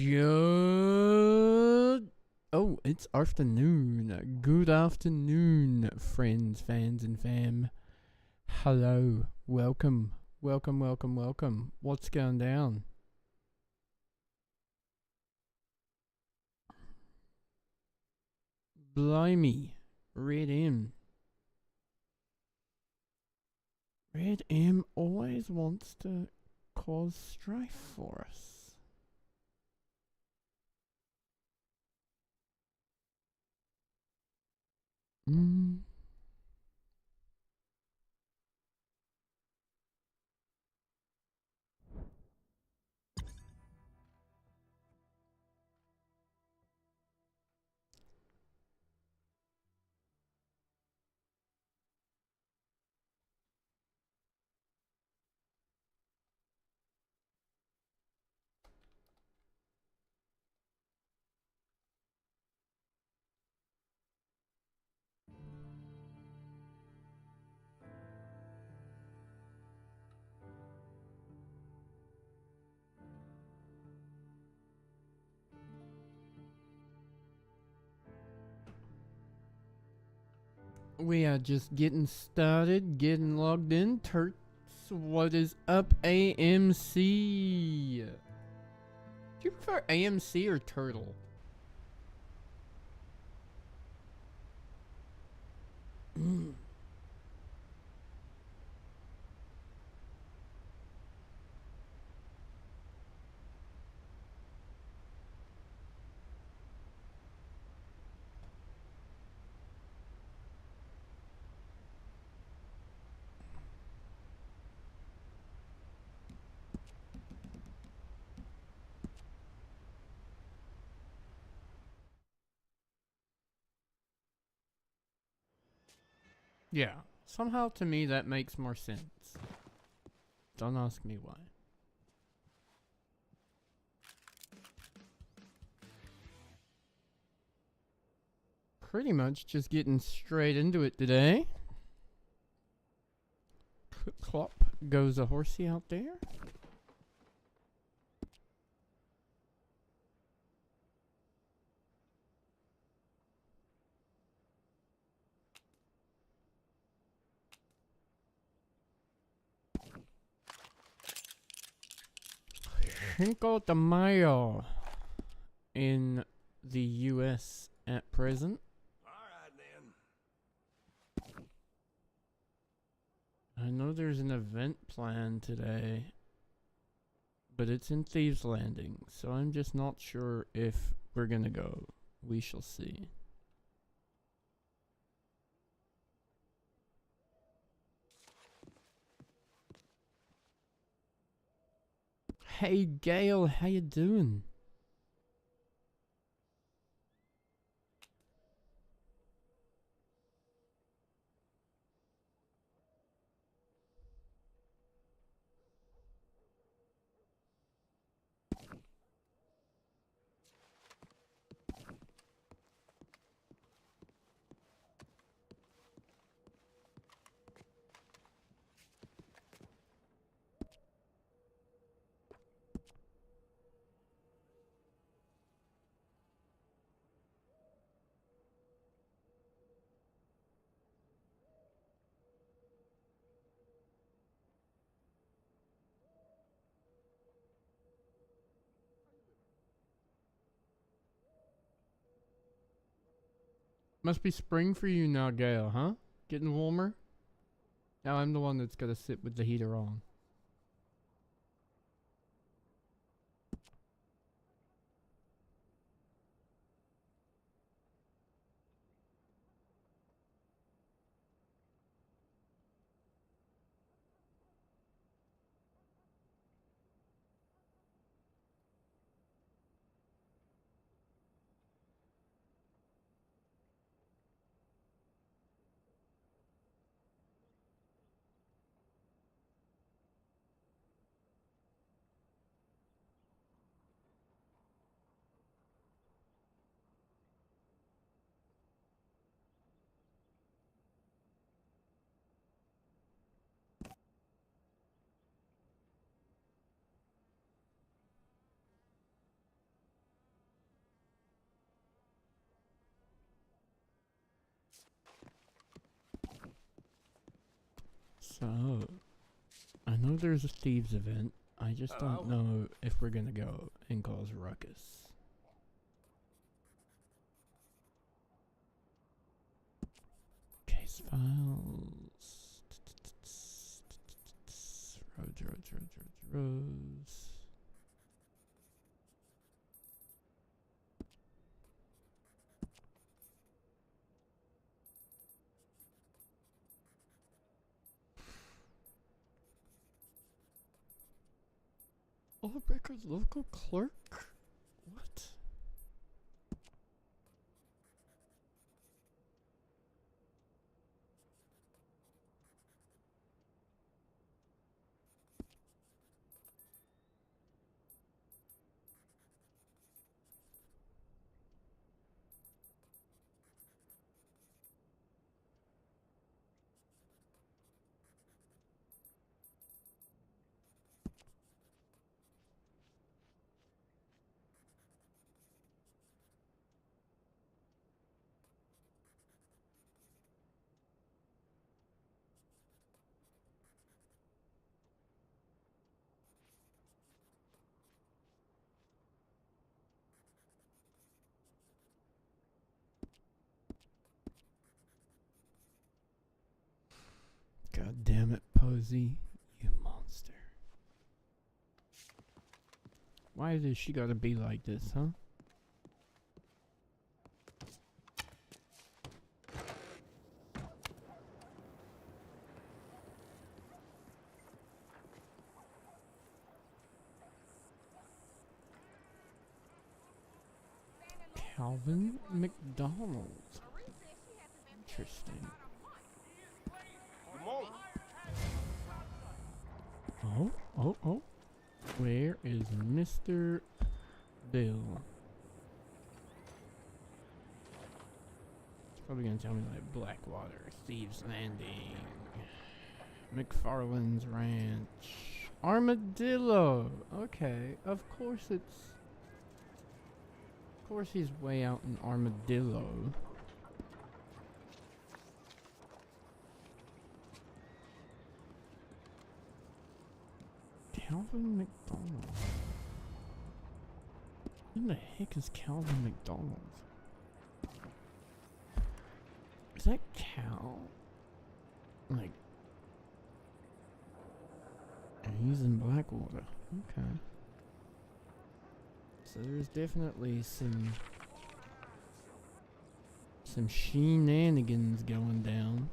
Good. Oh, it's afternoon. Good afternoon, friends, fans, and fam. Hello. Welcome. Welcome, welcome, welcome. What's going down? Blimey. Red M. Red M always wants to cause strife for us. We are just getting started, getting logged in. Turks, what is up, AMC? Do you prefer AMC or Turtle? Yeah, somehow to me that makes more sense. Don't ask me why. Pretty much just getting straight into it today. Clop goes a horsey out there. Cinco de Mayo in the US at present. Alright then. I know there's an event planned today, but it's in Thieves Landing, so I'm just not sure if we're gonna go. We shall see. Hey Gail, how you doing? Must be spring for you now, Gail, huh? Getting warmer? Now I'm the one that's gotta sit with the heater on. So, I know there's a thieves event. I just don't know if we're gonna go and cause a ruckus. Case files. Roads. All records local clerk? What? God damn it, Posey. You monster. Why does she gotta be like this, huh? Calvin McDonald. Interesting. Oh. Where is Mr. Bill? It's probably gonna tell me like Blackwater, Thieves Landing, McFarland's Ranch, Armadillo. Okay, of course he's way out in Armadillo. Calvin McDonald. Who the heck is Calvin McDonald? Is that Cal? Like, and he's in Blackwater. Okay. So there's definitely some shenanigans going down.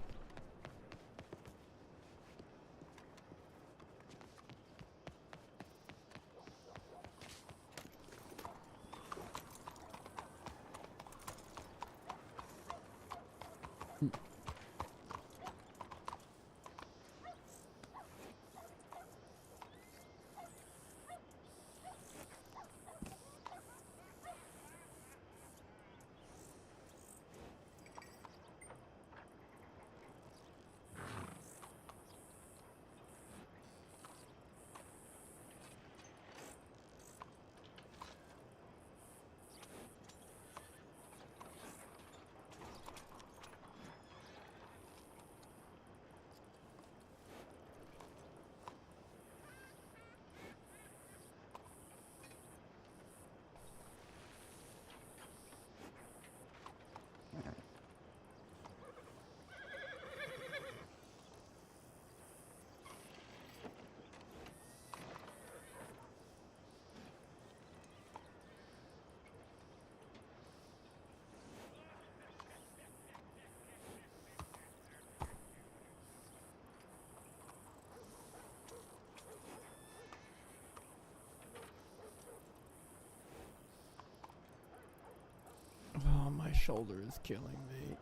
Oh, my shoulder is killing me.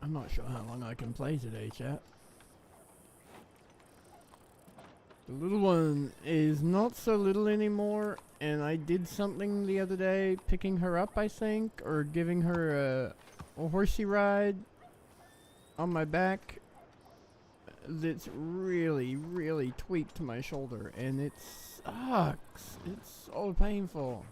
I'm not sure how long I can play today, chat. The little one is not so little anymore, and I did something the other day, picking her up, I think, or giving her a horsey ride on my back that's really, really tweaked my shoulder, and it sucks. It's so painful.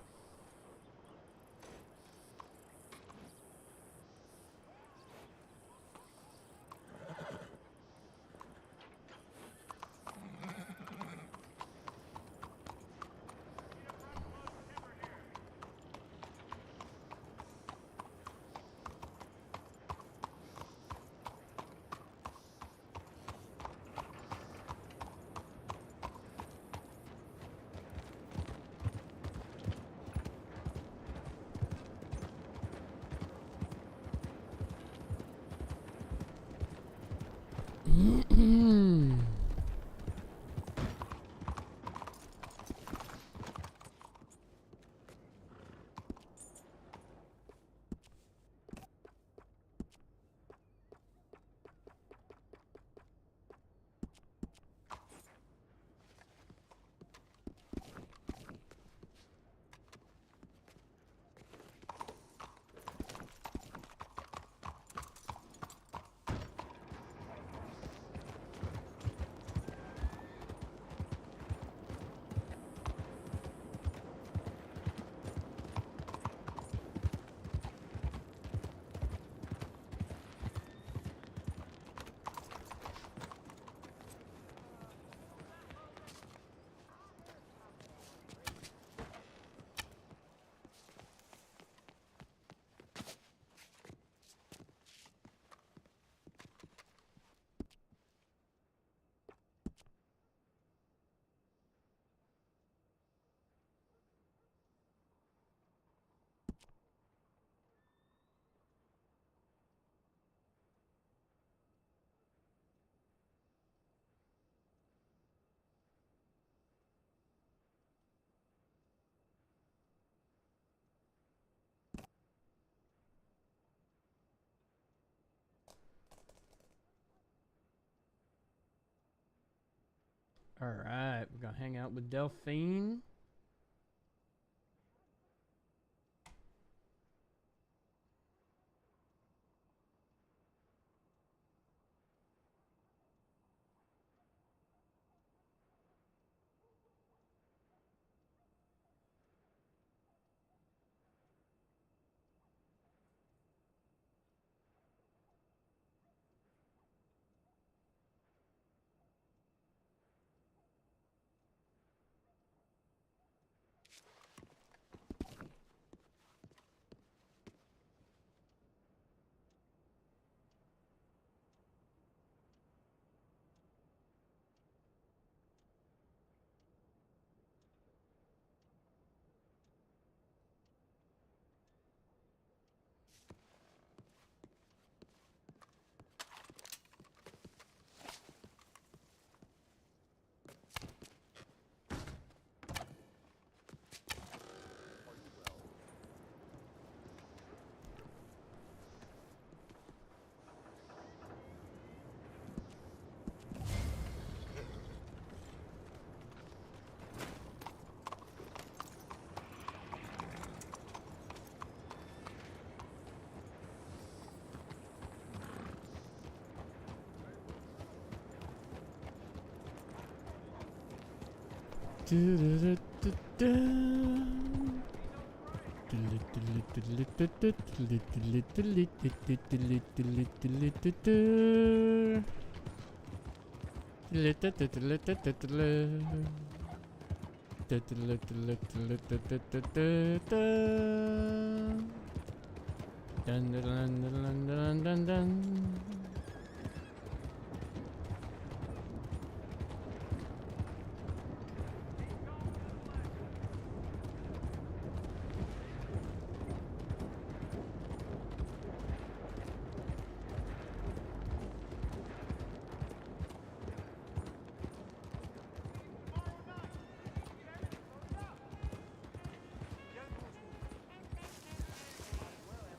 Alright, we're gonna hang out with Delphine.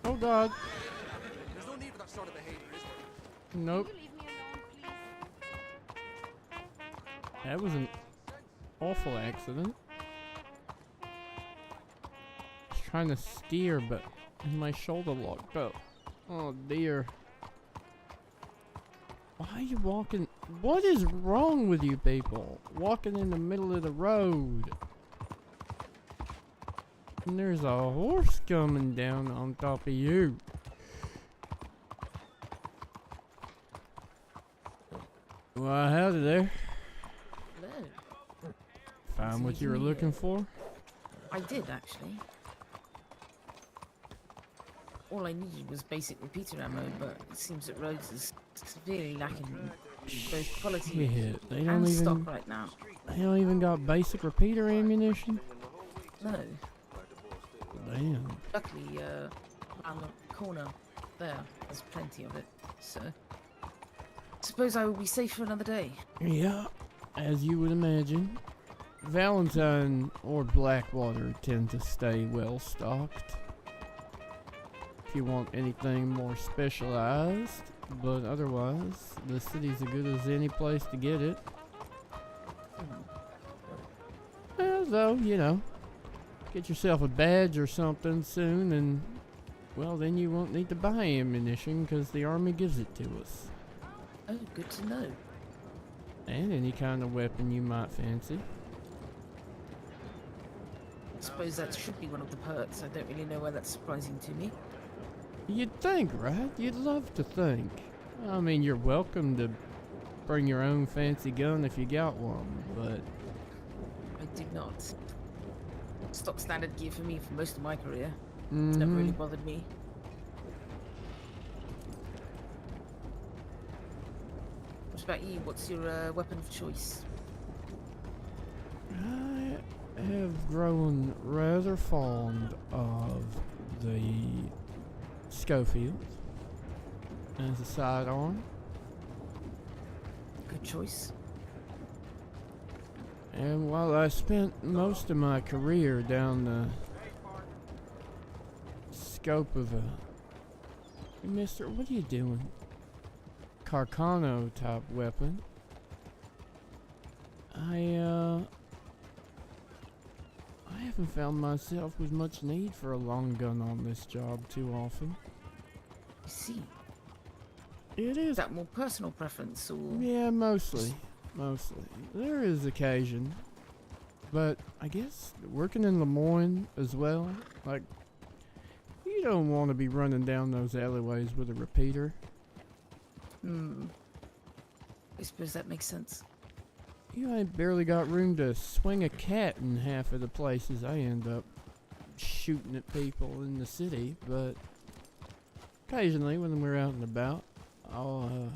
Oh God. There's no need for that sort of behavior, is there? Nope. That was an awful accident. I was trying to steer, but my shoulder locked up. Oh dear. Why are you walking? What is wrong with you people? Walking in the middle of the road. And there's a horse coming down on top of you. Well, howdy there. Hello. Find what you were looking for? I did, actually. All I needed was basic repeater ammo, but it seems that Rhodes is severely lacking both quality Shit, they don't and even stock right now. they don't even got basic repeater ammunition. No. Damn. Luckily, around the corner there, there's plenty of it. So Suppose I will be safe for another day. Yeah, as you would imagine. Valentine or Blackwater tend to stay well stocked. If you want anything more specialized, but otherwise, the city's as good as any place to get it. Well, though, you know, get yourself a badge or something soon, and, well, then you won't need to buy ammunition because the army gives it to us. Oh, good to know. And any kind of weapon you might fancy. I suppose that should be one of the perks. I don't really know why that's surprising to me. You'd think, right? You'd love to think. I mean, you're welcome to bring your own fancy gun if you got one, but... I do not. Stock standard gear for me for most of my career. It's never really bothered me. What about you? What's your weapon of choice? I have grown rather fond of the Schofield as a sidearm. Good choice. And while I spent most of my career down the scope of a... Mister, what are you doing? Carcano type weapon. I haven't found myself with much need for a long gun on this job too often. I see. It Is is. that more personal preference or? Yeah, mostly. Mostly. There is occasion. But I guess working in Lemoyne as well, like, you don't want to be running down those alleyways with a repeater. I suppose that makes sense. You ain't barely got room to swing a cat in half of the places I end up shooting at people in the city, but occasionally when we're out and about, I'll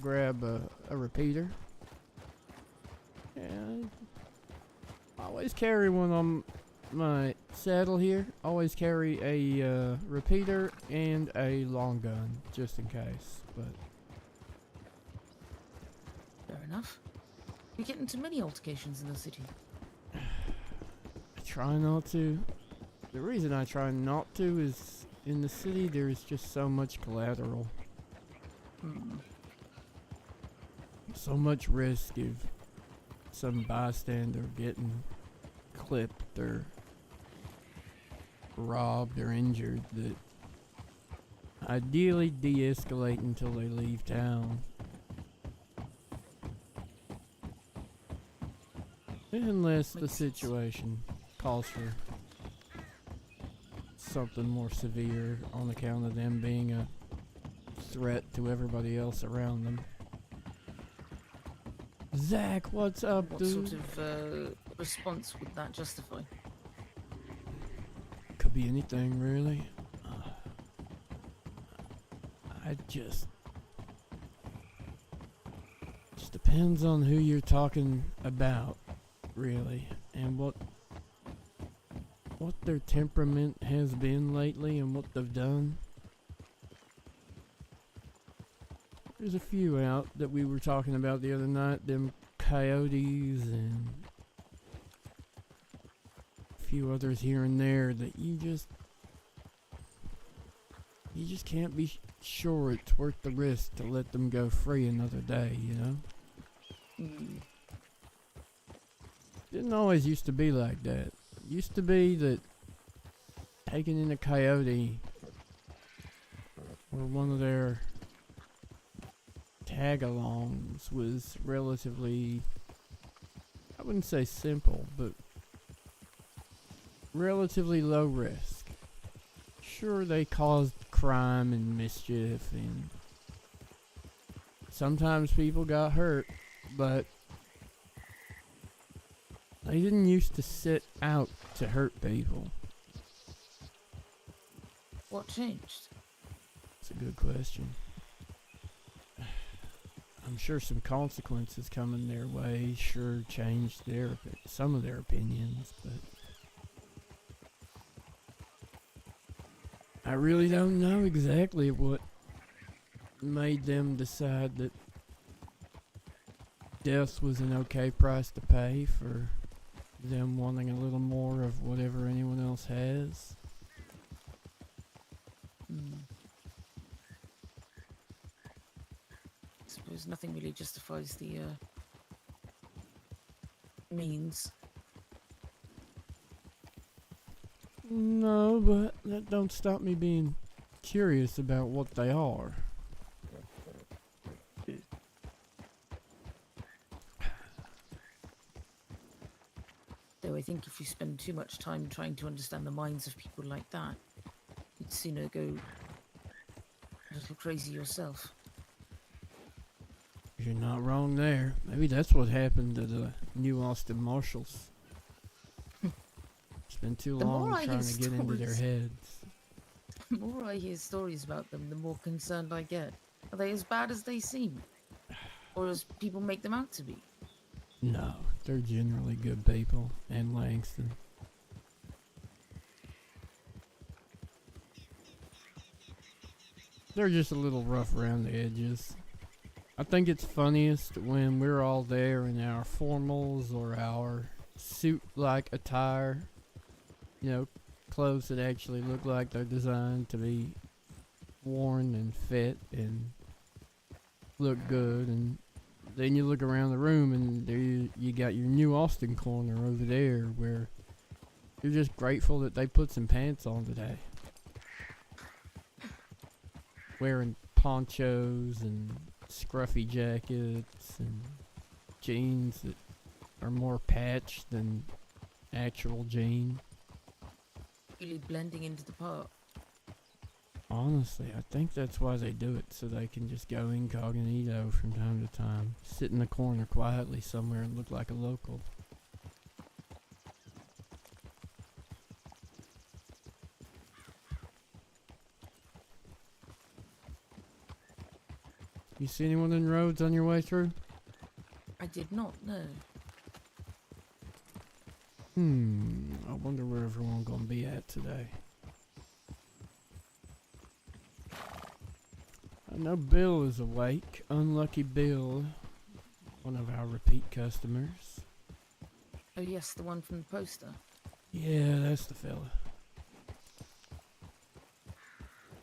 grab a repeater. And I always carry one on my saddle here. Always carry a repeater and a long gun, just in case. But Fair enough. You get into many altercations in the city. I try not to. The reason I try not to is in the city there's just so much collateral. So much risk of some bystander getting clipped or robbed or injured that ideally de-escalate until they leave town. Unless the situation calls for something more severe on account of them being a threat to everybody else around them. Zach, what's up, What dude? sort of response would that justify? Could be anything, really. I just depends on who you're talking about, really, and what their temperament has been lately and what they've done. There's a few out that we were talking about the other night, them coyotes and a few others here and there that you just can't be sure it's worth the risk to let them go free another day, you know? Didn't always used to be like that. It used to be that taking in a coyote or one of their tag-alongs was relatively, I wouldn't say simple, but relatively low risk. Sure, they caused crime and mischief, and sometimes people got hurt, but they didn't used to set out to hurt people. What changed? It's a good question. I'm sure some consequences coming their way sure changed some of their opinions, but I really don't know exactly what made them decide that death was an okay price to pay for them wanting a little more of whatever anyone else has. I suppose nothing really justifies the means. No, but that don't stop me being curious about what they are. Though I think if you spend too much time trying to understand the minds of people like that, you'd sooner go a little crazy yourself. You're not wrong there. Maybe that's what happened to the New Austin Marshals. Spent too The more long I trying hear to get into their stories- heads. The more I hear stories about them, the more concerned I get. Are they as bad as they seem? Or as people make them out to be? No, they're generally good people. And Langston. They're just a little rough around the edges. I think it's funniest when we're all there in our formals or our suit-like attire. You know, clothes that actually look like they're designed to be worn and fit and look good. And then you look around the room and there you got your New Austin corner over there where you're just grateful that they put some pants on today. Wearing ponchos and scruffy jackets and jeans that are more patched than actual jeans. Really blending into the part. Honestly, I think that's why they do it, so they can just go incognito from time to time. Sit in the corner quietly somewhere and look like a local. You see anyone in Rhodes on your way through? I did not know. I wonder where everyone gonna be at today. I know Bill is awake. Unlucky Bill, one of our repeat customers. Oh yes, the one from the poster. Yeah, that's the fella.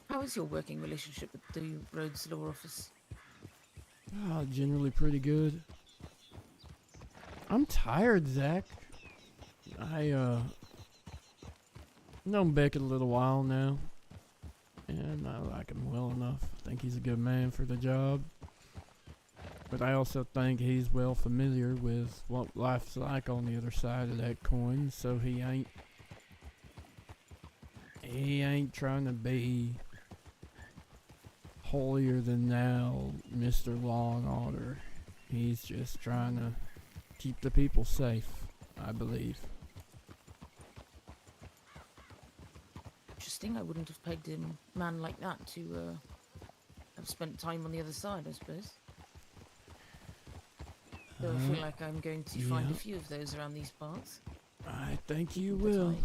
How is your working relationship with the Rhodes Law Office? Generally pretty good. I'm tired, Zach. I known Beckett a little while now, and I like him well enough. I think he's a good man for the job. But I also think he's well familiar with what life's like on the other side of that coin, so he ain't trying to be holier than thou, Mr. Law and Order. He's just trying to keep the people safe, I believe. Interesting. I wouldn't have pegged him a man like that to have spent time on the other side, I suppose. Though I feel like I'm going to find a yeah. few of those around these parts. I think you But will.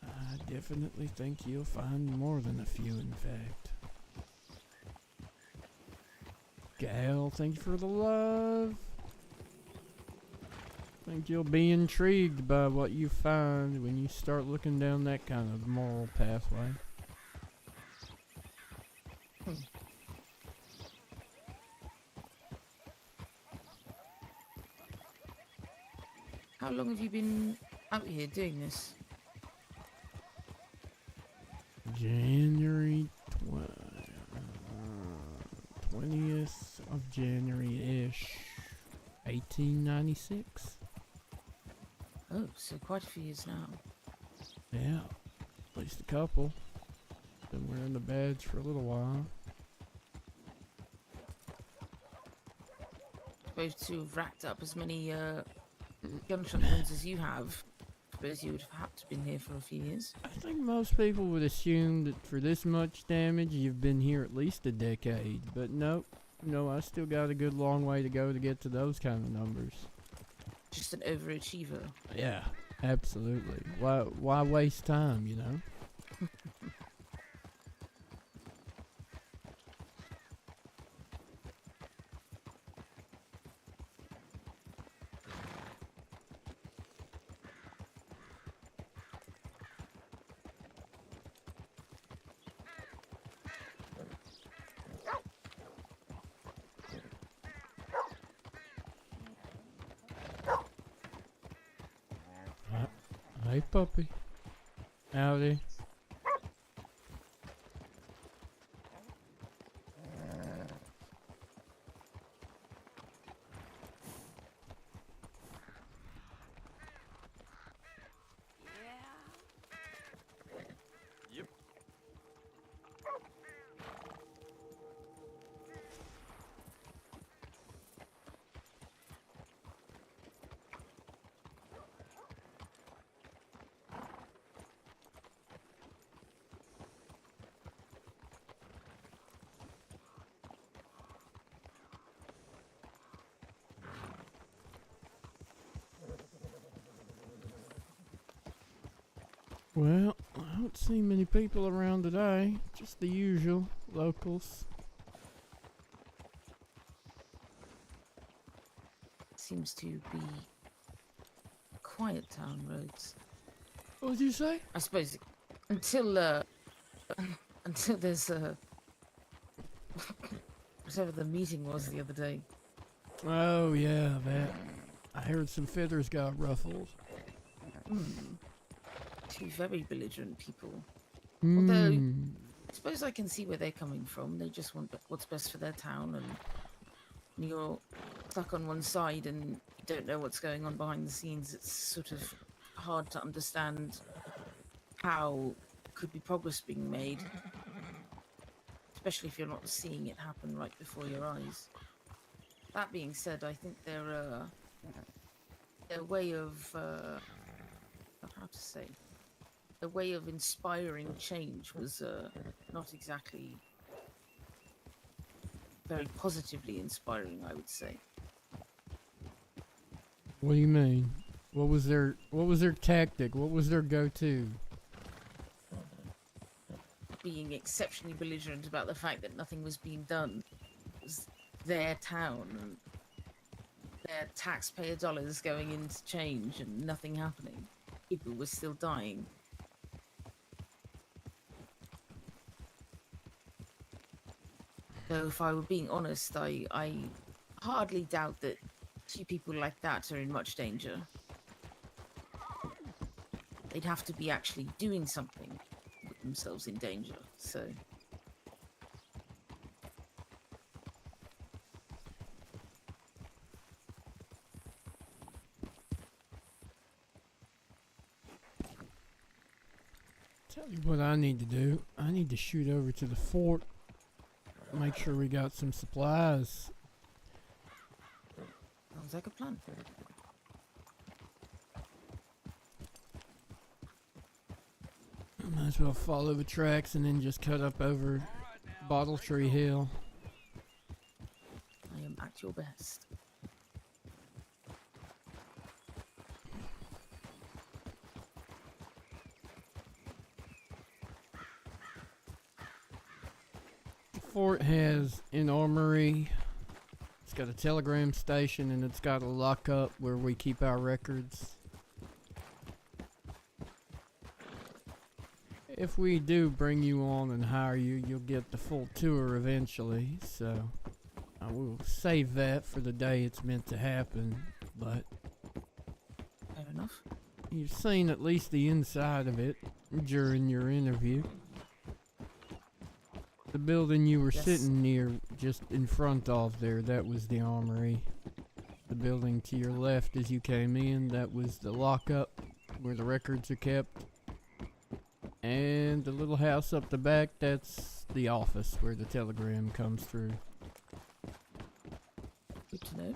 I definitely think you'll find more than a few, in fact. Gal, thank you for the love. Think you'll be intrigued by what you find when you start looking down that kind of moral pathway. How long have you been out here doing this? January 20th of January-ish, 1896. Oh, so quite a few years now. Yeah, at least a couple. Been wearing the badge for a little while. Supposed to have racked up as many gunshot wounds as you have. Suppose you would have had to been here for a few years. I think most people would assume that for this much damage, you've been here at least a decade. But nope. No, I still got a good long way to go to get to those kind of numbers. Just an overachiever. Yeah, absolutely. Why waste time, you know? Hey, puppy. Howdy. Yep. Well, I don't see many people around today. Just the usual locals. Seems to be quiet town roads. What did you say? I suppose until until there's whatever the meeting was the other day. Oh, yeah, that. I heard some feathers got ruffled. Two very belligerent people. Although, Hmm. I suppose I can see where they're coming from. They just want what's best for their town, and you're stuck on one side and you don't know what's going on behind the scenes. It's sort of hard to understand how could be progress being made, especially if you're not seeing it happen right before your eyes. That being said, I think their way of how to say, the way of inspiring change was not exactly very positively inspiring, I would say. What do you mean? What was their tactic? What was their go-to? Being exceptionally belligerent about the fact that nothing was being done. It was their town and their taxpayer dollars going into change and nothing happening. People were still dying. So if I were being honest, I hardly doubt that two people like that are in much danger. They'd have to be actually doing something to put themselves in danger, so... Tell you what I need to do. I need to shoot over to the fort. Make sure we got some supplies. Sounds like a plan. Might as well follow the tracks and then just cut up over Bottle Tree Hill. I am at your best. The fort has an armory. It's got a telegram station and it's got a lockup where we keep our records. If we do bring you on and hire you, you'll get the full tour eventually, so I will save that for the day it's meant to happen, but Fair enough. you've seen at least the inside of it during your interview. The building you were Yes. sitting near, just in front of there, that was the armory. The building to your left as you came in, that was the lockup where the records are kept. And the little house up the back, that's the office where the telegram comes through. Good to know.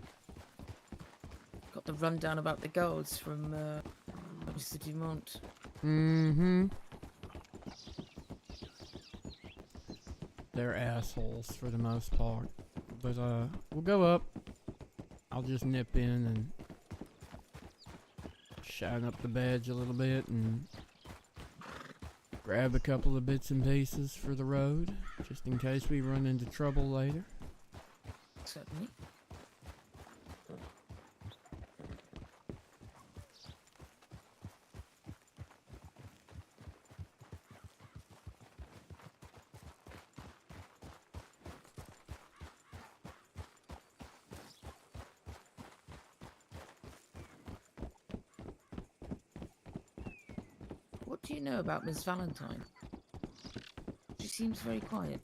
Got the rundown about the guards from Mr. Dumont. Mm-hmm. They're assholes for the most part. But we'll go up. I'll just nip in and shine up the badge a little bit and grab a couple of bits and pieces for the road, just in case we run into trouble later. Certainly. do you know about Miss Valentine? She seems very quiet.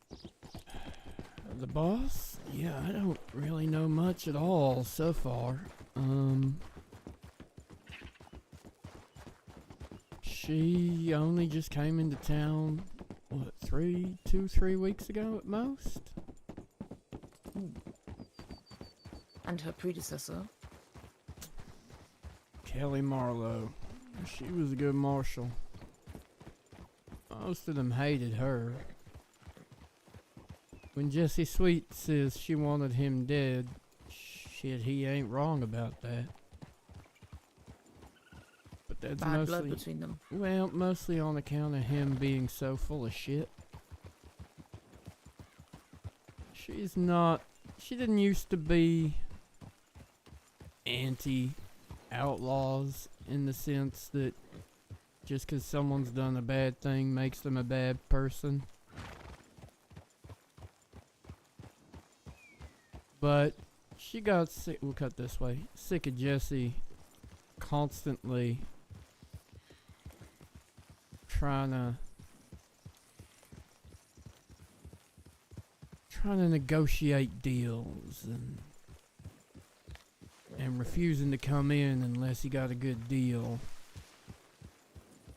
The boss? Yeah, I don't really know much at all so far. She only just came into town, what, 3 weeks ago at most? And her predecessor? Kelly Marlowe. She was a good marshal. Most of them hated her. When Jessie Sweet says she wanted him dead, shit, he ain't wrong about that. But that's Bad blood mostly, between them. well, mostly on account of him being so full of shit. She didn't used to be anti-outlaws in the sense that just 'cause someone's done a bad thing makes them a bad person. But she got sick, we'll cut this way, sick of Jesse constantly trying to negotiate deals and refusing to come in unless he got a good deal.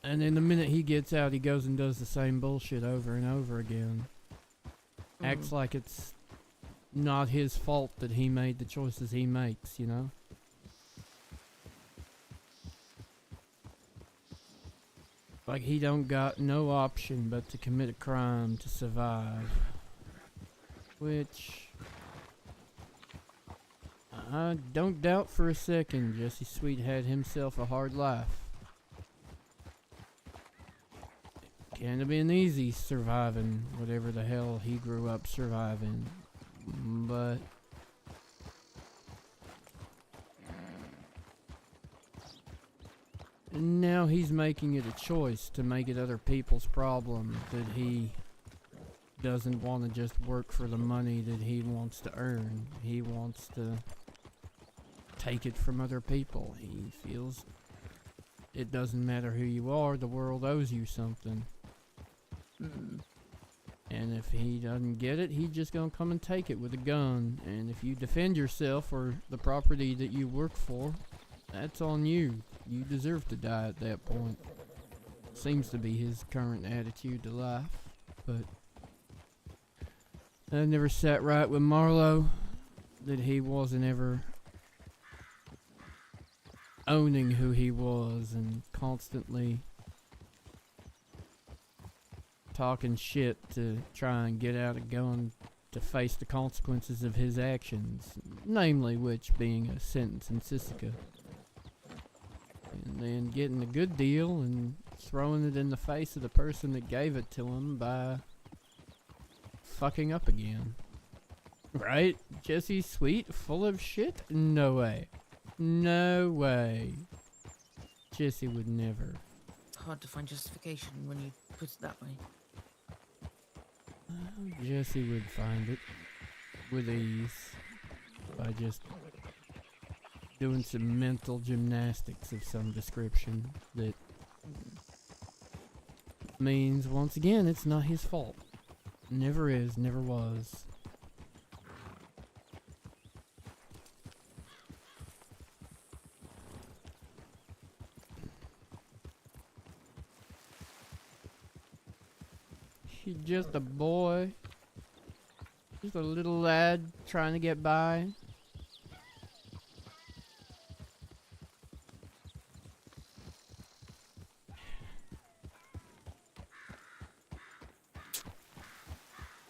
And then the minute he gets out, he goes and does the same bullshit over and over again. Acts like it's not his fault that he made the choices he makes, you know? Like he don't got no option but to commit a crime to survive. Which I don't doubt for a second Jesse Sweet had himself a hard life. Can't have been easy surviving whatever the hell he grew up surviving. But now he's making it a choice to make it other people's problem that he doesn't want to just work for the money that he wants to earn. He wants to take it from other people. He feels it doesn't matter who you are, the world owes you something. And if he doesn't get it, he's just gonna come and take it with a gun. And if you defend yourself or the property that you work for, that's on you. You deserve to die at that point. Seems to be his current attitude to life. But that never sat right with Marlowe, that he wasn't ever owning who he was and constantly talking shit to try and get out of going to face the consequences of his actions, namely which being a sentence in Sisika. And then getting a good deal and throwing it in the face of the person that gave it to him by fucking up again. Right? Jesse Sweet full of shit? No way. No way. Jesse would never. It's hard to find justification when you put it that way. Jesse would find it with ease by just doing some mental gymnastics of some description that means, once again, it's not his fault. Never is, never was. He's just a boy. Just a little lad trying to get by.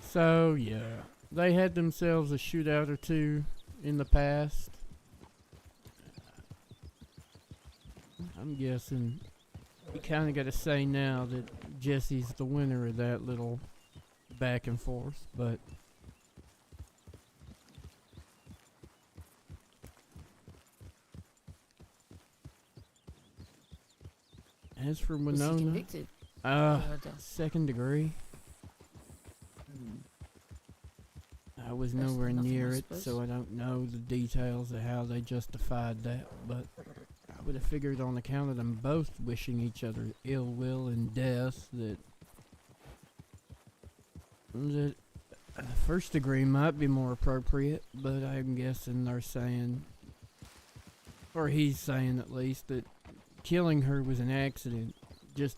So, yeah. They had themselves a shootout or two in the past. I'm guessing you kind of got to say now that Jesse's the winner of that little back and forth, but as for Was he Winona, convicted? second degree. I was That's nowhere nothing, near I it, suppose. so I don't know the details of how they justified that, but would have figured on account of them both wishing each other ill will and death that first degree might be more appropriate, but I'm guessing they're saying, or he's saying at least, that killing her was an accident, just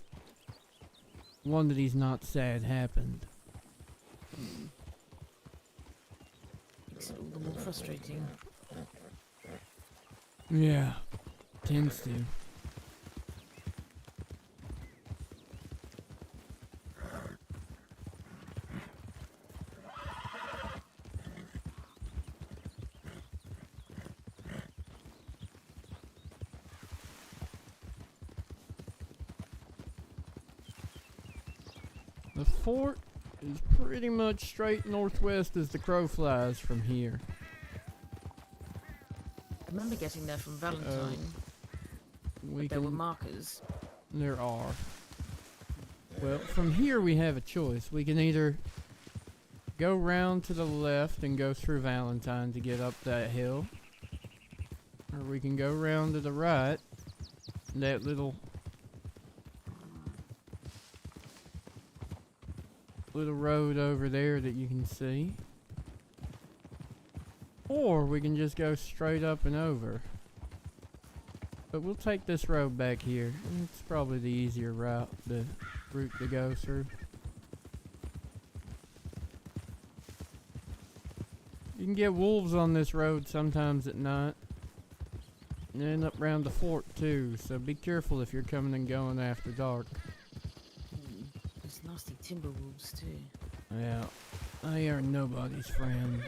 one that he's not sad happened. Makes it all the more frustrating. Yeah, tends to. The fort is pretty much straight northwest as the crow flies from here. I remember getting there from Valentine. There were markers. There are. Well, from here we have a choice. We can either go round to the left and go through Valentine to get up that hill, or we can go round to the right, that little road over there that you can see, or we can just go straight up and over. But we'll take this road back here. It's probably the easier route to go through. You can get wolves on this road sometimes at night, and up around the fort too, so be careful if you're coming and going after dark. There's nasty timber wolves too. Yeah, they are nobody's friend.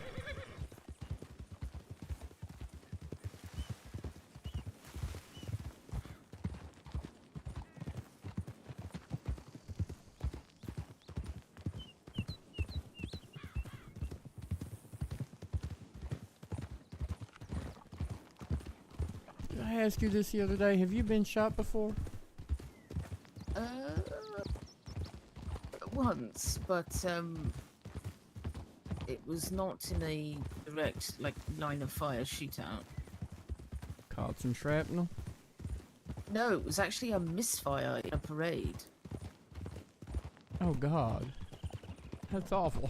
Did I ask you this the other day? Have you been shot before? Once, but it was not in a direct, line of fire shootout. Caught some shrapnel? No, it was actually a misfire in a parade. Oh God. That's awful.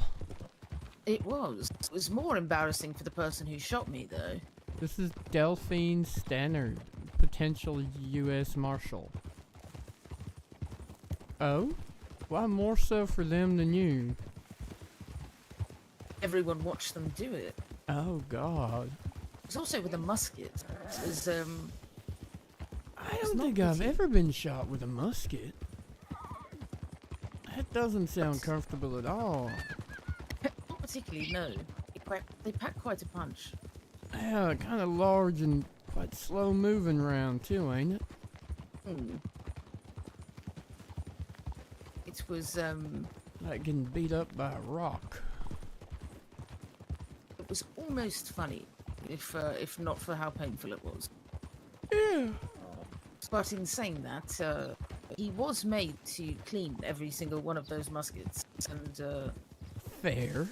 It was. It was more embarrassing for the person who shot me, though. This is Delphine Stannard, potential U.S. Marshal. Oh? Why more so for them than you? Everyone watched them do it. Oh God. It was also with a musket. It was, I don't think I've ever been shot with a musket. That doesn't sound comfortable at all. Not particularly, no. They pack quite a punch. Yeah, kind of large and quite slow moving round too, ain't it? It was, like getting beat up by a rock. It was almost funny, if not for how painful it was. Yeah. But in saying that, he was made to clean every single one of those muskets, and Fair.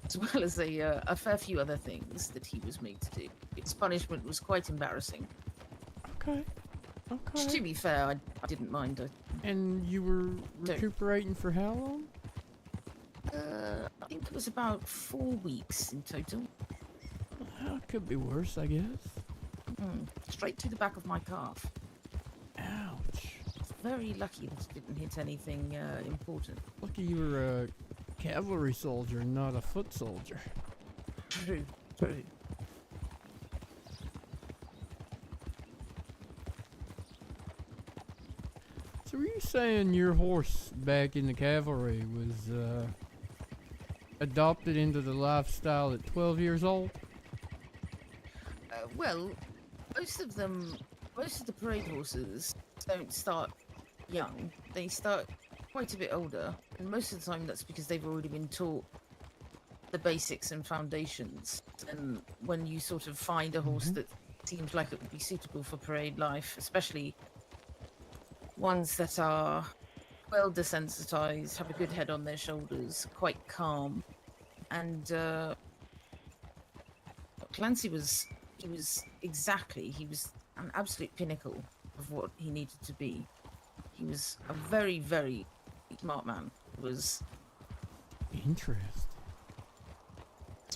as well as a fair few other things that he was made to do. Its punishment was quite embarrassing. Okay. Which, to be fair, I didn't mind. And you were recuperating for how long? I think it was about 4 weeks in total. Well, it could be worse, I guess. Straight to the back of my calf. Ouch. Very lucky that it didn't hit anything important. Lucky you were a cavalry soldier, not a foot soldier. True. So were you saying your horse back in the cavalry was adopted into the lifestyle at 12 years old? Well, most of the parade horses don't start young. They start quite a bit older, and most of the time that's because they've already been taught the basics and foundations. And when you sort of find a horse that seems like it would be suitable for parade life, especially ones that are well desensitized, have a good head on their shoulders, quite calm, and Clancy was an absolute pinnacle of what he needed to be. He was a very, very smart man. Was Interesting.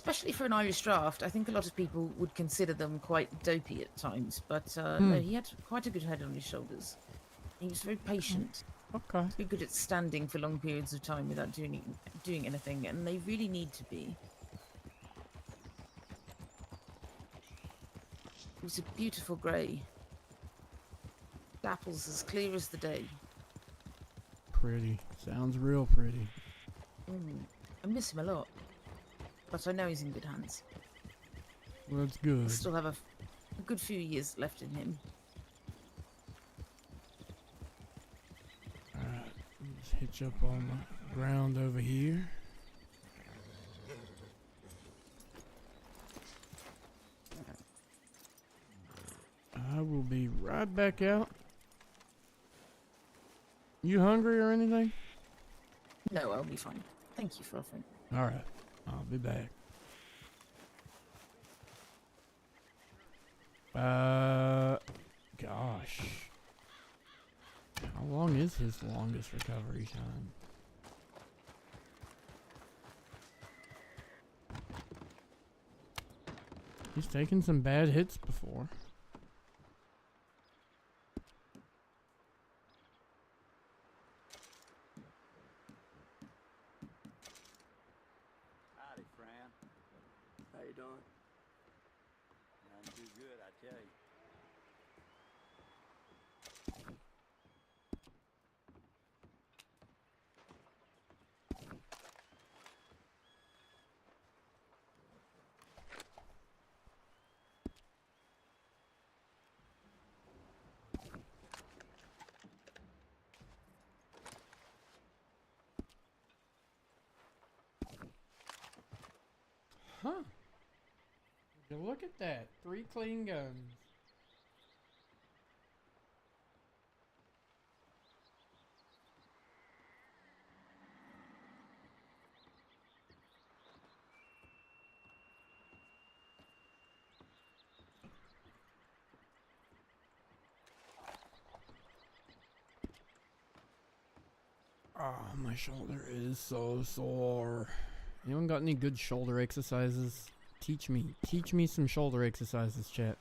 especially for an Irish draft. I think a lot of people would consider them quite dopey at times, but no, he had quite a good head on his shoulders. He was very patient. Okay. Very good at standing for long periods of time without doing anything, and they really need to be. It was a beautiful grey. Apples as clear as the day. Pretty. Sounds real pretty. I miss him a lot, but I know he's in good hands. Well, that's good. He'll still have a good few years left in him. Alright. Just hitch up on the ground over here. I will be right back out. You hungry or anything? No, I'll be fine. Thank you for offering. Alright. I'll be back. Gosh. How long is his longest recovery time? He's taken some bad hits before. Howdy, Fran. How you doing? I'm too good, I tell you. Huh. Would you look at that. 3 clean guns. Oh, my shoulder is so sore. Anyone got any good shoulder exercises? Teach me some shoulder exercises, chat.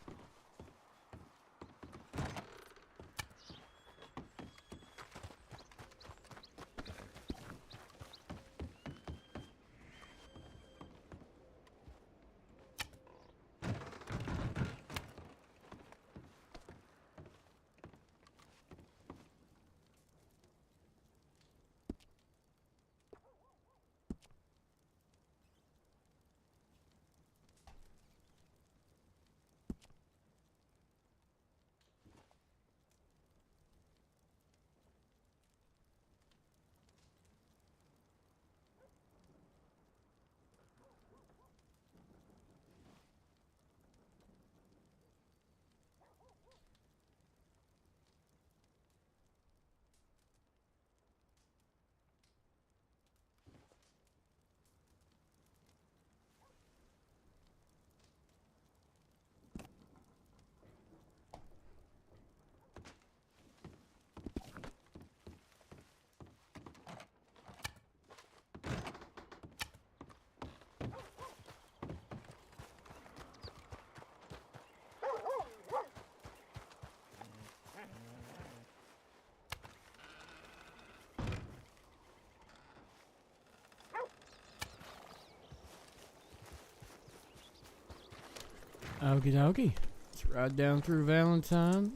Okie dokie. Let's ride down through Valentine.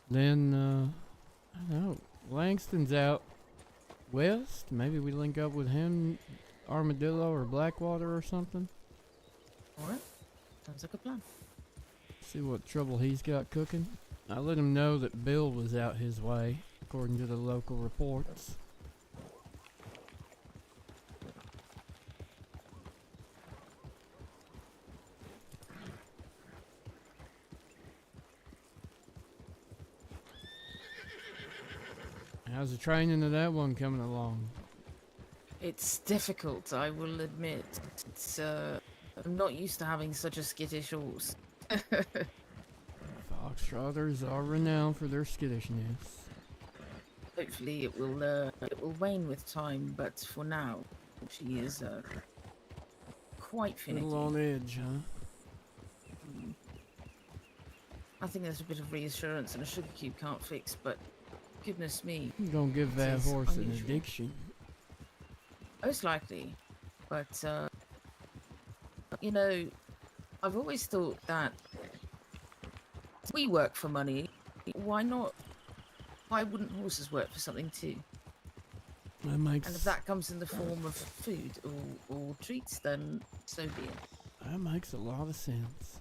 Then, I don't know. Langston's out west. Maybe we link up with him, Armadillo or Blackwater or something. Alright. Sounds like a plan. See what trouble he's got cooking. I let him know that Bill was out his way, according to the local reports. How's the training of that one coming along? It's difficult, I will admit. It's I'm not used to having such a skittish horse. Foxtrotters are renowned for their skittishness. Hopefully it will wane with time, but for now, she is quite finicky. Little on edge, huh? I think there's a bit of reassurance and a sugar cube can't fix, but goodness me, You gonna give that is horse an unusual. addiction. Most likely. But, you know, I've always thought that we work for money. Why not? Why wouldn't horses work for something too? That makes And if that comes in the form of food or treats, then so be it. that makes a lot of sense.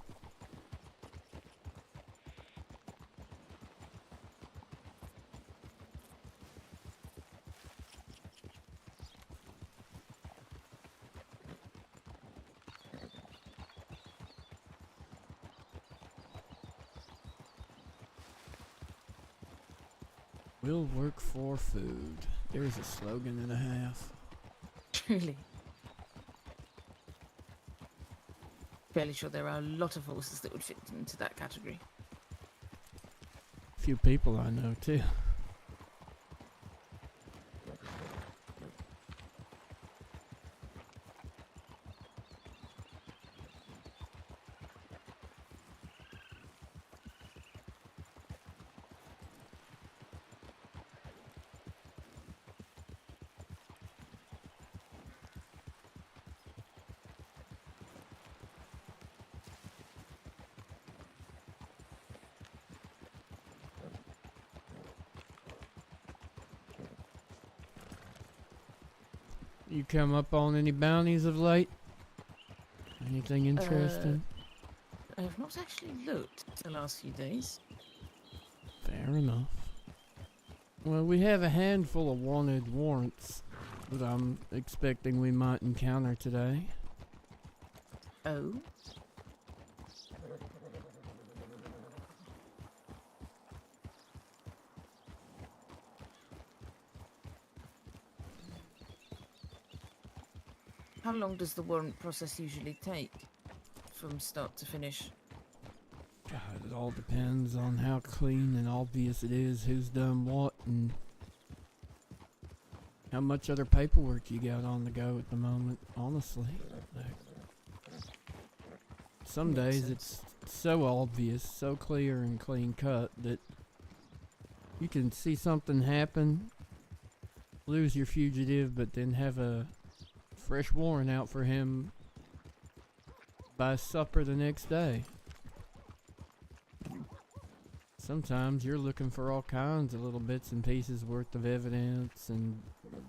We'll work for food. There's a slogan and a half. Truly. Fairly sure there are a lot of horses that would fit into that category. Few people I know too. You come up on any bounties of late? Anything interesting? I have not actually looked the last few days. Fair enough. Well, we have a handful of wanted warrants that I'm expecting we might encounter today. Oh? How long does the warrant process usually take? From start to finish? God, it all depends on how clean and obvious it is who's done what and how much other paperwork you got on the go at the moment, honestly. Like, some Makes days sense. it's so obvious, so clear and clean cut that you can see something happen, lose your fugitive, but then have a fresh warrant out for him by supper the next day. Sometimes you're looking for all kinds of little bits and pieces worth of evidence and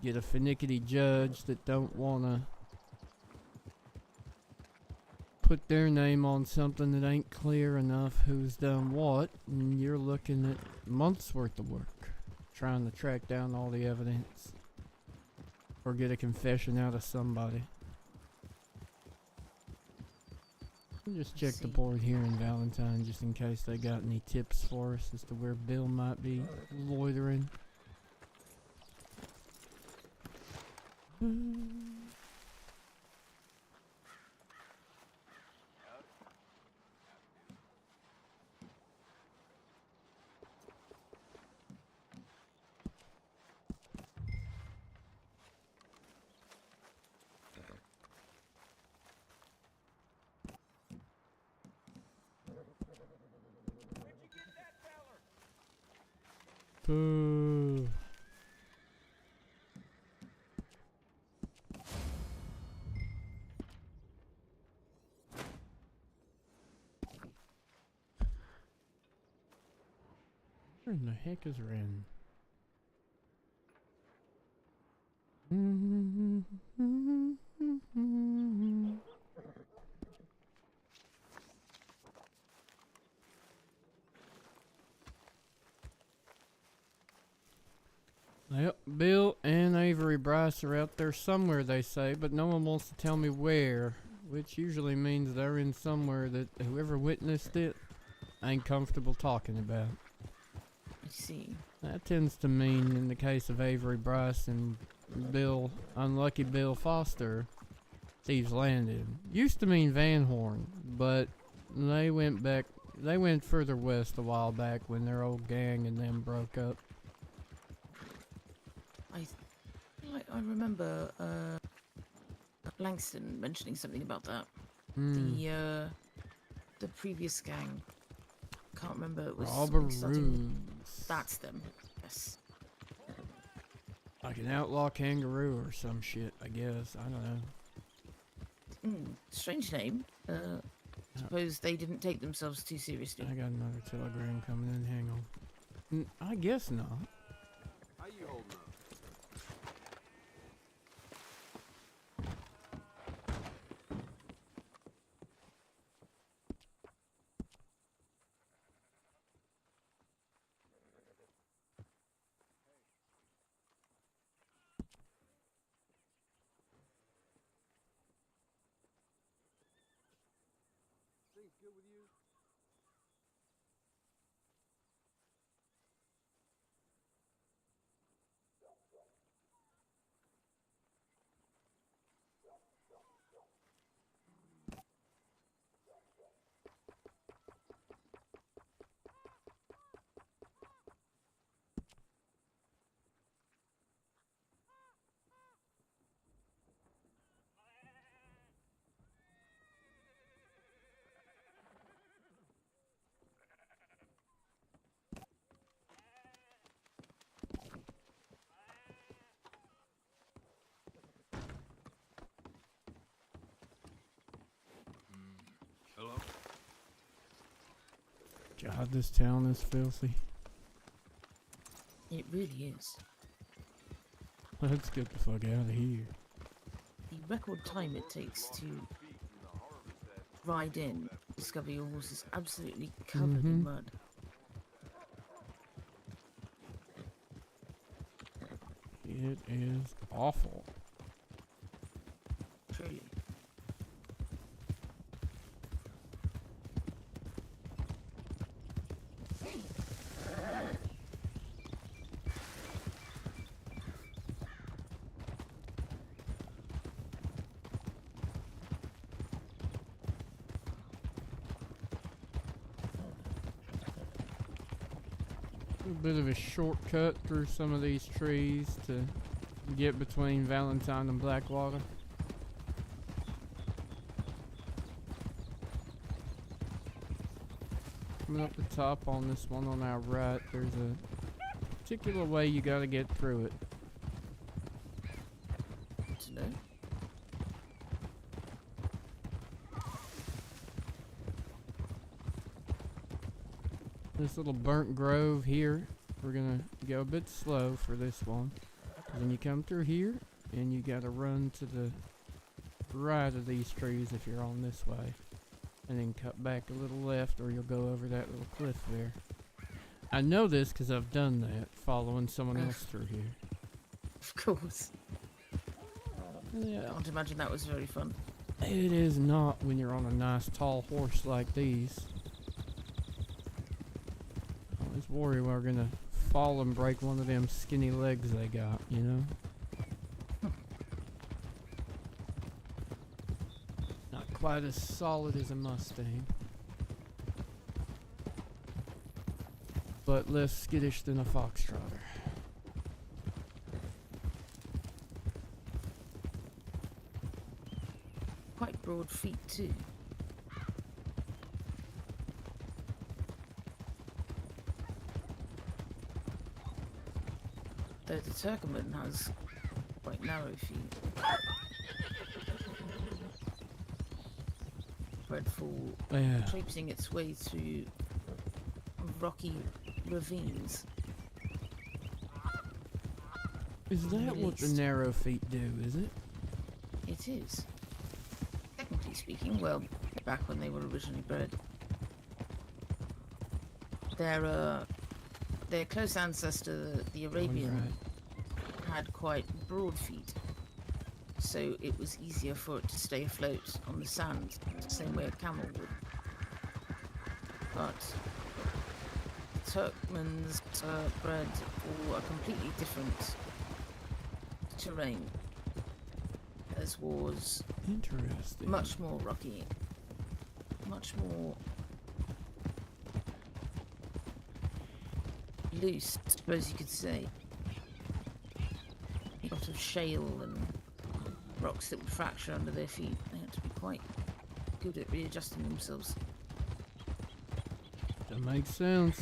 get a finicky judge that don't want to put their name on something that ain't clear enough who's done what, and you're looking at months worth of work trying to track down all the evidence or get a confession out of somebody. We'll just check the See. board here in Valentine just in case they got any tips for us as to where Bill might be loitering. Boo. Where in the heck is Ren? Yep, Bill and Avery Bryce are out there somewhere, they say, but no one wants to tell me where, which usually means they're in somewhere that whoever witnessed it ain't comfortable talking about. I see. That tends to mean, in the case of Avery Bryce and Bill, unlucky Bill Foster, Thieves Landing. Used to mean Van Horn, but they went back They went further west a while back when their old gang and them broke up. I remember Langston mentioning something about that. Mm. The previous gang. Can't remember. It was Robberoos. That's them. Yes. Like an outlaw kangaroo or some shit, I guess. I don't know. Strange name. Suppose they didn't take themselves too seriously. I got another telegram coming in. Hang on. I guess not. How you holding up? Things good with you? Hello? God, this town is filthy. It really is. Let's get the fuck out of here. The record time it takes to ride in, discover your horse is absolutely covered in mud. It is awful. Truly. A bit of a shortcut through some of these trees to get between Valentine and Blackwater. Coming up the top on this one on our right, there's a particular way you gotta get through it. Good to know. This little burnt grove here, we're gonna go a bit slow for this one. Then you come through here, and you gotta run to the right of these trees if you're on this way. And then cut back a little left, or you'll go over that little cliff there. I know this because I've done that, following someone else through here. Of course. Yeah. I can't imagine that was very fun. It is not when you're on a nice tall horse like these. I always worry we're gonna fall and break one of them skinny legs they got, you know? Not quite as solid as a Mustang. But less skittish than a foxtrotter. Quite broad feet too. Though the Turkmen has quite narrow feet. Dreadful, Yeah. traipsing its way through rocky ravines. Is that what the Released. narrow feet do, is it? It is. Technically speaking, well, back when they were originally bred. Their close ancestor, the Arabian, Right. had quite broad feet. So it was easier for it to stay afloat on the sand, the same way a camel would. But Turkmen's bred for a completely different terrain. Theirs was Interesting. much more rocky, much more loose, I suppose you could say. A lot of shale and rocks that would fracture under their feet. They had to be quite good at readjusting themselves. That makes sense.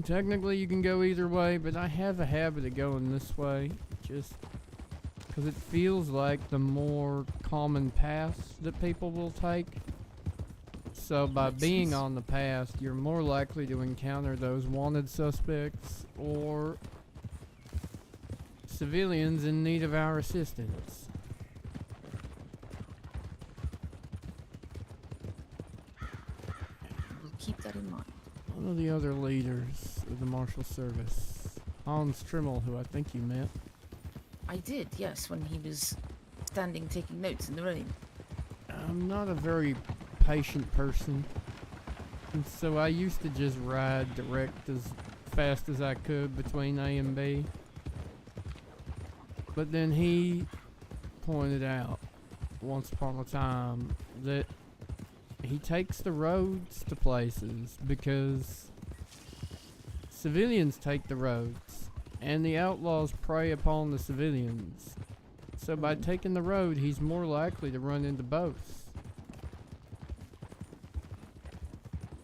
Technically, you can go either way, but I have a habit of going this way, just because it feels like the more common paths that people will take. So by Makes being sense. on the path, you're more likely to encounter those wanted suspects or civilians in need of our assistance. We'll keep that in mind. One of the other leaders of the Marshal Service, Hans Trimmel, who I think you met. I did, yes, when he was standing taking notes in the rain. I'm not a very patient person, and so I used to just ride direct as fast as I could between A and B. But then he pointed out once upon a time that he takes the roads to places because civilians take the roads and the outlaws prey upon the civilians. So by taking the road, he's more likely to run into both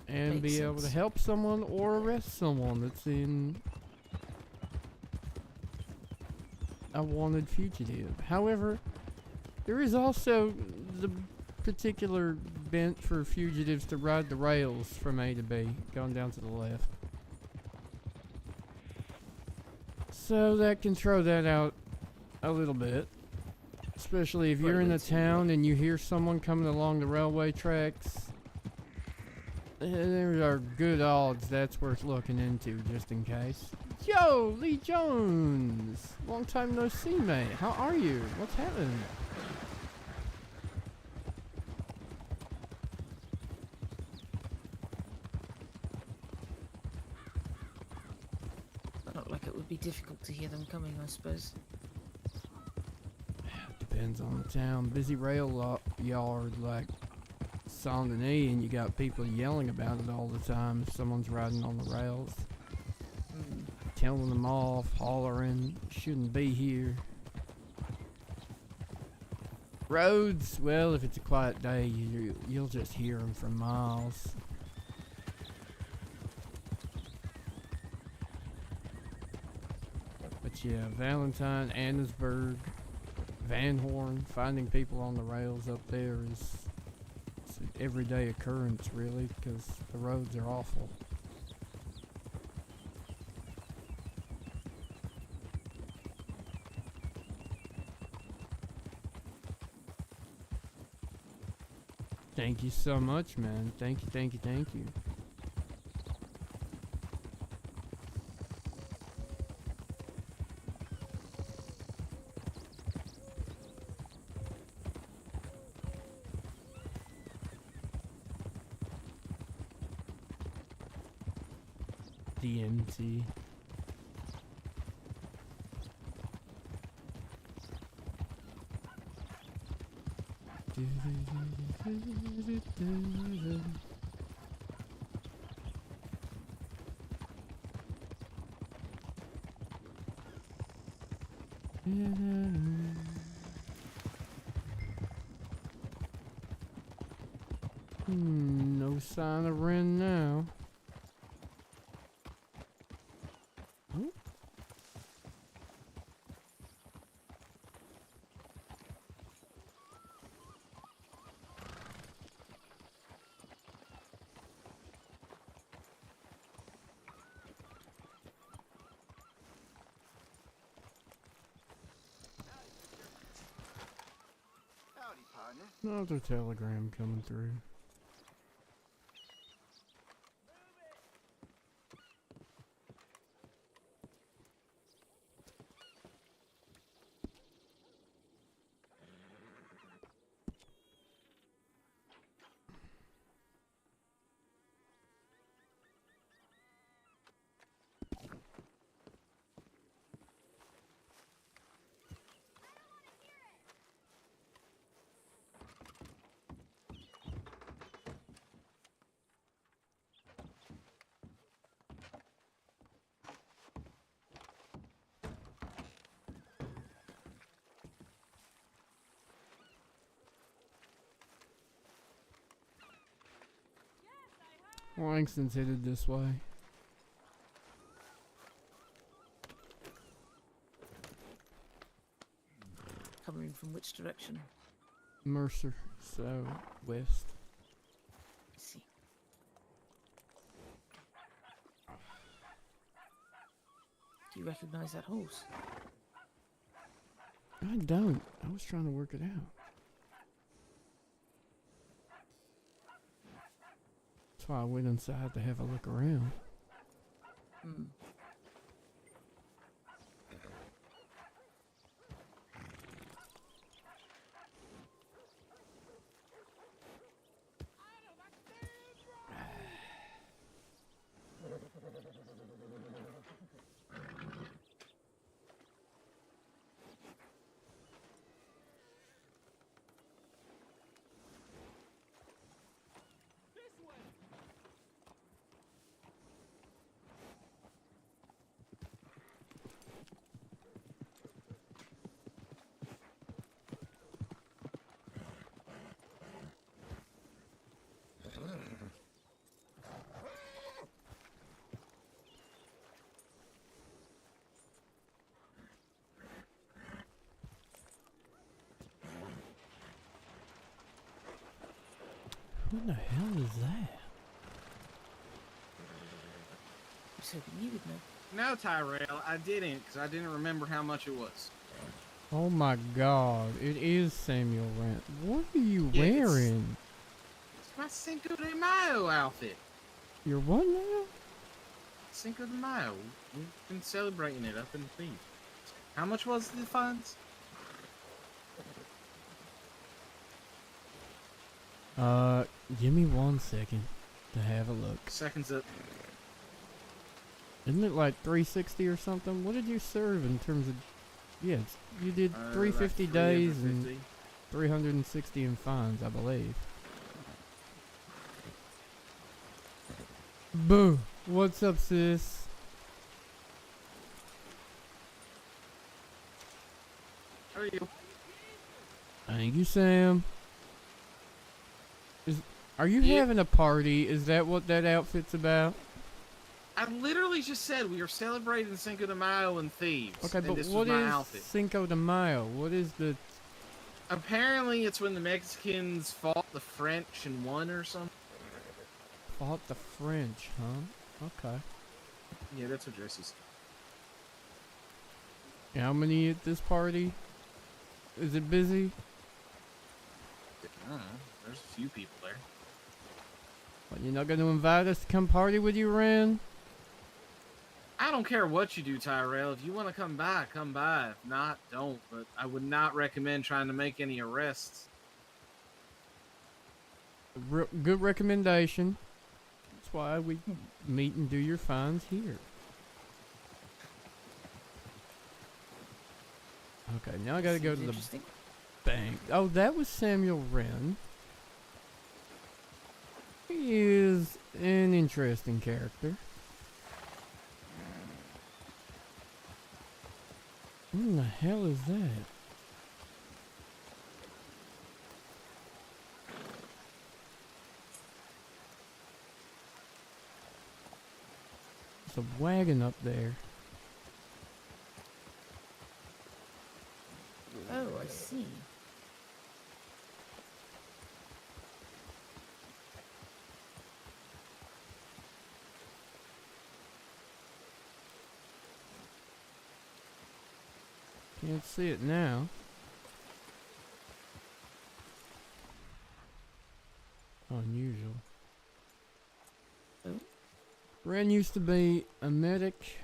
and Makes be able to sense. help someone or arrest someone that's in a wanted fugitive. However, there is also the particular bent for fugitives to ride the rails from A to B, going down to the left. So that can throw that out a little bit. Especially if you're in a town and you hear someone coming along the railway tracks. There are good odds that's worth looking into just in case. Yo, Lee Jones! Long time no see, mate. How are you? What's happening? Not like it would be difficult to hear them coming, I suppose. Depends on the town. Busy rail yard like Saint Denis, and you got people yelling about it all the time if someone's riding on the rails. Telling them off, hollering, shouldn't be here. Roads, well, if it's a quiet day, you'll just hear them from miles. But yeah, Valentine, Annesburg, Van Horn, finding people on the rails up there is it's an everyday occurrence, really, because the roads are awful. Thank you so much, man. Thank you, thank you, thank you. DMT. No sign of Ren now. Oh. Howdy, partner. Another telegram coming through. Langston's headed this way. Coming from which direction? Mercer, so west. I see. Do you recognize that horse? I don't. I was trying to work it out. That's why I went inside to have a look around. Hmm. What the hell is that? I was hoping you would know. No, Tyrell, I didn't, because I didn't remember how much it was. Oh my god, it is Samuel Rant. What are you Yeah, wearing? It's my Cinco de Mayo outfit. You're what now? Cinco de Mayo. We've been celebrating it up in Thebes. How much was the funds? Give me 1 second to have a look. Seconds up. Isn't it like 360 or something? What did you serve in terms of... Yeah, you did 350 about days 350. and 360 in fines, I believe. Boo! What's up, sis? How are you? Thank you, Sam. Are you Yeah. having a party? Is that what that outfit's about? I literally just said we were celebrating Cinco de Mayo in Thebes. Okay, and but this what was my is outfit. Cinco de Mayo? What is the... Apparently, it's when the Mexicans fought the French and won or something. Fought the French, huh? Okay. Yeah, that's what Jesse said. How many at this party? Is it busy? I don't know. There's a few people there. What, you're not going to invite us to come party with you, Ren? I don't care what you do, Tyrell. If you want to come by, come by. If not, don't. But I would not recommend trying to make any arrests. Good recommendation. That's why we meet and do your fines here. Okay, now I gotta go to the Interesting. bank. Oh, that was Samuel Wren. He is an interesting character. What in the hell is that? There's a wagon up there. Oh, I see. Can't see it now. Unusual. Oh. Ren used to be a medic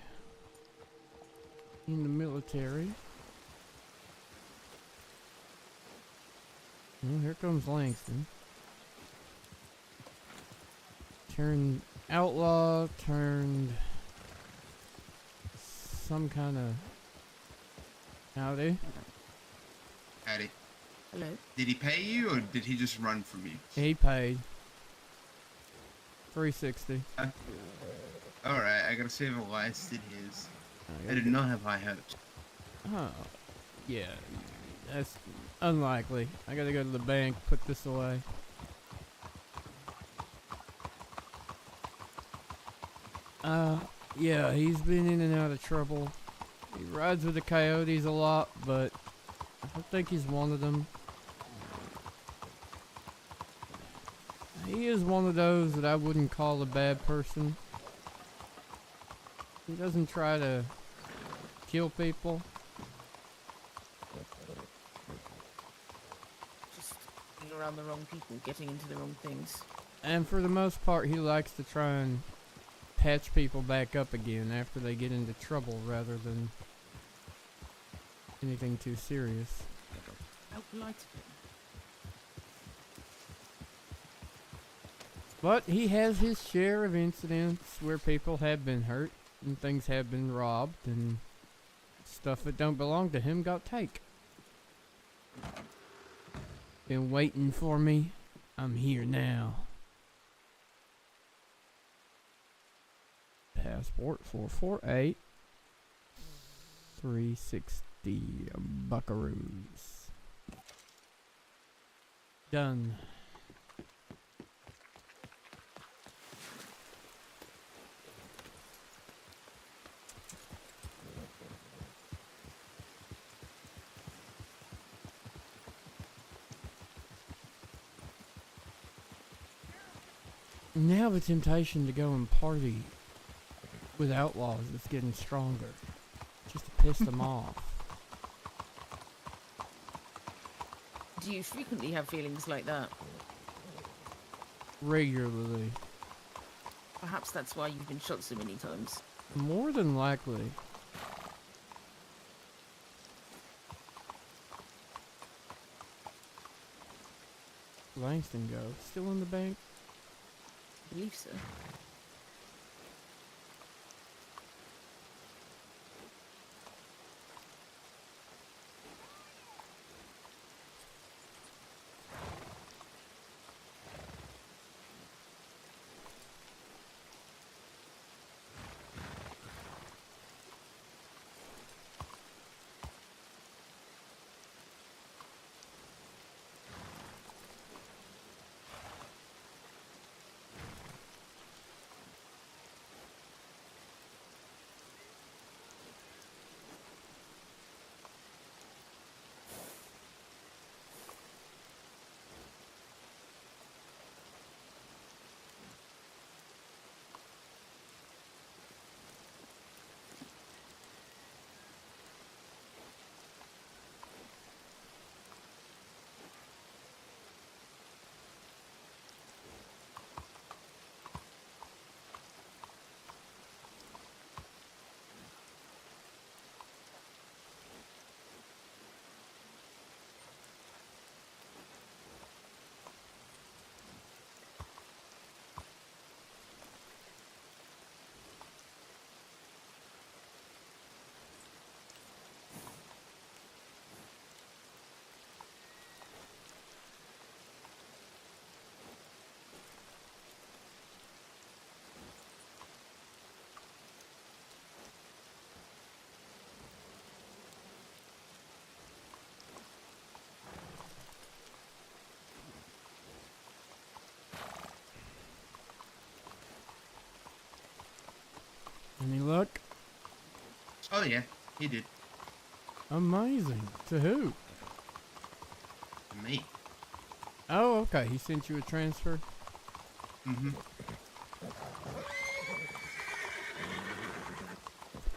in the military. Well, here comes Langston. Turned outlaw, turned some kind of... Howdy. Howdy. Hello. Did he pay you, or did he just run from you? He paid. 360. Alright, I gotta say the last did his. I did Okay. not have high hopes. Oh, yeah. That's unlikely. I gotta go to the bank, put this away. Yeah, he's been in and out of trouble. He rides with the coyotes a lot, but I don't think he's one of them. He is one of those that I wouldn't call a bad person. He doesn't try to kill people. Just being around the wrong people, getting into the wrong things. And for the most part, he likes to try and patch people back up again after they get into trouble rather than anything too serious. How polite of him. But he has his share of incidents where people have been hurt and things have been robbed and stuff that don't belong to him got take. Been waiting for me. I'm here now. Passport 448 360 buckaroos. Done. Now the temptation to go and party with outlaws is getting stronger, just to piss them off. Do you frequently have feelings like that? Regularly. Perhaps that's why you've been shot so many times. More than likely. Langston go. Still in the bank? I believe so. Any luck? Oh yeah, he did. Amazing. To who? Me. Oh, okay. He sent you a transfer? Mm-hmm.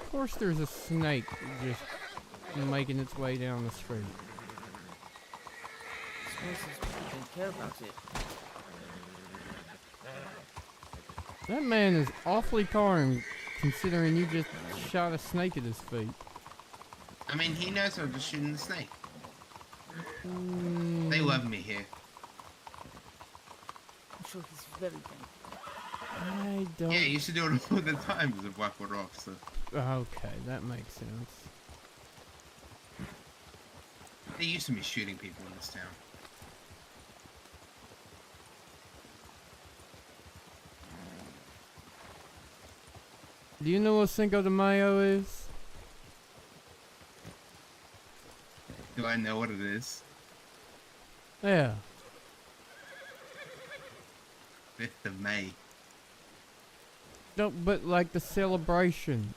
Of course there's a snake just making its way down the street. Suppose these people don't care about it. That man is awfully calm considering you just shot a snake at his feet. I mean, he knows I'm just shooting the snake. Mm, They love me here. I'm sure he's very thankful. I don't... Yeah, you should do it all the time as a Blackwood officer. Okay, that makes sense. They used to be shooting people in this town. Do you know what Cinco de Mayo is? Do I know what it is? Yeah. 5th of May. No, but like the celebration.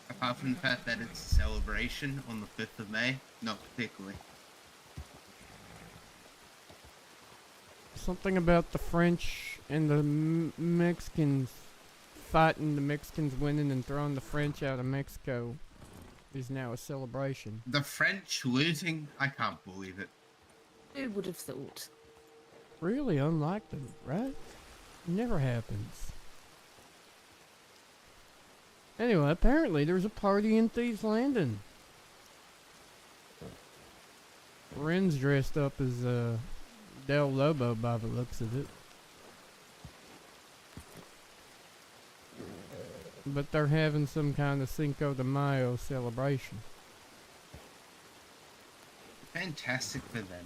Apart from the fact that it's a celebration on the 5th of May, not particularly. Something about the French and the Mexicans fighting, the Mexicans winning and throwing the French out of Mexico is now a celebration. The French losing? I can't believe it. Who would have thought? Really unlike them, right? Never happens. Anyway, apparently there's a party in Thieves Landing. Ren's dressed up as Del Lobo by the looks of it. But they're having some kind of Cinco de Mayo celebration. Fantastic for them.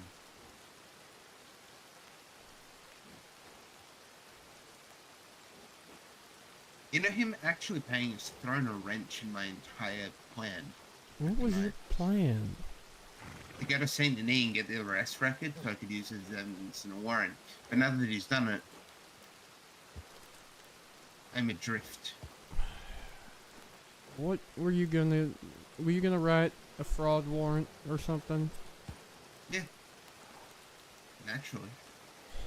You know, him actually paying has thrown a wrench in my entire plan. What was your plan? To go to Saint Denis and get the arrest record so I could use it as evidence in a warrant. But now that he's done it, I'm adrift. What were you gonna write a fraud warrant or something? Yeah. Naturally.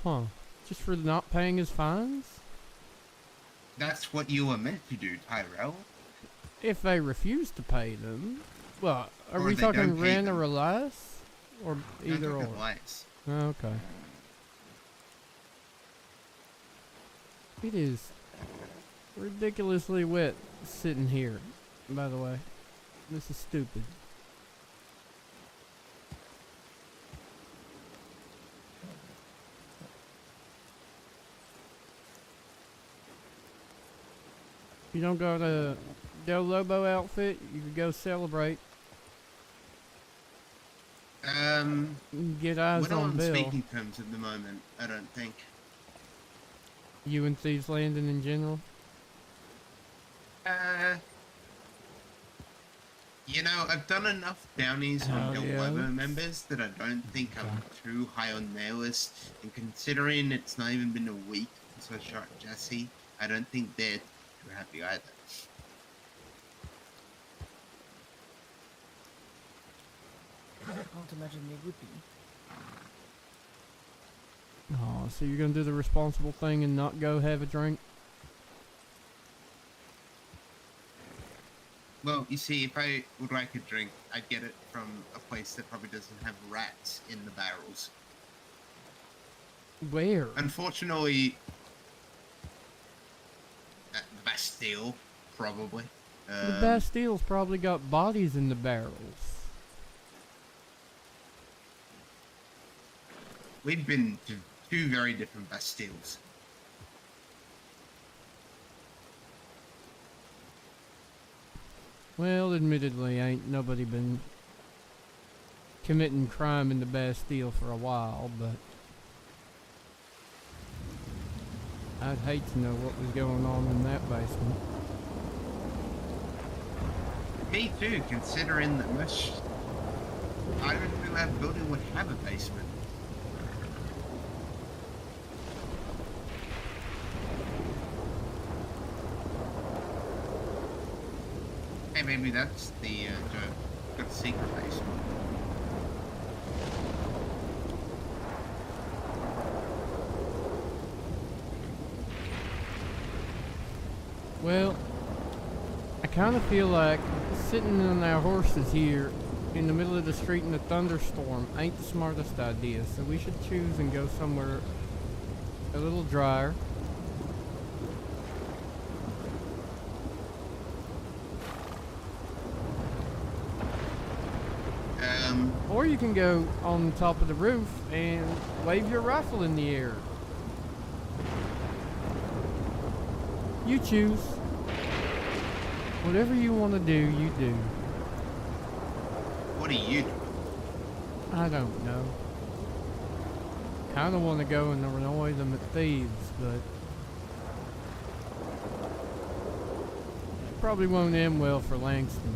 Huh. Just for not paying his fines? That's what you were meant to do, Tyrell. If they refuse to pay them. Well, are Or we they talking don't pay rent them. or less? Or either or? Lies. Okay. It is ridiculously wet sitting here, by the way. This is stupid. You don't got a Del Lobo outfit, you could go celebrate. Get eyes We're not on on Bill. speaking terms at the moment, I don't think. You and Thieves Landing in general? You know, I've done enough bounties on Del yeah, Lobo let's- members that I don't think I'm too high on their list. And considering it's not even been a week since I shot Jesse, I don't think they're too happy either. I can't imagine they would be. Oh, so you're gonna do the responsible thing and not go have a drink? Well, you see, if I would like a drink, I'd get it from a place that probably doesn't have rats in the barrels. Where? Unfortunately, the Bastille, probably. The Bastille's probably got bodies in the barrels. We've been to two very different Bastilles. Well, admittedly, ain't nobody been committing crime in the Bastille for a while, but I'd hate to know what was going on in that basement. Me too, considering that most items we have building would have a basement. Hey, maybe that's the joke. Got a secret basement. Well, I kind of feel like sitting on our horses here in the middle of the street in a thunderstorm ain't the smartest idea, so we should choose and go somewhere a little drier. Or you can go on top of the roof and wave your rifle in the air. You choose. Whatever you want to do, you do. What are you doing? I don't know. Kind of want to go and annoy them at thieves, but probably won't end well for Langston.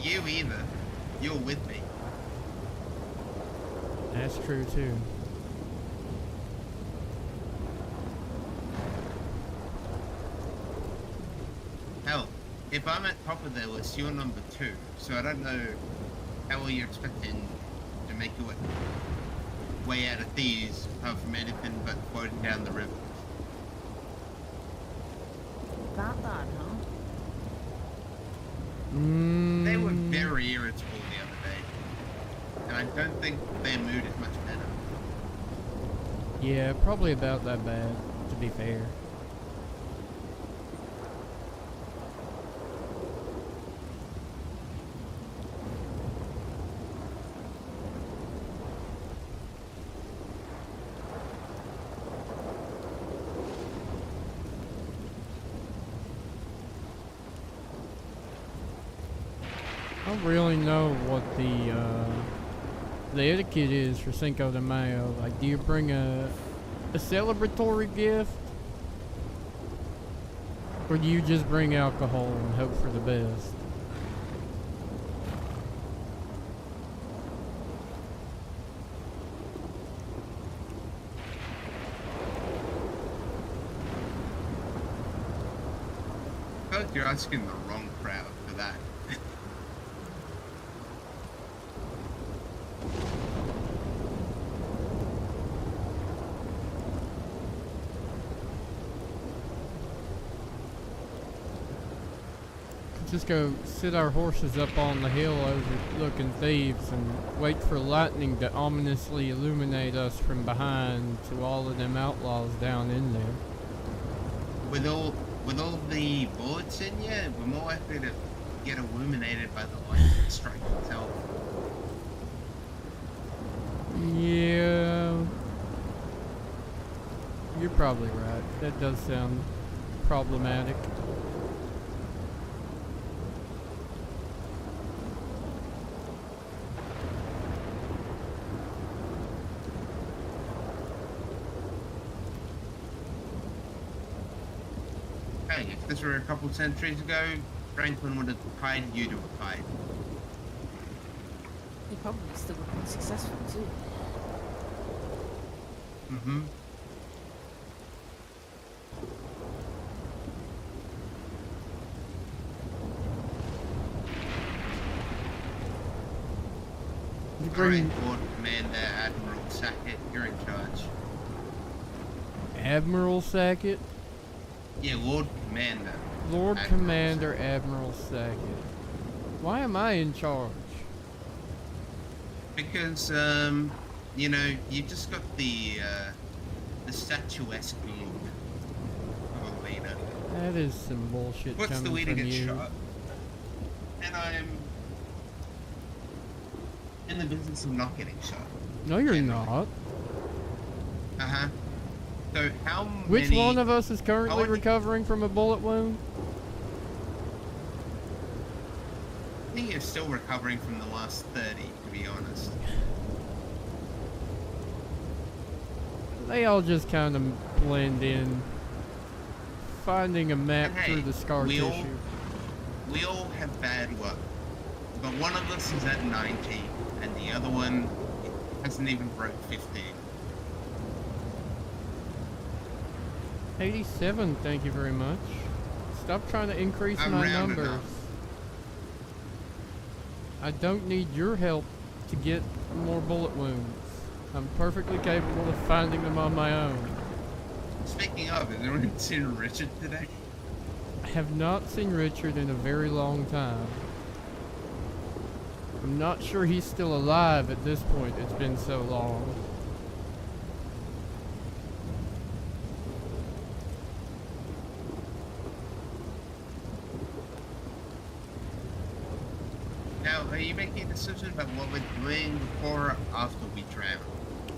You either. You're with me. That's true too. Hell, if I'm at top of their list, you're number 2. So I don't know how are you expecting to make your way out of these apart from anything but floating down the river. That bad, huh? They were very irritable the other day. And I don't think their mood is much better. Yeah, probably about that bad, to be fair. I don't really know what the etiquette is for Cinco de Mayo. Like, do you bring a celebratory gift? Or do you just bring alcohol and hope for the best? I feel like you're asking the wrong crowd for that. Just go sit our horses up on the hill overlooking thieves and wait for lightning to ominously illuminate us from behind to all of them outlaws down in there. With all the bullets in you, we're more likely to get illuminated by the light strike itself. Yeah, you're probably right. That does sound problematic. Hey, if this were a couple centuries ago, Franklin would have tied you to a fight. He probably still would have been successful too. Mm-hmm. You Alright, bring Lord Commander Admiral Sackett, you're in charge. Admiral Sackett? Yeah, Lord Commander. Lord Admiral Commander Admiral Sackett. Why am I in charge? Because, you know, you just got the statuesque look of a leader. That is some bullshit What's the coming way to from get you. shot? And I'm in the business of not getting shot. No, you're Generally. not. Uh-huh. So how Which many... one of us is currently want to- recovering from a bullet wound? I think you're still recovering from the last 30, to be honest. They all just kind of blend in. Finding a map And hey, through the scar we tissue. we all have bad luck. But one of us is at 90, and the other one hasn't even broke 15. 87, thank you very much. Stop trying to increase I'm my rounding numbers. up. I don't need your help to get more bullet wounds. I'm perfectly capable of finding them on my own. Speaking of, has anyone seen Richard today? I have not seen Richard in a very long time. I'm not sure he's still alive at this point. It's been so long. Now, are you making a decision about what we're doing before or after we drown?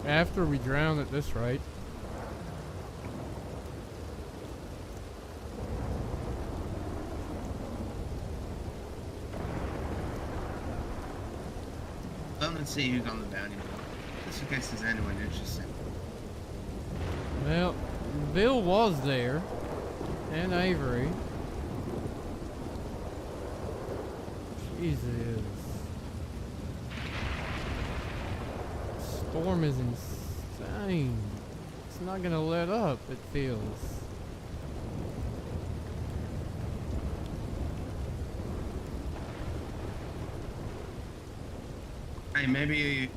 After we drown at this rate. Well, let's see who's on the bounty board. Just in case there's anyone interested. Well, Bill was there. And Avery. Jesus. storm is insane. It's not gonna let up, it feels. Hey, maybe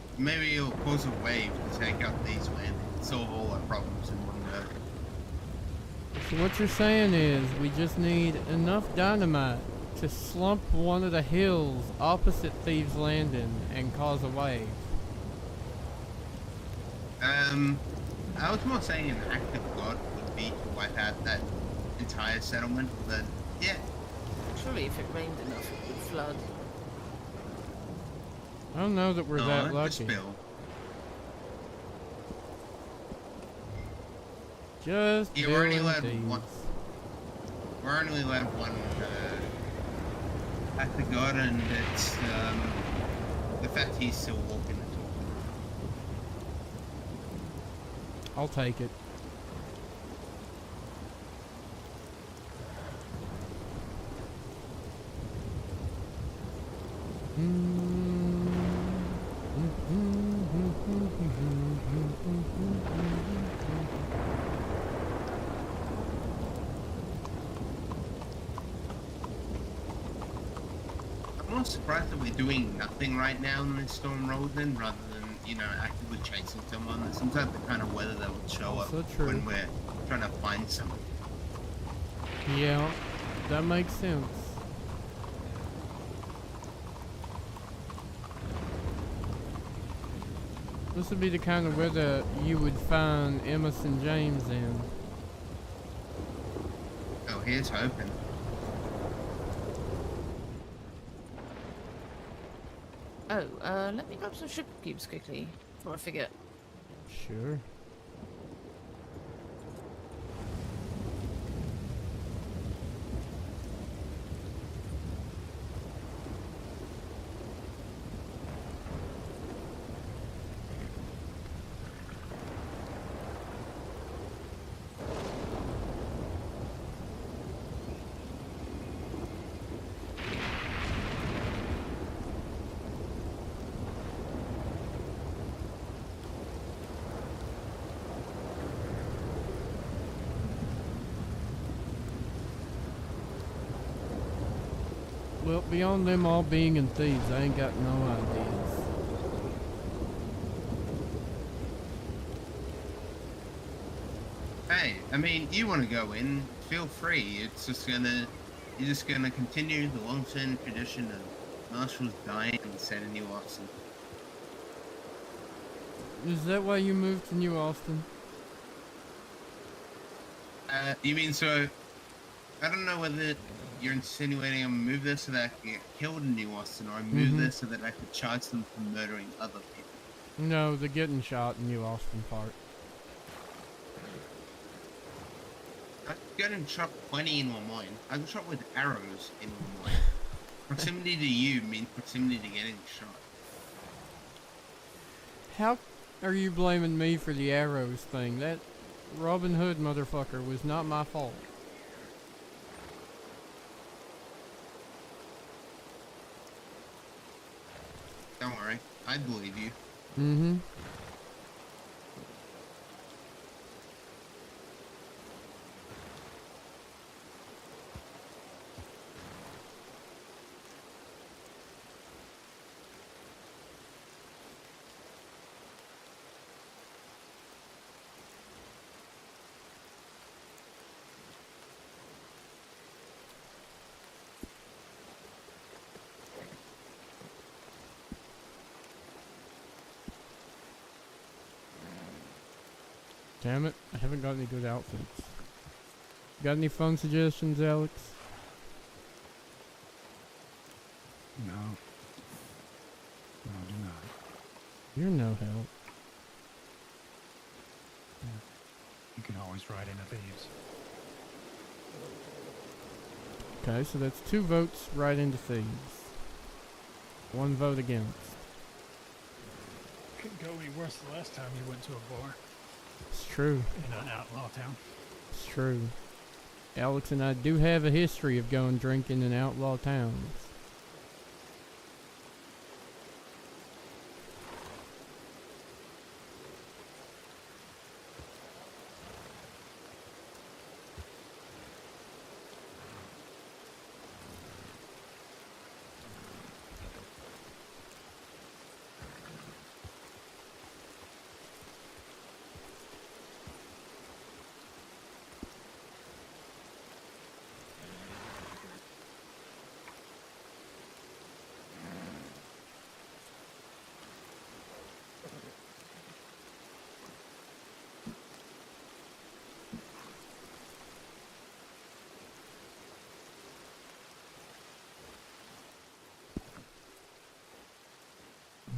you'll cause a wave to take out these landings, solve all our problems in one go. So what you're saying is we just need enough dynamite to slump one of the hills opposite Thieves Landing and cause a wave. I was more saying an act of God would be to wipe out that entire settlement, but yeah. Surely if it rained enough, it would flood. I don't know that we're No, that the lucky. spill. Just Yeah, we're only building allowed thieves. one. We're only allowed one act of God, and it's the fact he's still walking the talk. I'll take it. I'm more surprised that we're doing nothing right now in this storm road then, rather than, you know, actively chasing someone. It seems like the kind of weather that would show up Also true. when we're trying to find someone. Yeah, that makes sense. This would be the kind of weather you would find Emerson James in. Oh, here's hoping. Oh, let me grab some sugar cubes quickly before I forget. Sure. Well, beyond them all being in thieves, I ain't got no ideas. Hey, I mean, you want to go in, feel free. You're just gonna continue the long-standing tradition of marshals dying and setting New Austin. Is that why you moved to New Austin? You mean so? I don't know whether you're insinuating I move there so that I can get killed in New Austin, or I move there so that I could charge them for murdering other people. No, the getting shot in New Austin part. I've gotten shot plenty in one mind. I got shot with arrows in one mind. Proximity to you means proximity to getting shot. How are you blaming me for the arrows thing? That Robin Hood motherfucker was not my fault. Don't worry, I believe you. Mm-hmm. Damn it, I haven't got any good outfits. Got any fun suggestions, Alex? No. No, I do not. You're no help. You can always ride into thieves. Okay, so that's 2 votes right into thieves. 1 vote against. Couldn't go any worse the last time you went to a bar It's true. in an outlaw town. It's true. Alex and I do have a history of going drinking in outlaw towns.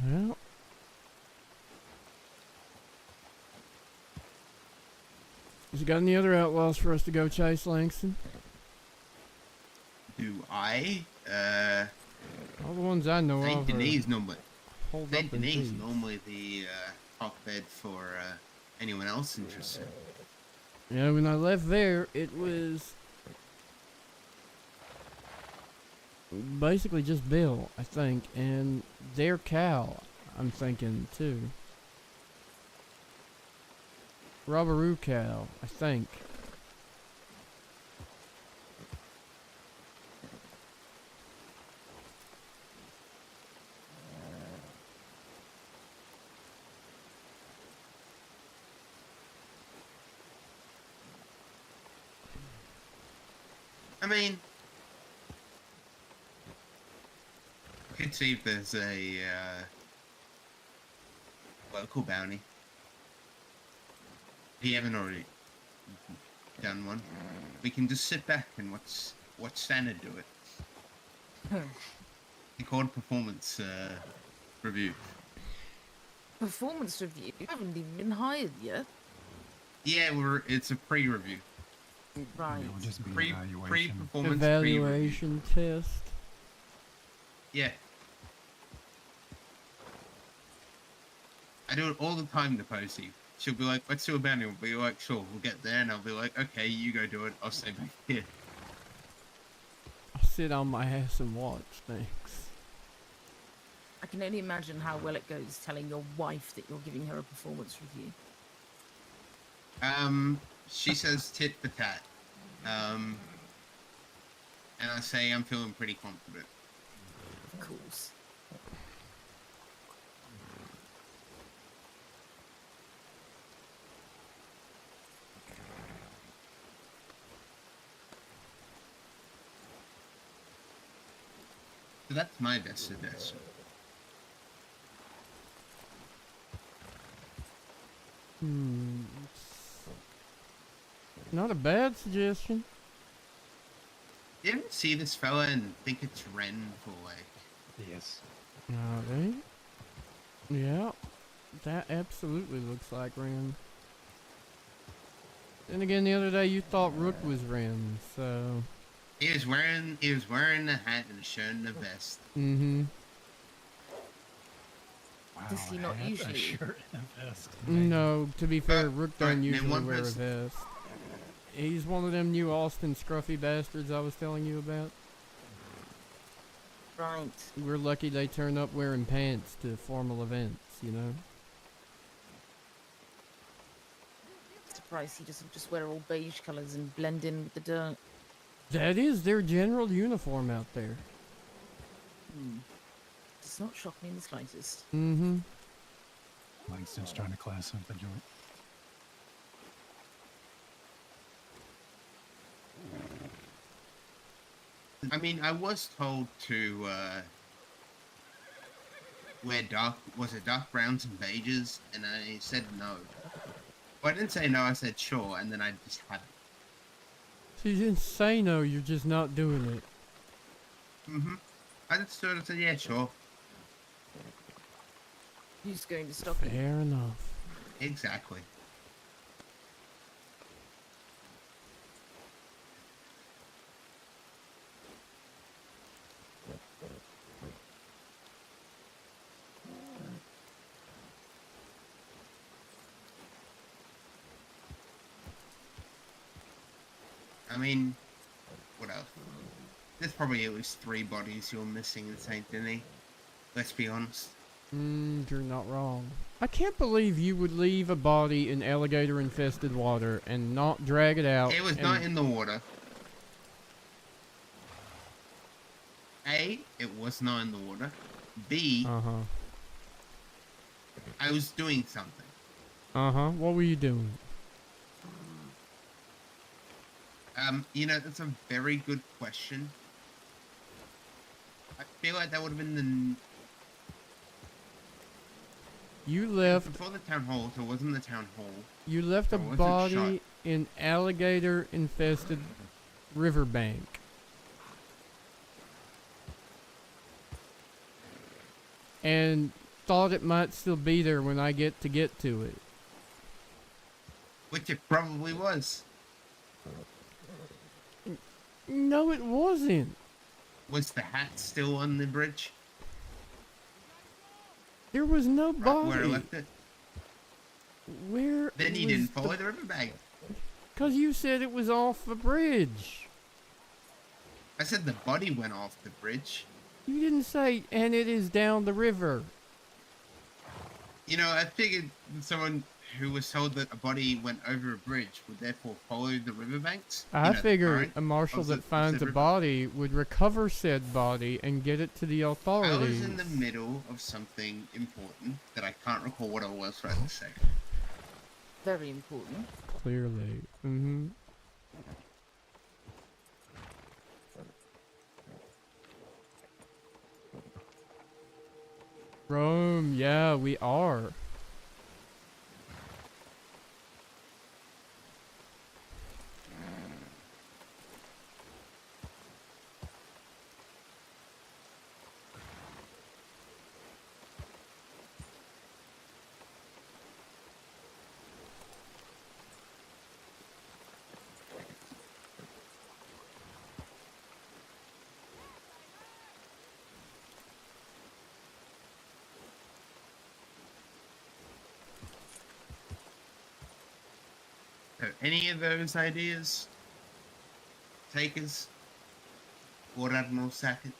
Well. You got any other outlaws for us to go chase, Langston? Do I? All the ones I know Saint of Denis normally. hold Saint up in Denis thieves. normally the hotbed for anyone else interested. Yeah, when I left there, it was basically just Bill, I think, and their cow, I'm thinking, too. Robberoo cow, I think. I mean, could see if there's a local bounty. If you haven't already done one, we can just sit back and watch Santa do it. It's called performance review. Performance review? You haven't even been hired yet. Yeah, it's a pre-review. Right. It'll just be Pre evaluation. pre-performance pre-review. Evaluation test. Yeah. I do it all the time to Posey. She'll be like, let's do a bounty. We'll be like, sure, we'll get there. And I'll be like, okay, you go do it. I'll stay back here. I'll sit on my ass and watch, thanks. I can only imagine how well it goes telling your wife that you're giving her a performance review. She says tit for tat. And I say I'm feeling pretty confident. Of course. So that's my best suggestion. Not a bad suggestion. You ever see this fella and think it's Ren for like... Yes. Alright. Yeah. That absolutely looks like Ren. Then again, the other day you thought Rook was Ren, so... He was wearing a hat and a shirt and a vest. Mm-hmm. Wow, Does he a not hat, usually? A shirt and a vest. No, to be fair, Rook Alright, don't name usually one wear a person. vest. He's one of them new Austin scruffy bastards I was telling you about. Right. We're lucky they turn up wearing pants to formal events, you know? Surprised he doesn't just wear all beige colours and blend in with the dirt. That is their general uniform out there. Does not shock me in the slightest. Mm-hmm. Langston's trying to class up the joint. I mean, I was told to wear dark browns and beiges, and I said no. Well, I didn't say no, I said sure, and then I just had it. So you didn't say no, you're just not doing it. I just sort of said, yeah, sure. Who's going to stop you? Fair enough. Exactly. I mean, what else? There's probably at least 3 bodies you're missing in Saint Denis. Let's be honest. You're not wrong. I can't believe you would leave a body in alligator-infested water and not drag it out. It was not in the water. A, it was not in the water. B, Uh-huh. I was doing something. Uh-huh. What were you doing? You know, that's a very good question. I feel like that would have been the... You left Before the town hall, so it wasn't the town hall. a I wasn't body shot. in alligator-infested riverbank. And thought it might still be there when I get to it. Which it probably was. No, it wasn't. Was the hat still on the bridge? There was no Right body. where I left it? Where Then you was didn't follow the riverbank. Because you said it was off the bridge. I said the body went off the bridge. You didn't say, and it is down the river. You know, I figured someone who was told that a body went over a bridge would therefore follow the riverbanks. I the figured current a marshal of that finds a river. body would recover said body and get it to the I authorities. was in the middle of something important that I can't recall what it was right this second. Very important. Clearly. Mm-hmm. Rome, yeah, we are. So any of those ideas? Takers? Or Admiral Sackett?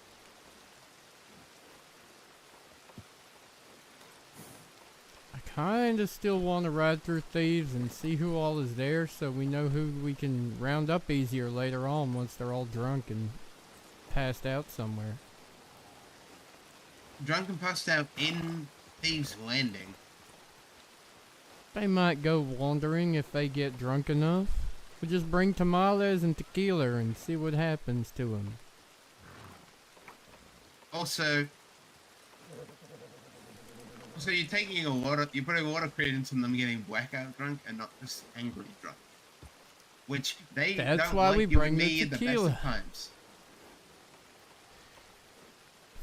I kinda still want to ride through Thieves and see who all is there so we know who we can round up easier later on once they're all drunk and passed out somewhere. Drunk and passed out in Thieves Landing. They might go wandering if they get drunk enough. We'll just bring tamales and tequila and see what happens to them. Also, you're taking you're putting a lot of credence on them getting blackout drunk and not just angry drunk. Which they That's don't why like we you bring and the me at the best tequila. of times.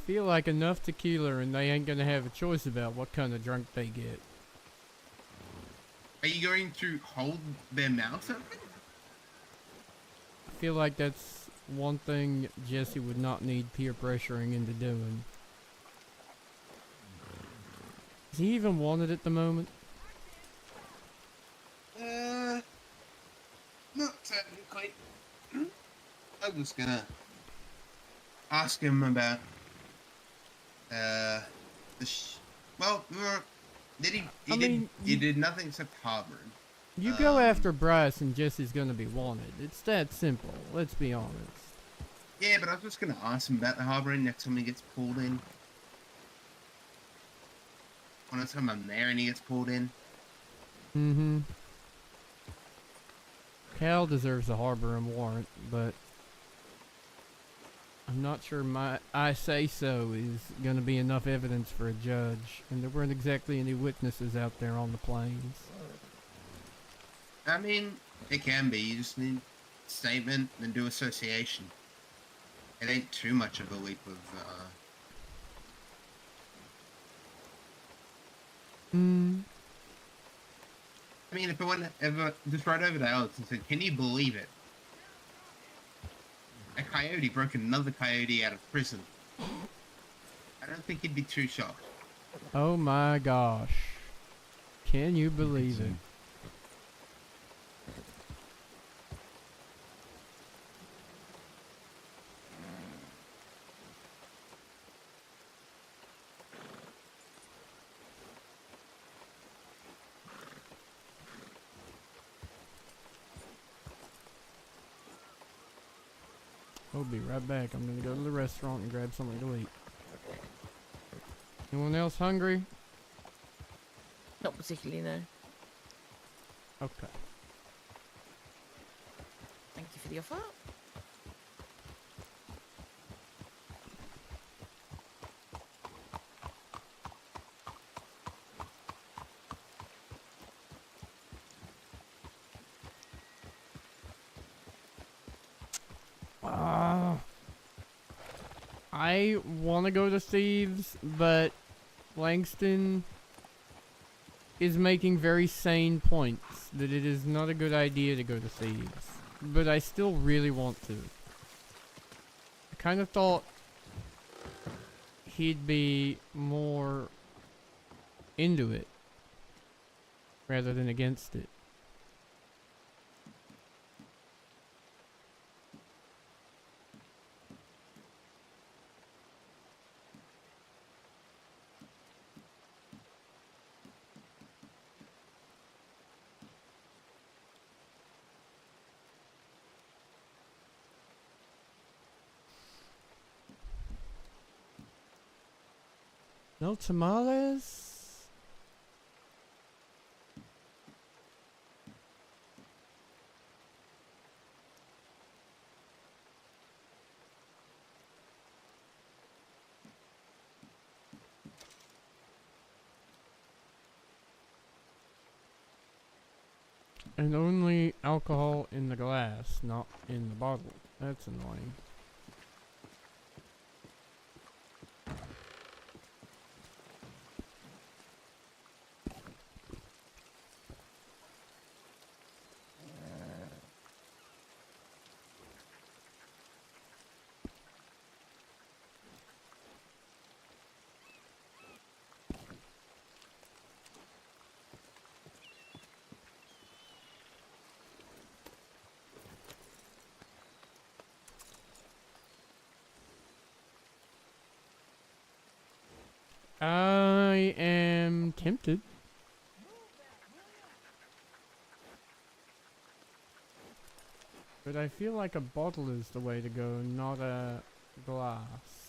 Feel like enough tequila and they ain't gonna have a choice about what kind of drunk they get. Are you going to hold their mouth open? I feel like that's one thing Jesse would not need peer pressuring into doing. Is he even wanted at the moment? Not technically. I'm just gonna ask him about well, did he? I mean, He did nothing except harbor him. You go after Bryce and Jesse's gonna be wanted. It's that simple, let's be honest. Yeah, but I was just gonna ask him about the harboring next time he gets pulled in. Or next time I'm there and he gets pulled in. Mm-hmm. Cal deserves a harbor and warrant, but I'm not sure my I say so is gonna be enough evidence for a judge, and there weren't exactly any witnesses out there on the plains. I mean, it can be. You just need statement, then do association. It ain't too much of a leap of, I mean, if I went ever just right over to Alex and said, "Can you believe it? A coyote broke another coyote out of prison." I don't think he'd be too shocked. Oh my gosh. Can you believe it? I'll be right back. I'm gonna go to the restaurant and grab something to eat. Anyone else hungry? Not particularly, no. Okay. Thank you for the offer. I want to go to Thieves, but Langston is making very sane points that it is not a good idea to go to Thieves. But I still really want to. I kind of thought he'd be more into it rather than against it. No tamales? And only alcohol in the glass, not in the bottle. That's annoying. I am tempted. But I feel like a bottle is the way to go, not a glass.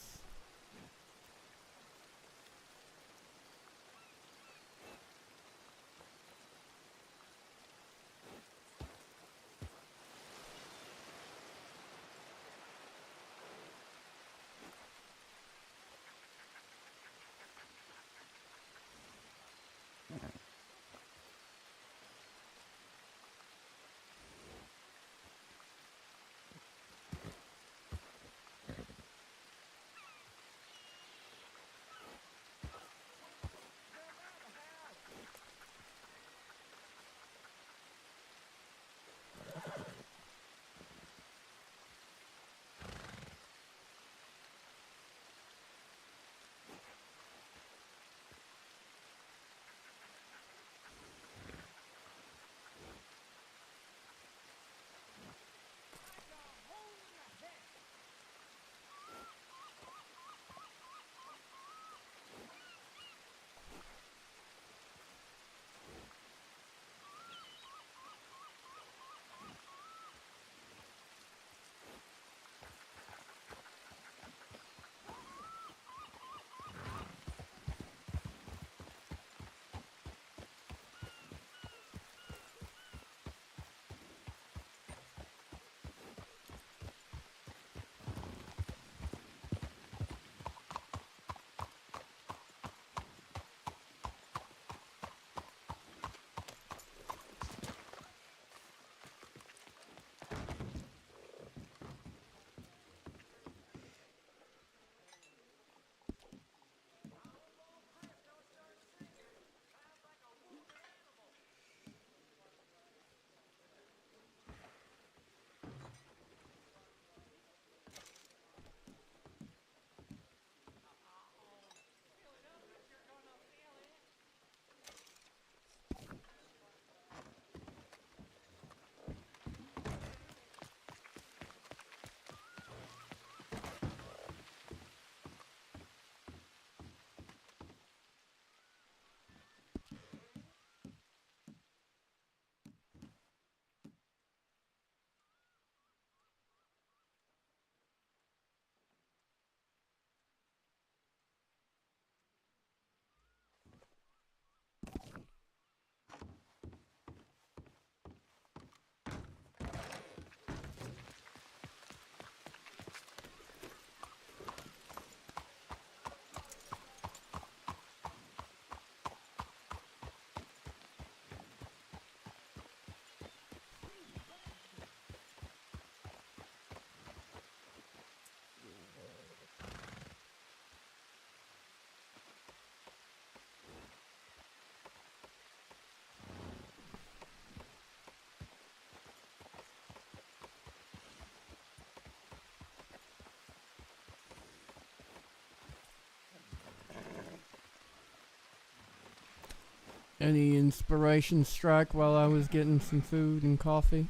Any inspiration strike while I was getting some food and coffee?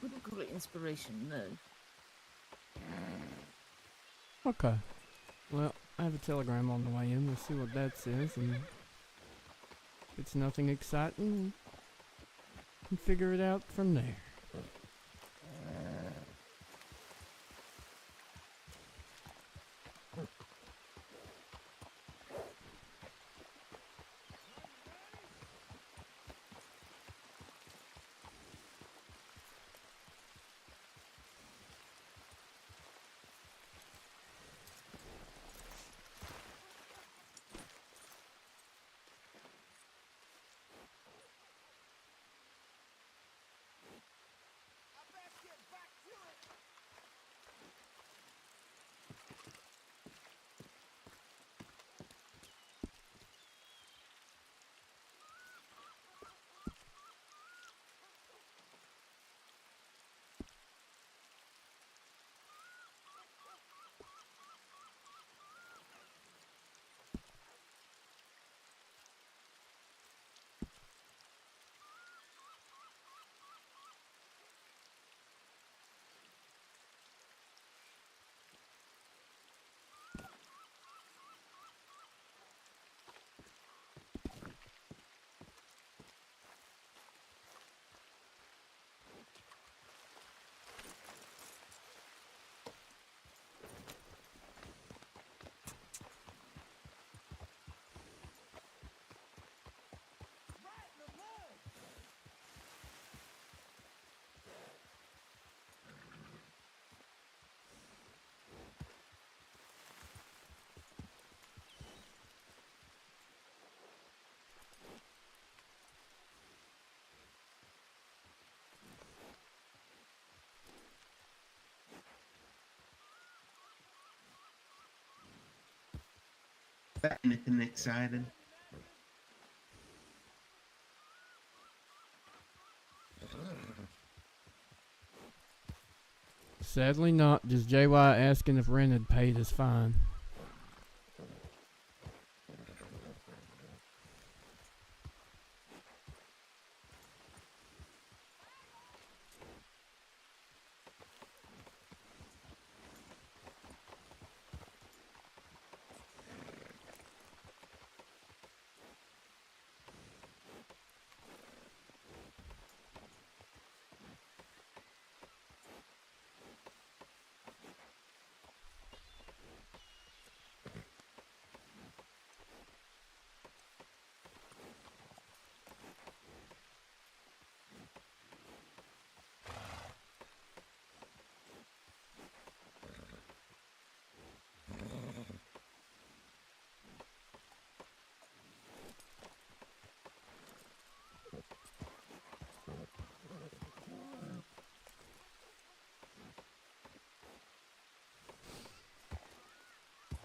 Wouldn't call it inspiration, no. Okay. Well, I have a telegram on the way in. We'll see what that says, and if it's nothing exciting, we can figure it out from there. Anything exciting? Sadly not. Just JY asking if rent had paid is fine.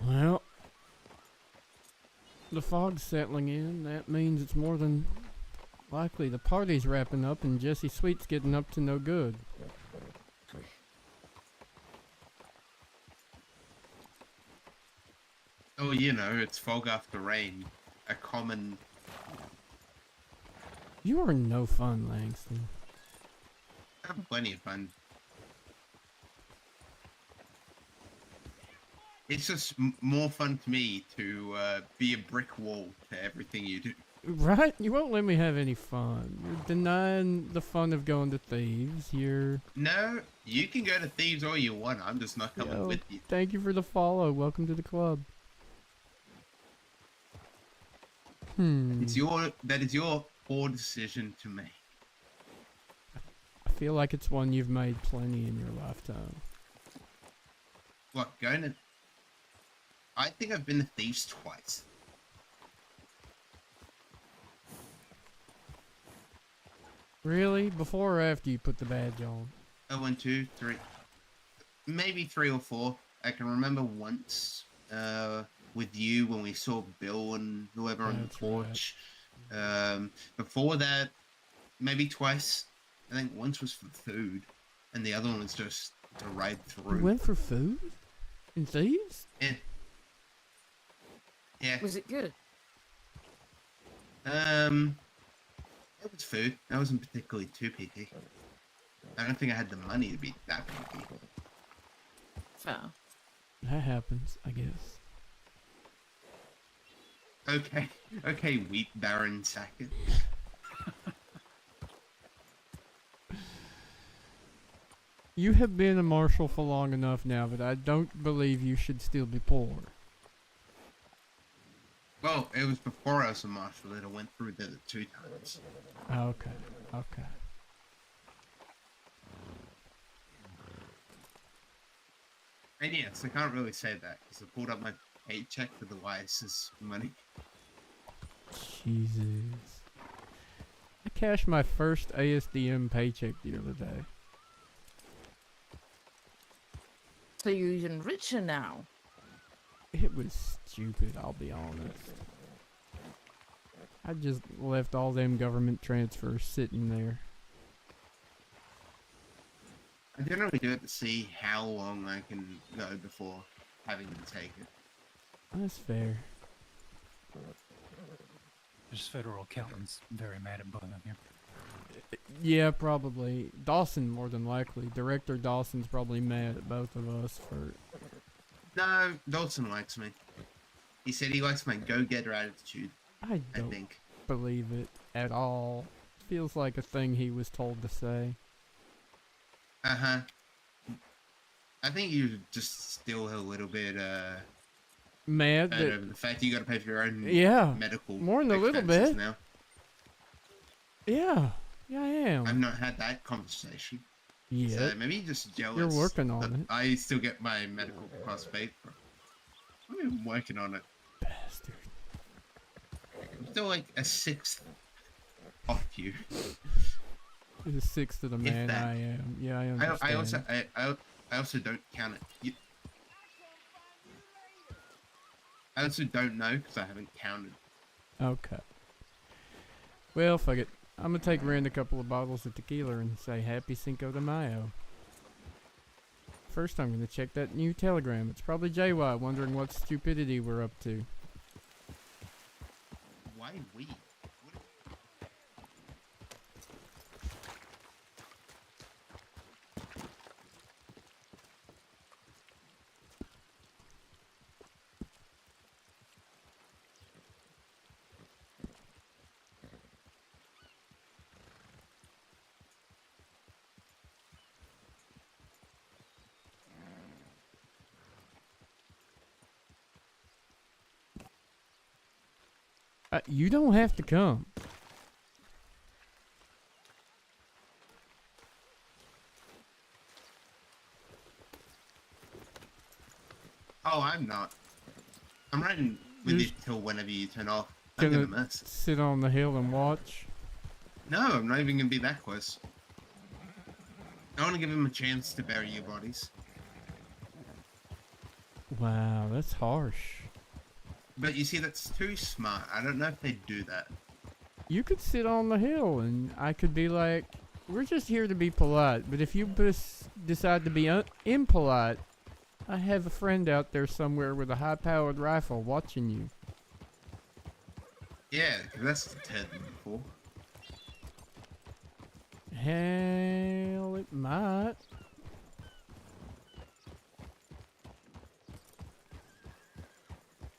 Well, the fog's settling in. That means it's more than likely the party's wrapping up and Jesse Sweet's getting up to no good. Oh, you know, it's fog after rain. A common... You are no fun, Langston. I have plenty of fun. It's just more fun to me to be a brick wall to everything you do. Right? You won't let me have any fun. You're denying the fun of going to Thieves. You're... No, you can go to Thieves all you want. I'm just not coming Yo, with you. thank you for the follow. Welcome to the club. That is your poor decision to make. I feel like it's one you've made plenty in your lifetime. What, going to... I think I've been to Thieves twice. Really? Before or after you put the badge on? I went 2, 3, maybe 3 or 4. I can remember once with you when we saw Bill and whoever on the That's porch. Before that, maybe twice. I think once was for food, and the other one was just to ride through. You went for food? In Thieves? Yeah. Yeah. Was it good? It was food. I wasn't particularly too picky. I don't think I had the money to be that picky. Fair. That happens, I guess. Okay, wheat Baron Sackett. You have been a marshal for long enough now that I don't believe you should still be poor. Well, it was before I was a marshal that I went through the 2 times. Okay, okay. And yes, I can't really say that because I pulled up my paycheck for the wisest money. Jesus. I cashed my first ASDM paycheck the other day. So you're even richer now. It was stupid, I'll be honest. I just left all them government transfers sitting there. I generally do it to see how long I can go before having to take it. That's fair. There's federal accountants very mad at both of you. Yeah, probably. Dawson, more than likely. Director Dawson's probably mad at both of us for... No, Dawson likes me. He said he likes my go-getter attitude, I I don't think. believe it at all. Feels like a thing he was told to say. Uh-huh. I think you're just still a little bit, Mad hurt that... over the fact you gotta pay for your own Yeah, medical more than a little expenses bit. now. Yeah, I am. I've not had that conversation. Yeah, So maybe you're just jealous. you're working on that it. I still get my medical costs paid for. I'm working on it. Bastard. I'm still like a 6th off you. You're the 6th of the man that. I am. Yeah, I understand. I also don't count it. I also don't know because I haven't counted. Okay. Well, fuck it. I'm gonna take Rand a couple of bottles of tequila and say Happy Cinco de Mayo. First, I'm gonna check that new telegram. It's probably JY wondering what stupidity we're up to. Why we? You don't have to come. Oh, I'm not. I'm riding with you Just till whenever you turn off. I'm gonna Gonna miss. sit on the hill and watch. No, I'm not even gonna be that close. I want to give him a chance to bury your bodies. Wow, that's harsh. But you see, that's too smart. I don't know if they do that. You could sit on the hill and I could be like, we're just here to be polite, but if you decide to be impolite, I have a friend out there somewhere with a high-powered rifle watching you. Yeah, 'cause that's deterred them before. Hell, it might.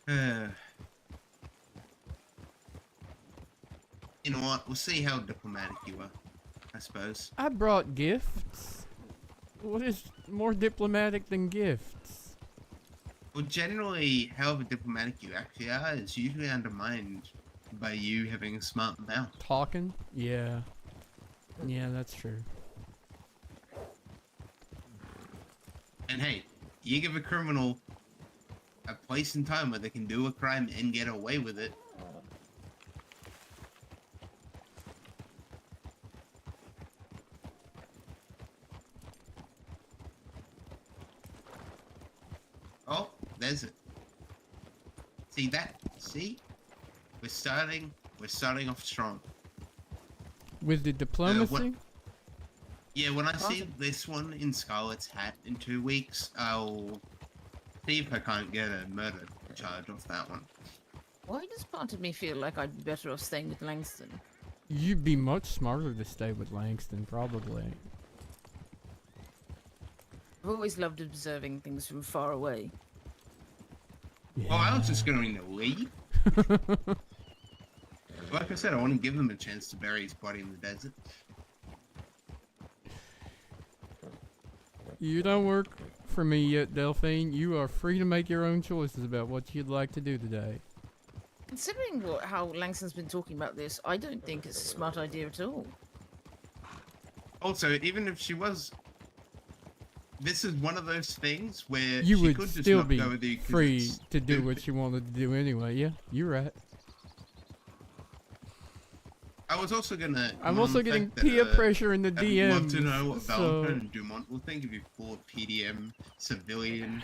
You know what? We'll see how diplomatic you are, I suppose. I brought gifts. What is more diplomatic than gifts? Well, generally, however diplomatic you actually are is usually undermined by you having a smart mouth. Talking? Yeah. Yeah, that's true. And hey, you give a criminal a place and time where they can do a crime and get away with it. Oh, there's it. See that? See? We're starting off strong. With the diplomacy? Yeah, when I see this one in Scarlet's Hat in 2 weeks, I'll see if I can't get a murder charge off that one. Why does part of me feel like I'd be better off staying with Langston? You'd be much smarter to stay with Langston, probably. I've always loved observing things from far away. Yeah. Oh, I was just going to leave. Like I said, I want to give him a chance to bury his body in the desert. You don't work for me yet, Delphine. You are free to make your own choices about what you'd like to do today. Considering how Langston's been talking about this, I don't think it's a smart idea at all. Also, even if she was, this is one of those things where You she would could just still not be go with you 'cause free it's to do stupid. what you wanted to do anyway. Yeah, you're right. I was also gonna. I'm also getting peer pressure in the I'd DMs. love to know what so Valentine and Dumont will think if you pull a PDM civilian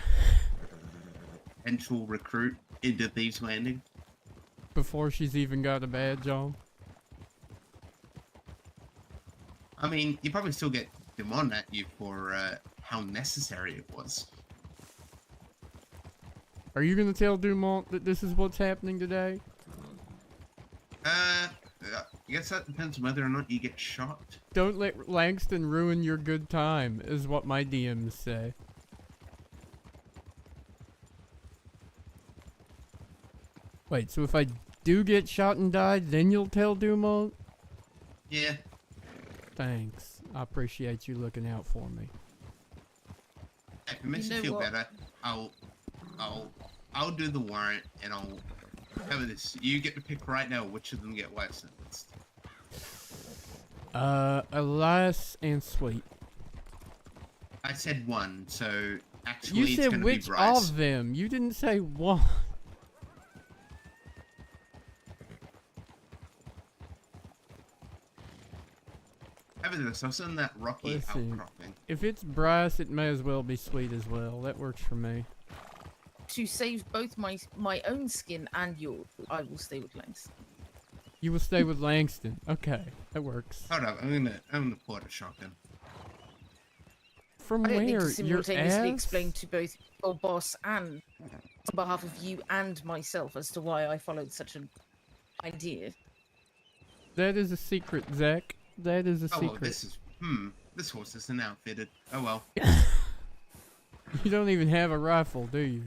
potential recruit into Thieves Landing. before she's even got a badge on. I mean, you probably still get Dumont at you for how necessary it was. Are you gonna tell Dumont that this is what's happening today? I guess that depends on whether or not you get shot. Don't let Langston ruin your good time, is what my DMs say. Wait, so if I do get shot and die, then you'll tell Dumont? Yeah. Thanks. I appreciate you looking out for me. If it makes You you, know feel what? better, I'll do the warrant and I'll cover this. You get to pick right now which of them get life sentenced. Elias and Sweet. I said one, so actually You it's said gonna which be Bryce. of them? You didn't say one. Nevertheless, I'll send that rocky Let's see. outcropping. If it's Bryce, it may as well be Sweet as well. That works for me. To save both my own skin and yours, I will stay with Langston. You will stay with Langston. Okay, that works. Hold up, I'm gonna pull out a shotgun. From I don't need where? to Your simultaneously ass? explain to both your boss and on behalf of you and myself as to why I followed such an idea. That is a secret, Zach. That is a Oh, well, secret. this is this horse isn't outfitted. Oh well. You don't even have a rifle, do you?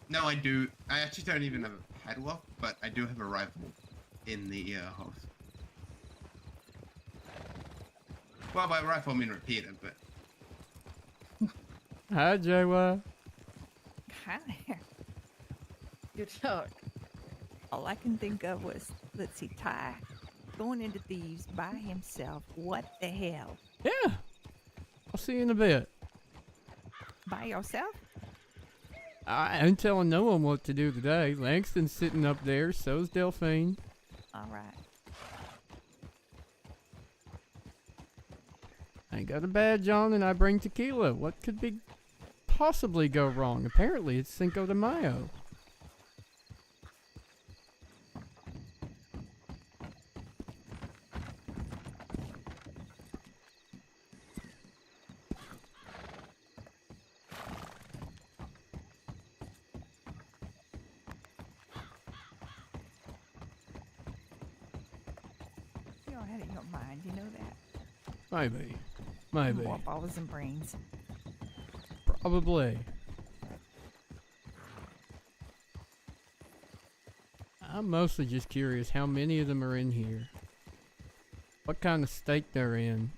No, I do. I actually don't even have a padlock, but I do have a rifle in the horse. Well, by rifle I mean repeater, but Hi, JY. Hi there. Good luck. All I can think of was, let's see, Ty going into Thieves by himself. What the hell? Yeah. I'll see you in a bit. By yourself? I ain't telling no one what to do today. Langston's sitting up there, so's Delphine. All right. I ain't got a badge on and I bring tequila. What could be possibly go wrong? Apparently it's Cinco de Mayo. You all had it in your mind, you know that? Maybe. Maybe. More balls and brains. Probably. I'm mostly just curious how many of them are in here. What kind of state they're in.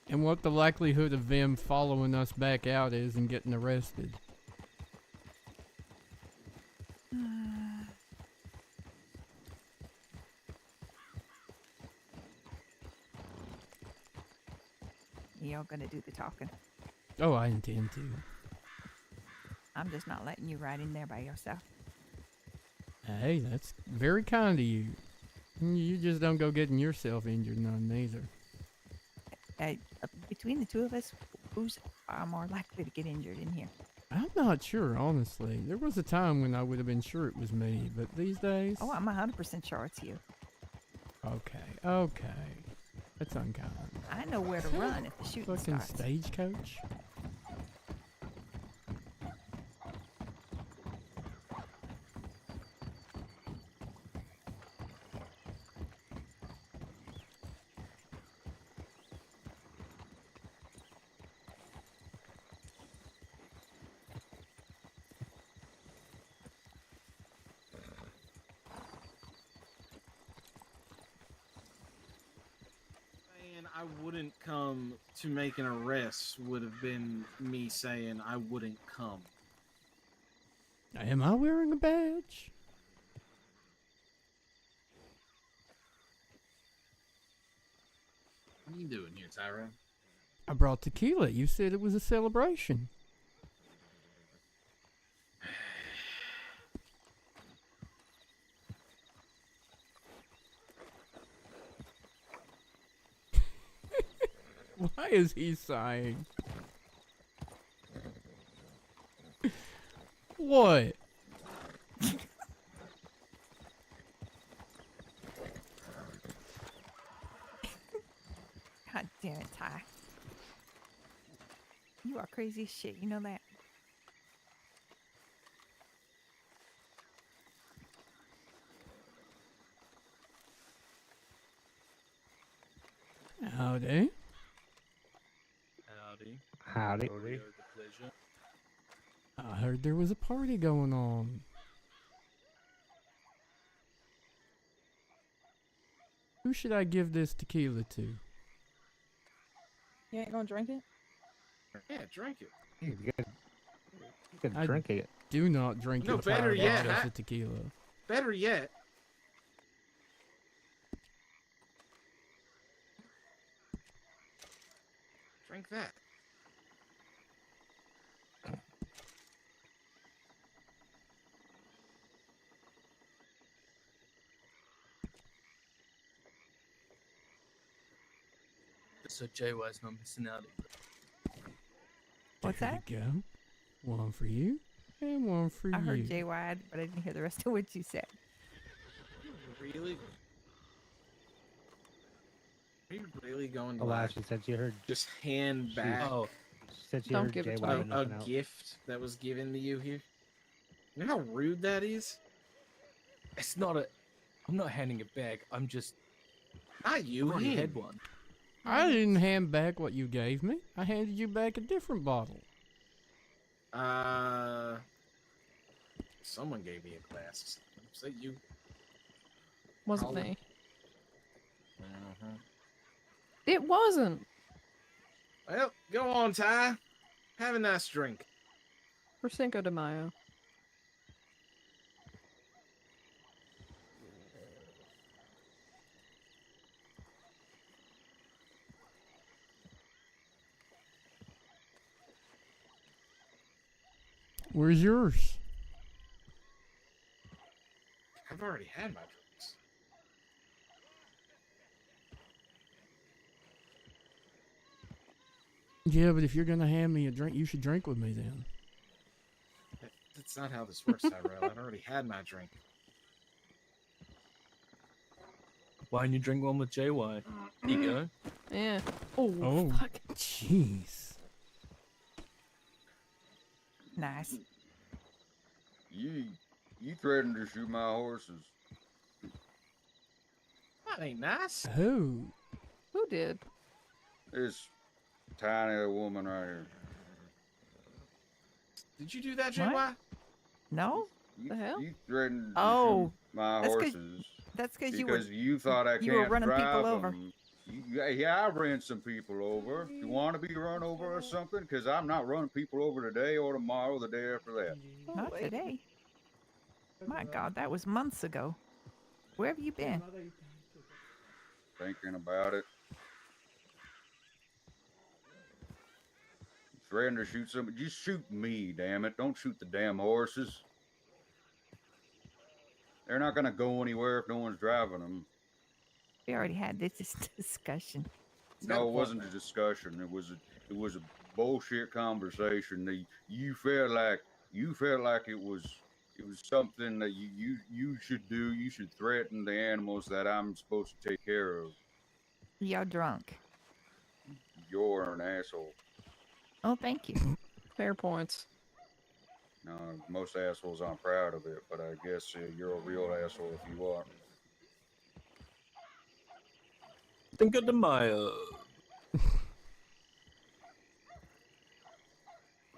And what the likelihood of them following us back out is and getting arrested. You're gonna do the talking. Oh, I intend to. I'm just not letting you ride in there by yourself. Hey, that's very kind of you. You just don't go getting yourself injured, none neither. Between the two of us, who's more likely to get injured in here? I'm not sure, honestly. There was a time when I would have been sure it was me, but these days... Oh, I'm 100% sure it's you. Okay, okay. That's unkind. I know where to run if the shooting Fucking starts. stagecoach? I wouldn't come to make an arrest would have been me saying I wouldn't come. Am I wearing a badge? What are you doing here, Tyrell? I brought tequila. You said it was a celebration. Why is he sighing? What? God damn it, Ty. You are crazy as shit. You know that? Howdy. Howdy. Howdy. We are the pleasure. I heard there was a party going on. Who should I give this tequila to? You ain't gonna drink it? Yeah, drink it. You could I drink it. Do not drink No, entire better yet, bottles I- of tequila. Better yet. Drink that. So JY's not missing out. What's There that? you go. One for you and one for I you. heard JY, but I didn't hear the rest of what you said. Really? Are you really going to Alas, she said she heard. just hand back Oh, She said she Don't heard give it to JY me. and a nothing else. gift that was given to you here? You know how rude that is? it's not a. I'm not handing it back. I'm just. Not you, You already him. had one. I didn't hand back what you gave me. I handed you back a different bottle. Someone gave me a glass. Was that you? Wasn't Probably. me. Uh-huh. It wasn't. Well, go on, Ty. Have a nice drink. For Cinco de Mayo. Where's yours? I've already had my drinks. Yeah, but if you're gonna hand me a drink, you should drink with me then. That's not how this works, Tyrell. I've already had my drink. Why don't you drink one with JY? Here you go. Yeah. Oh, Oh, fuck. jeez. Nice. You threatened to shoot my horses. That ain't nice. Who? Who did? This tiny woman right here. Did you do that, What? JY? No? You, The hell? you threatened to Oh, shoot my that's 'cause horses That's because you were. because you thought I you were can't running people drive over. them. Yeah, I ran some people over. You want to be run over or something? Because I'm not running people over today or tomorrow or the day after that. Not today. My God, that was months ago. Where have you been? Thinking about it. Threatened to shoot somebody. Just shoot me, damn it. Don't shoot the damn horses. They're not going to go anywhere if no one's driving them. We already had this discussion. No, it wasn't a discussion. It was a bullshit conversation. You felt like it was something that you should do. You should threaten the animals that I'm supposed to take care of. You're drunk. You're an asshole. Oh, thank you. Fair points. No, most assholes aren't proud of it, but I guess you're a real asshole if you are. Cinco de Mayo.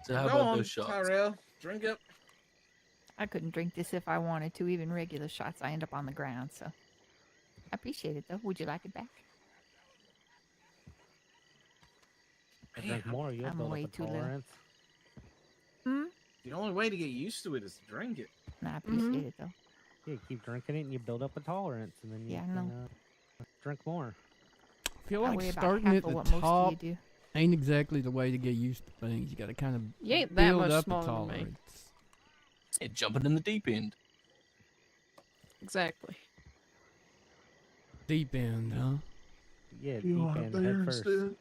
So how Go about on, those shots? Tyrell. Drink up. I couldn't drink this if I wanted to, even regular shots. I end up on the ground, so. I appreciate it, though. Would you like it back? to drink more, you'll I'm build way up a too little. tolerance. Hmm? The only way to get used to it is to drink it. Nah, I appreciate it though. Yeah, you keep drinking it and you build up a tolerance, and then you Yeah, I can know. drink more. I feel I like weigh about starting half at of the what most of top you do. ain't exactly the way to get used to things. You got to kind of You ain't that build much up a smaller than me. tolerance. It's jumping in the deep end. Exactly. Deep end, huh? Yeah, You deep want a end beer head first. instead?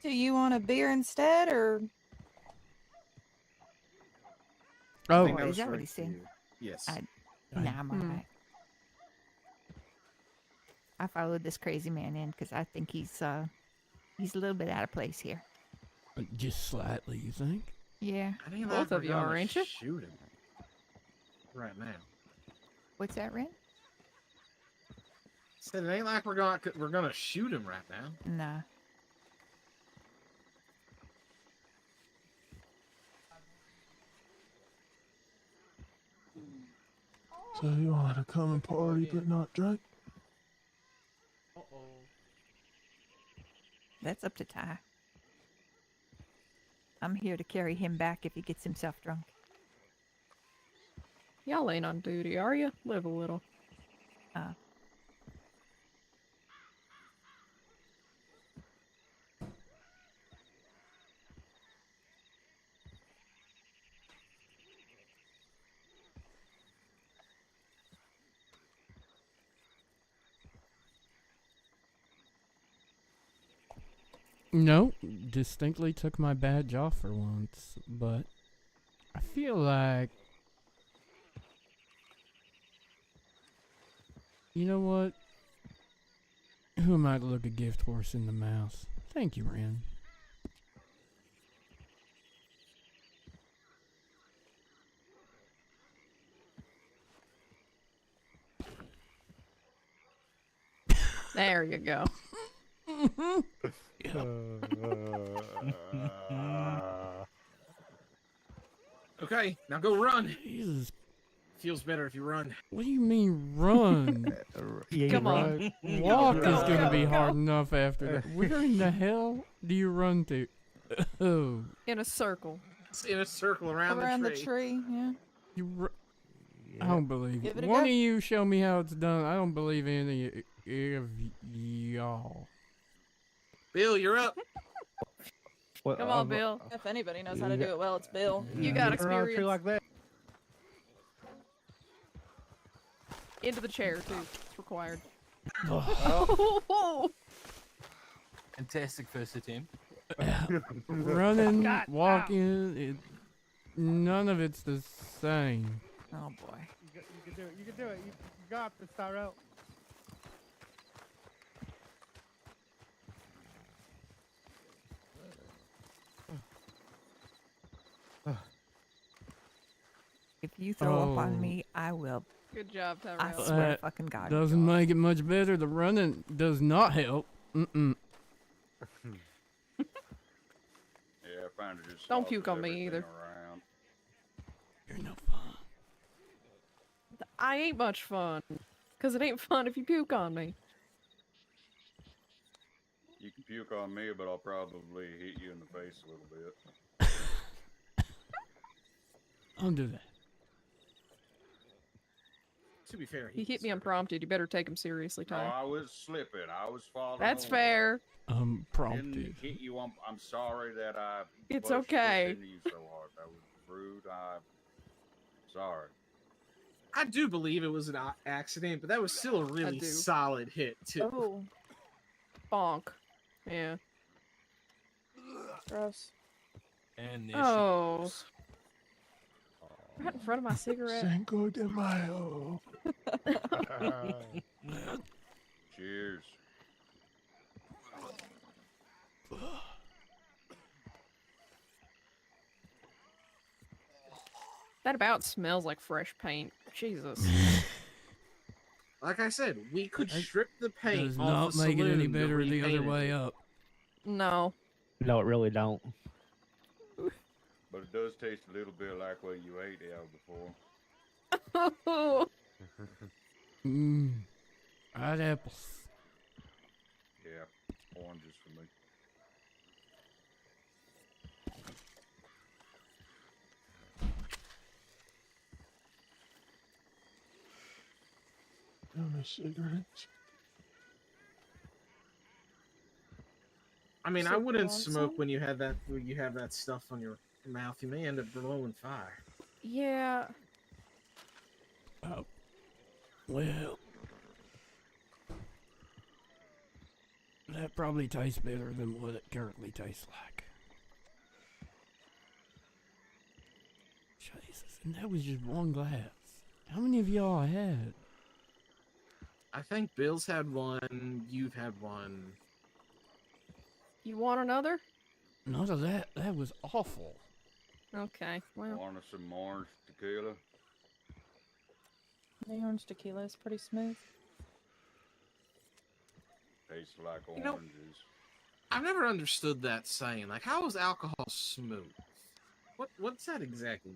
Do you want a beer instead, or Oh, think is was that what right he's for saying? you. Yes. Nah, I'm alright. I followed this crazy man in because I think he's a little bit out of place here. just slightly, you think? Yeah. I think Both of you are, ain't you? Shoot him right now. What's that, Ren? Said it ain't like we're gonna shoot him right now. Nah. So you want to come and party but not drink? That's up to Ty. I'm here to carry him back if he gets himself drunk. Y'all ain't on duty, are you? Live a little. No, distinctly took my badge off for once, but I feel like, you know what? Who am I to look a gift horse in the mouth? Thank you, Ren. There you go. Okay, now go run. Jesus. Feels better if you run. What do you mean run? Yeah, Come you're on. right. Walk is Go, gonna be go, hard go. enough after that. Where in the hell do you run to? Oh, In a circle. It's in a circle around, the tree. tree, yeah. I don't believe Give it. it a One go. of you show me how it's done. I don't believe any of y'all. Bill, you're up. What, Come on, Bill. If anybody knows how to do it well, it's Bill. You got get around a tree experience. like that. Into the chair, too. It's required. Fantastic first attempt. Running, God, walking, none of it's the same. Oh boy. You can do it. You can do it. You got this, Tyrell. If you throw up Oh. on me, I will. Good job, I Tyrell. swear to That fucking God. Doesn't make it much better. The running does not help. Mm-mm. Yeah, I find it just Don't sauces puke on me everything either. around. You're no fun. I ain't much fun. Because it ain't fun if you puke on me. You can puke on me, but I'll probably hit you in the face a little bit. I'll do that. To be fair, He hit me unprompted. You better take him seriously, No, Ty. I was slipping. I was falling. That's over. fair. Prompted. Didn't hit you. I'm sorry that I. It's pushed okay. into you so hard. That was rude. I'm sorry. I do believe it was an accident, but that was still a really do. solid hit, too. Oh. Bonk. Yeah. Gross. And Oh. Right in front of my cigarette. Cinco de Mayo. Cheers. That about smells like fresh paint. Jesus. Like I said, we could strip the paint Does off not the make it any saloon to better the other repaint it. way up. No. No, it really don't. But it does taste a little bit like what you ate out before. Mmm. Hot apples. Yeah, oranges for me. Cigarettes. I mean, I So wouldn't want smoke some? when you have that stuff on your mouth. You may end up blowing fire. Yeah. Oh. Well. That probably tastes better than what it currently tastes like. Jesus, and that was just one glass. How many of y'all had? I think Bill's had one. You've had one. You want another? None of that. That was awful. Okay, well. Want some orange tequila? The orange tequila is pretty smooth. Tastes like You know- oranges. I've never understood that saying. Like, how is alcohol smooth? What's that exactly?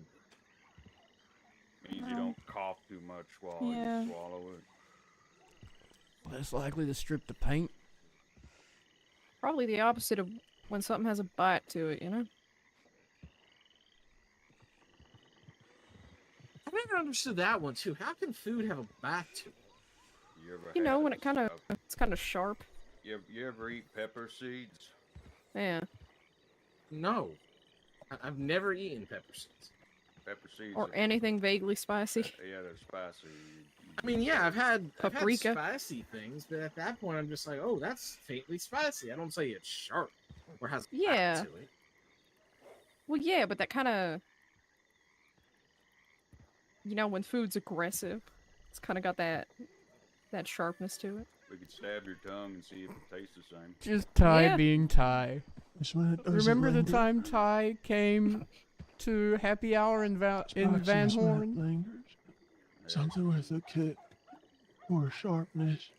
Means you don't cough too much while Yeah. you swallow it. Less likely to strip the paint. Probably the opposite of when something has a bite to it, you know? I've never understood that one too. How can food have a bite to it? You know, when it's kind of sharp. You ever eat pepper seeds? Yeah. No, I've never eaten pepper seeds. Pepper seeds. Or anything vaguely spicy. Yeah, they're spicy. I mean, yeah, I've had Paprika. spicy things, but at that point, I'm just like, oh, that's faintly spicy. I don't say it's sharp or has a Yeah. bite to it. Well, yeah, but that kind of... You know, when food's aggressive, it's kind of got that sharpness to it. We could stab your tongue and see if it tastes the same. Just Ty Yeah. being Ty. That's when it doesn't Remember the linger. time Ty came to happy hour in Van Spicy is when it Horn? lingers. Something with a kick or a sharpness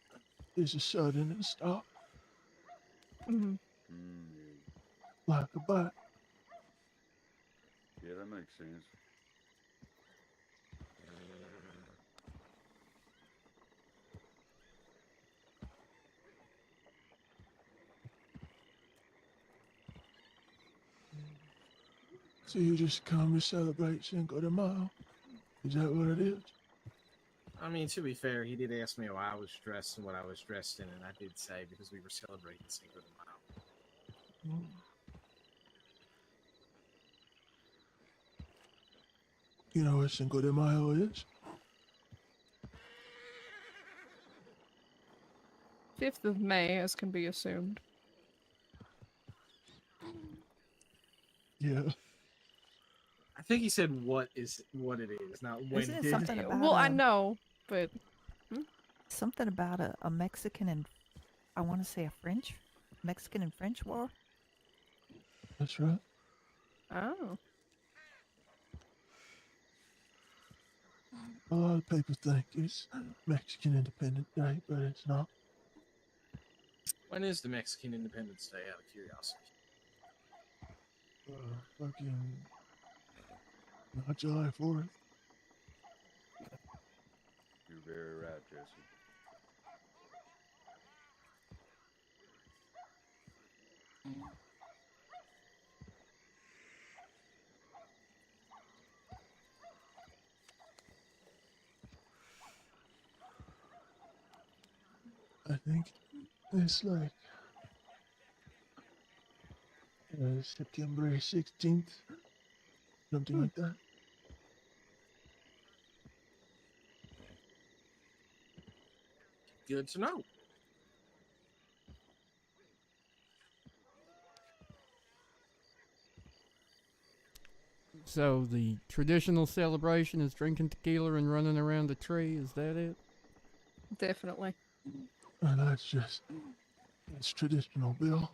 is a sudden stop, Mm-hmm. like a bite. Yeah, that makes sense. So you just come to celebrate Cinco de Mayo? Is that what it is? I mean, to be fair, he did ask me why I was dressed and what I was dressed in, and I did say because we were celebrating Cinco de Mayo. You know what Cinco de Mayo is? 5th of May, as can be assumed. Yeah. I think he said what it is, not when. Isn't it did something it. about Well, I know, but... Something about a Mexican and... I want to say a French? Mexican and French war? That's right. Oh. A lot of people think it's Mexican Independence Day, but it's not. When is the Mexican Independence Day, out of curiosity? Fucking... Not July 4th. You're very right, Jesse. I think it's like September 16th, something like that. Good to know. So the traditional celebration is drinking tequila and running around the tree. Is that it? Definitely. And it's traditional, Bill.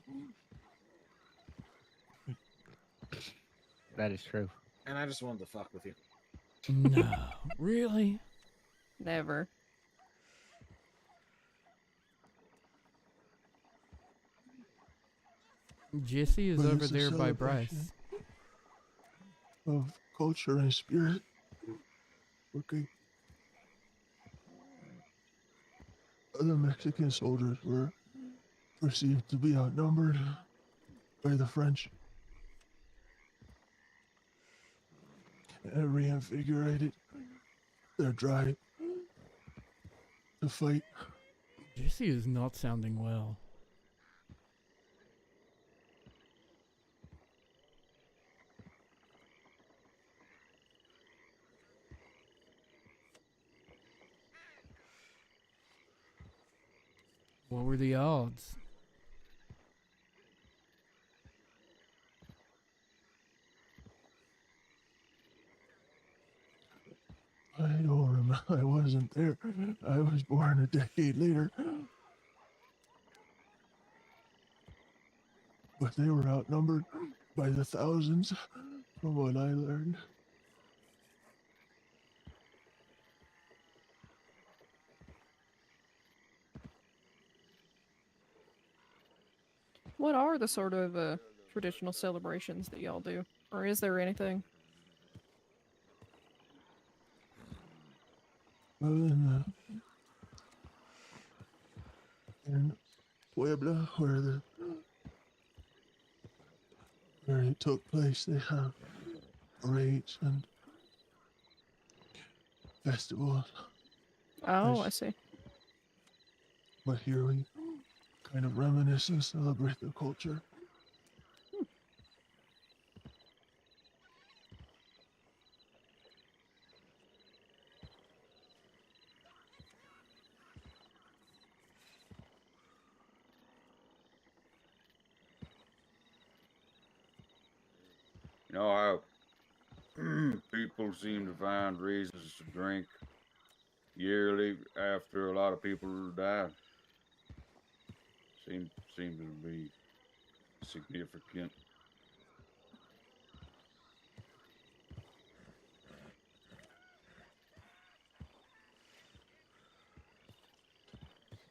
That is true. And I just wanted to fuck with you. No, really? Never. Jesse is But over it's a there by celebration Bryce. of culture and spirit. Okay. Other Mexican soldiers were perceived to be outnumbered by the French and reinvigorated their drive to fight. Jesse is not sounding well. What were the odds? I don't remember. I wasn't there. I was born a decade later. But they were outnumbered by the thousands, from what I learned. What are the sort of traditional celebrations that y'all do? Or is there anything? Well, in Puebla, where it took place, they have parades and festivals. Oh, I see. But here we kind of reminisce and celebrate the culture. You know how people seem to find reasons to drink yearly after a lot of people die. Seem to be significant.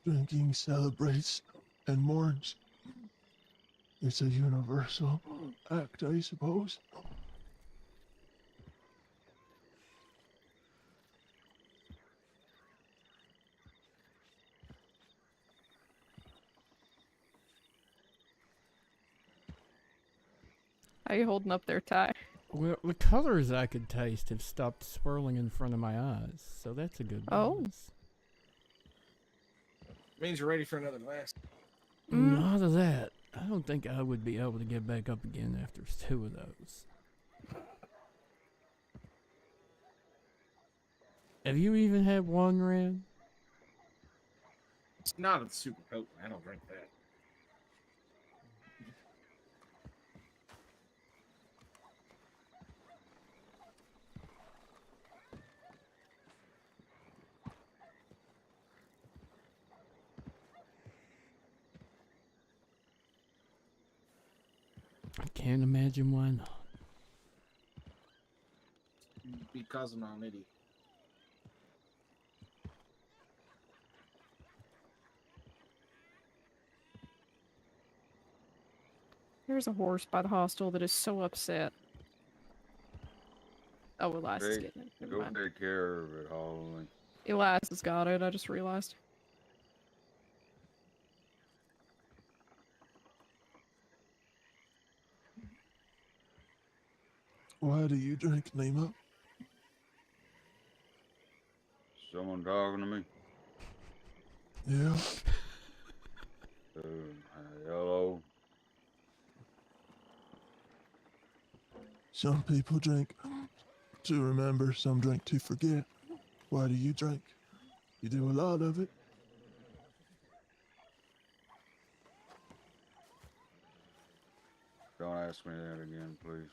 Drinking celebrates and mourns. It's a universal act, I suppose. How you holding up there, Ty? Well, the colors I could taste have stopped swirling in front of my eyes, so that's a good bonus. Means you're ready for another glass. Not of that. I don't think I would be able to get back up again after 2 of those. Have you even had one, Red? It's not a super potent. I don't drink that. I can't imagine why not. Because of my MIDI. There's a horse by the hostel that is so upset. Oh, Elias is getting it. Never Go mind. take care of it, Holly. Elias has got it, I just realized. Why do you drink, Nemo? Someone talking to me? Yeah. Hello. Some people drink to remember, some drink to forget. Why do you drink? You do a lot of it. Don't ask me that again, please.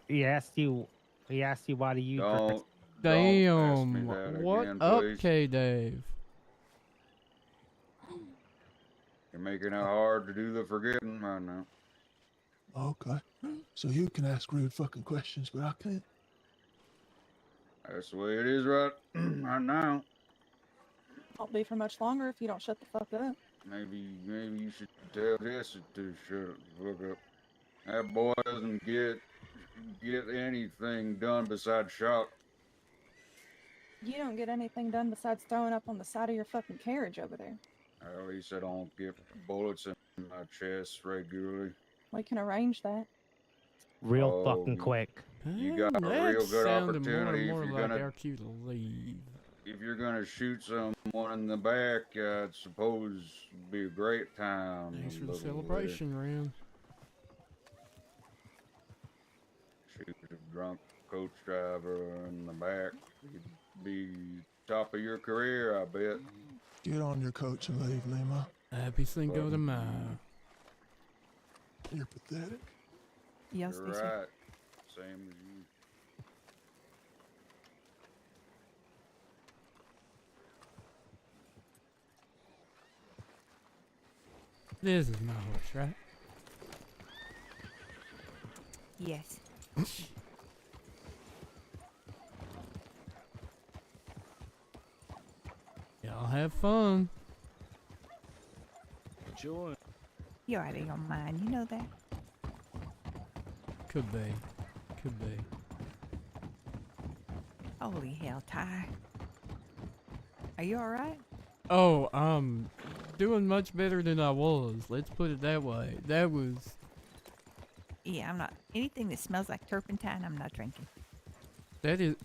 He asked you why do you drink? Damn. What again, up, please. K-Dave? You're making it hard to do the forgetting right now. Okay. So you can ask rude fucking questions, but I can't. That's the way it is right now. Won't be for much longer if you don't shut the fuck up. Maybe you should tell Jesse to shut the fuck up. That boy doesn't get get anything done besides shot. You don't get anything done besides throwing up on the side of your fucking carriage over there. At least I don't get bullets in my chest regularly. We can arrange that. Real Oh, fucking quick. You got a That real good sounded more and opportunity more if you're like gonna our cue to leave. if you're gonna shoot someone in the back. I suppose it'd be a great time. Thanks for the little celebration, Ram. Shoot a drunk coach driver in the back. You'd be top of your career, I bet. Get on your coach and leave, Lima. Happy Cinco de Mayo. You're pathetic. Yes, You're they should. right. Same as you. This is my horse, right? Yes. Y'all have fun. Enjoy. You're out of your mind. You know that. Could be. Could be. Holy hell, Ty. Are you alright? Oh, doing much better than I was. Let's put it that way. That was... Yeah, I'm not. Anything that smells like turpentine, I'm not drinking. That is...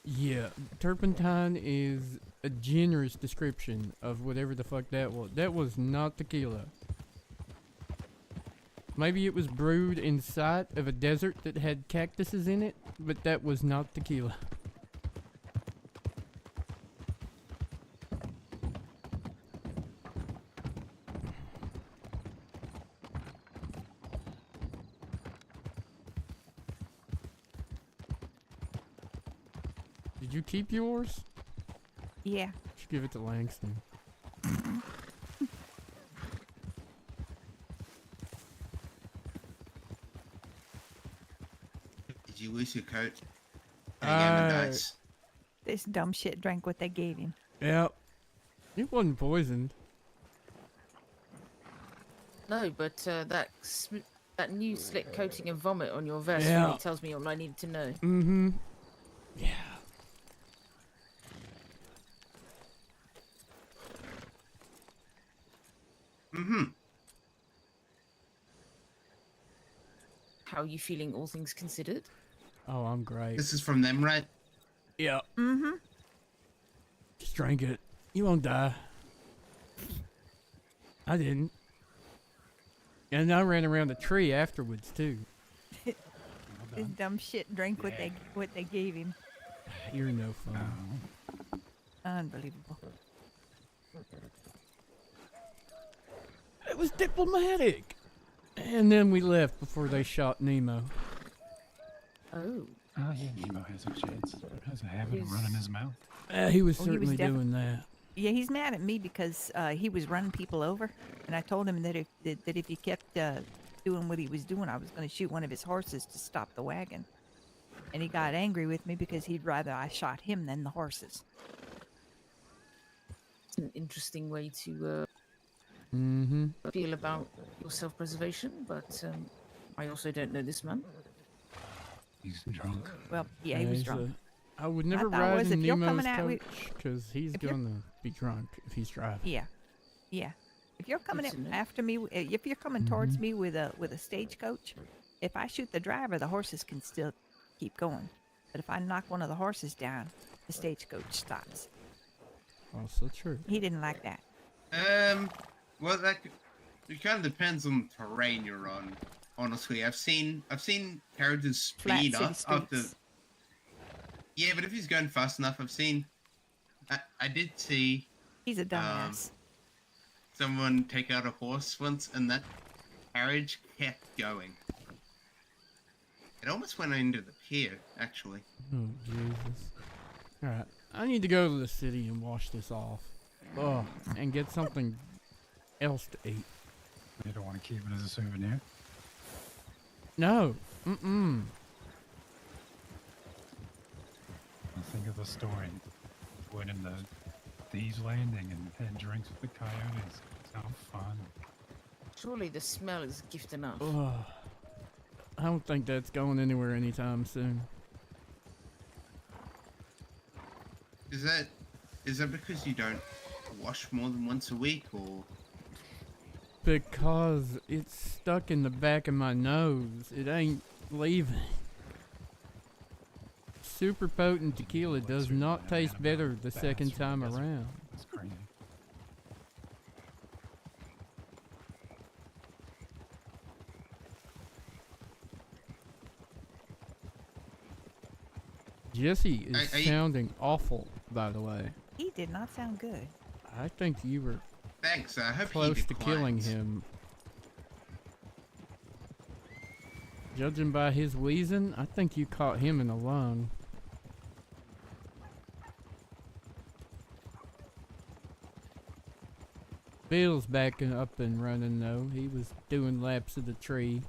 yeah, turpentine is a generous description of whatever the fuck that was. That was not tequila. Maybe it was brewed in sight of a desert that had cactuses in it, but that was not tequila. Did you keep yours? Yeah. Should give it to Langston. Did you lose your coat? Dice. This dumb shit drank what they gave him. Yep. It wasn't poisoned. No, but that new slick coating of vomit on your vest Yeah. really tells me all I need to know. Mm-hmm. Yeah. Mm-hmm. How are you feeling, all things considered? Oh, I'm great. This is from them, right? Yeah. Mm-hmm. Just drink it. You won't die. I didn't. And I ran around the tree afterwards, too. This dumb shit drank what they gave him. You're no fun. Unbelievable. It was diplomatic. And then we left before they shot Nemo. Oh. Oh, yeah, Nemo has a chance. Has a habit of running his mouth. He was Oh, certainly doing that. Yeah, he's mad at me because he was running people over, and I told him that if he kept doing what he was doing, I was going to shoot one of his horses to stop the wagon. And he got angry with me because he'd rather I shot him than the horses. It's an interesting way to feel about your self-preservation, but I also don't know this man. He's drunk. Well, yeah, he was drunk. I would never thought ride was, in if you're Nemo's coming out with- coach because he's if you're- gonna be drunk if he's driving. Yeah, yeah. If you're coming Good to know. after me, if you're coming towards me with a stagecoach, if I shoot the driver, the horses can still keep going. But if I knock one of the horses down, the stagecoach stops. Also true. He didn't like that. Well, it kind of depends on the terrain you're on. Honestly, I've seen carriages Flat speed city up after. streets. Yeah, but if he's going fast enough, I did see He's a dumbass. someone take out a horse once, and that carriage kept going. It almost went into the pier, actually. Oh Jesus! All right, I need to go to the city and wash this off. Oh, and get something else to eat. You don't want to keep it as a souvenir? No. Mm-mm. Think of the story. Went in the thieves' landing and had drinks with the coyotes. How fun. Surely the smell is gift enough. Oh, I don't think that's going anywhere anytime soon. Is that because you don't wash more than once a week, or? Because it's stuck in the back of my nose. It ain't leaving. Super potent tequila does not taste better the second time around. It's crazy. Jesse is sounding awful, by the way. He did not sound good. I think you were Thanks, I hope close to killing him. Judging by his wheezing, I think you caught him in the lung. Bill's back and up and running though. He was doing laps of the tree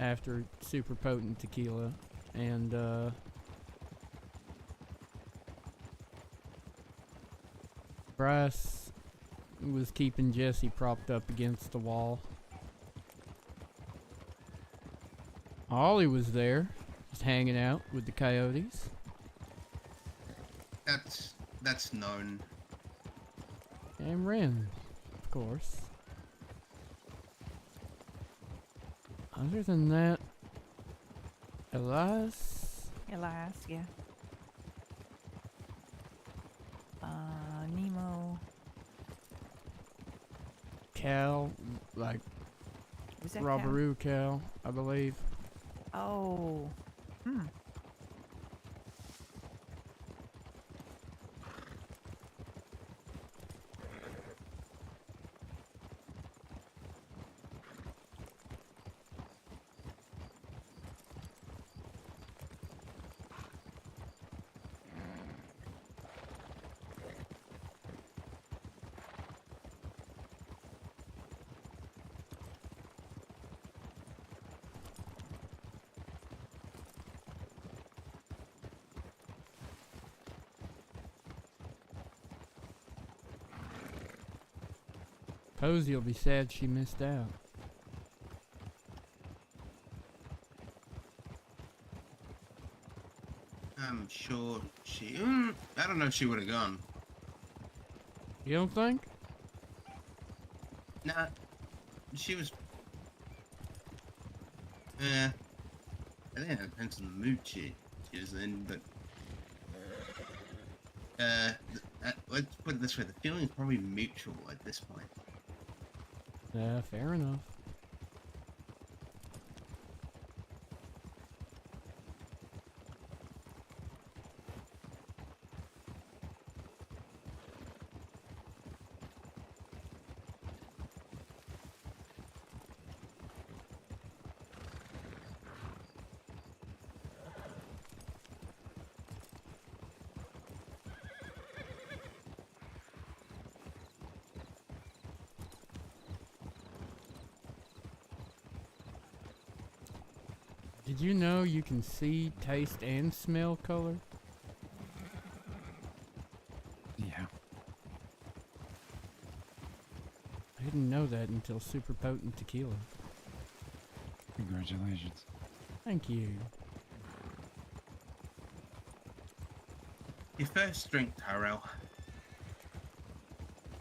after super potent tequila, and Bryce was keeping Jesse propped up against the wall. Ollie was there, just hanging out with the coyotes. That's known. And Ren, of course. Other than that, Elias, yeah. Nemo. Cal, like Was that Robberoo Cal, I believe. Oh. Posey will be sad she missed out. I'm sure she. I don't know if she would have gone. You don't think? Nah, she was. I think it depends on the mood she was in, but let's put it this way: the feeling's probably mutual at this point. Yeah, fair enough. Did you know you can see, taste, and smell color? Yeah. I didn't know that until super potent tequila. Congratulations. Thank you. Your first drink, Tyrell.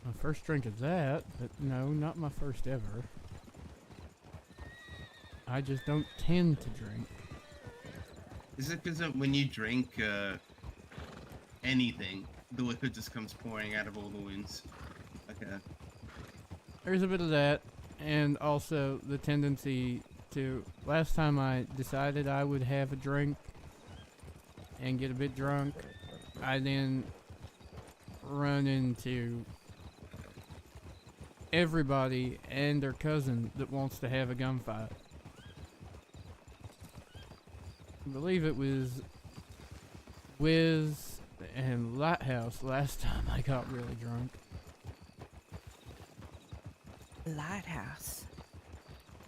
My first drink of that, but no, not my first ever. I just don't tend to drink. Is it because when you drink anything, the liquid just comes pouring out of all the wounds? Okay. There's a bit of that, and also the tendency to... Last time I decided I would have a drink and get a bit drunk, I then run into everybody and their cousin that wants to have a gunfight. I believe it was Wiz and Lighthouse last time I got really drunk. Lighthouse.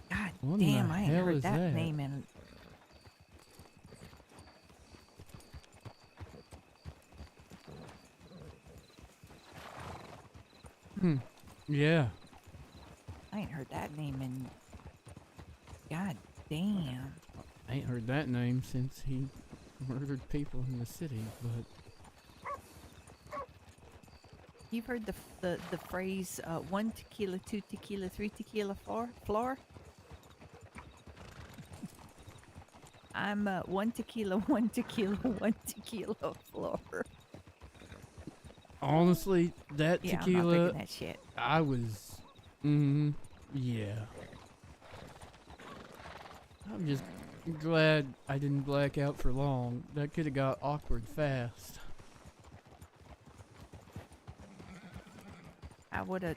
God What damn, the I ain't hell heard is that, that? name in. Yeah. I ain't heard that name in. God Damn. I ain't heard that name since he murdered people in the city, but You've heard the phrase 1 tequila, 2 tequila, 3 tequila, floor? I'm 1 tequila, 1 tequila, 1 tequila, floor. honestly, that Yeah, I'm not tequila, drinking that shit. I was, yeah. I'm just glad I didn't black out for long. That could have got awkward fast. I would have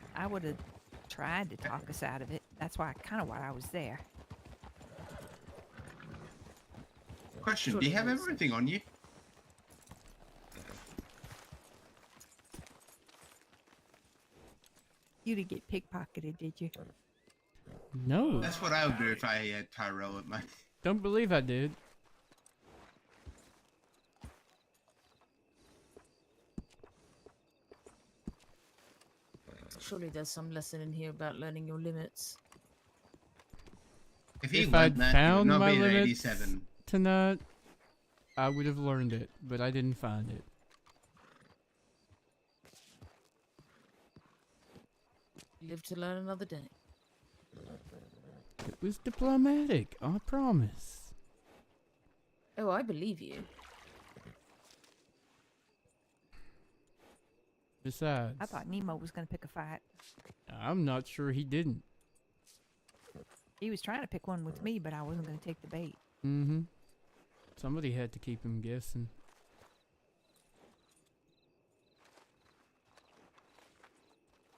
tried to talk us out of it. That's why I was there. Question, do you have everything on you? You didn't get pickpocketed, did you? No. That's what I would do if I had Tyrell at my... Don't believe I did. Surely there's some lesson in here about learning your limits. If I'd found my limits tonight, I would have learned it, but I didn't find it. Live to learn another day. It was diplomatic, I promise. Oh, I believe you. Besides, I thought Nemo was going to pick a fight. I'm not sure he didn't. He was trying to pick one with me, but I wasn't going to take the bait. Mm-hmm. Somebody had to keep him guessing.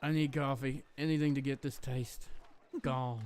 I need coffee. Anything to get this taste gone.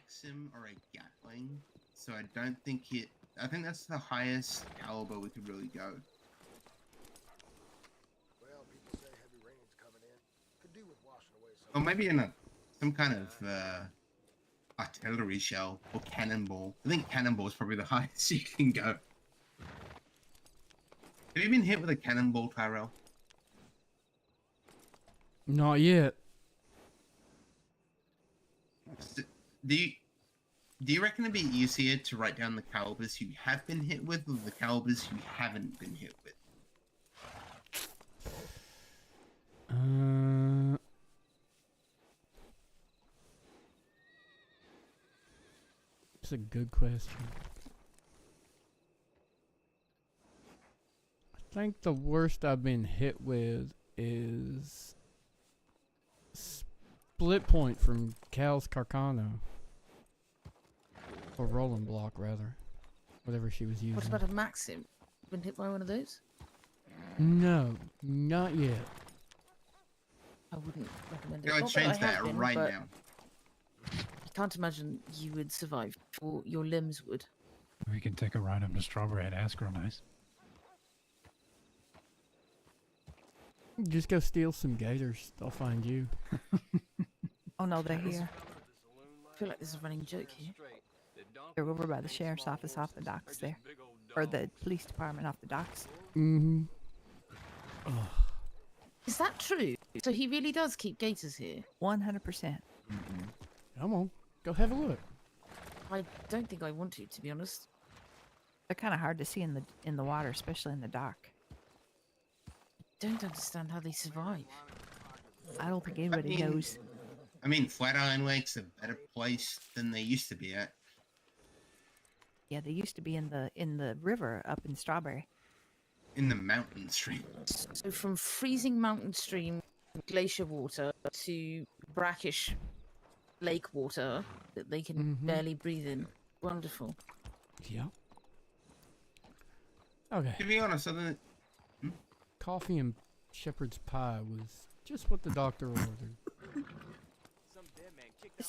Maxim or a Gatling, so I don't think it... I think that's the highest caliber we could really go. Well, people say heavy rain's coming in. Could do with washing away some. Or maybe in some kind of artillery shell or cannonball. I think cannonball is probably the highest you can go. Have you been hit with a cannonball, Tyrell? Not yet. Do you reckon it'd be easier to write down the calibers you have been hit with or the calibers you haven't been hit with? It's a good question. I think the worst I've been hit with is split point from Cal's Carcano. Or rolling block, rather. Whatever she was using. What about a Maxim? Been hit by one of those? No, not yet. I wouldn't recommend it. Yeah, I'd Not that I change have that been, right but now. I can't imagine you would survive, or your limbs would. We can take a ride up to Strawberry and ask her nice. Just go steal some gators. They'll find you. Oh no, they're here. I feel like there's a running joke here. They're over by the sheriff's office off the docks there. Or the police department off the docks. Mm-hmm. Is that true? So he really does keep gators here? 100%. Come on, go have a look. I don't think I want to be honest. They're kind of hard to see in the water, especially in the dark. Don't understand how they survive. I don't think anybody knows. I mean, Flatiron Lake's a better place than they used to be at. Yeah, they used to be in the river up in Strawberry. In the mountain stream. So from freezing mountain stream glacier water to brackish lake water that they can barely breathe in. Wonderful. Yeah. Okay. To be honest, Coffee and shepherd's pie was just what the doctor ordered.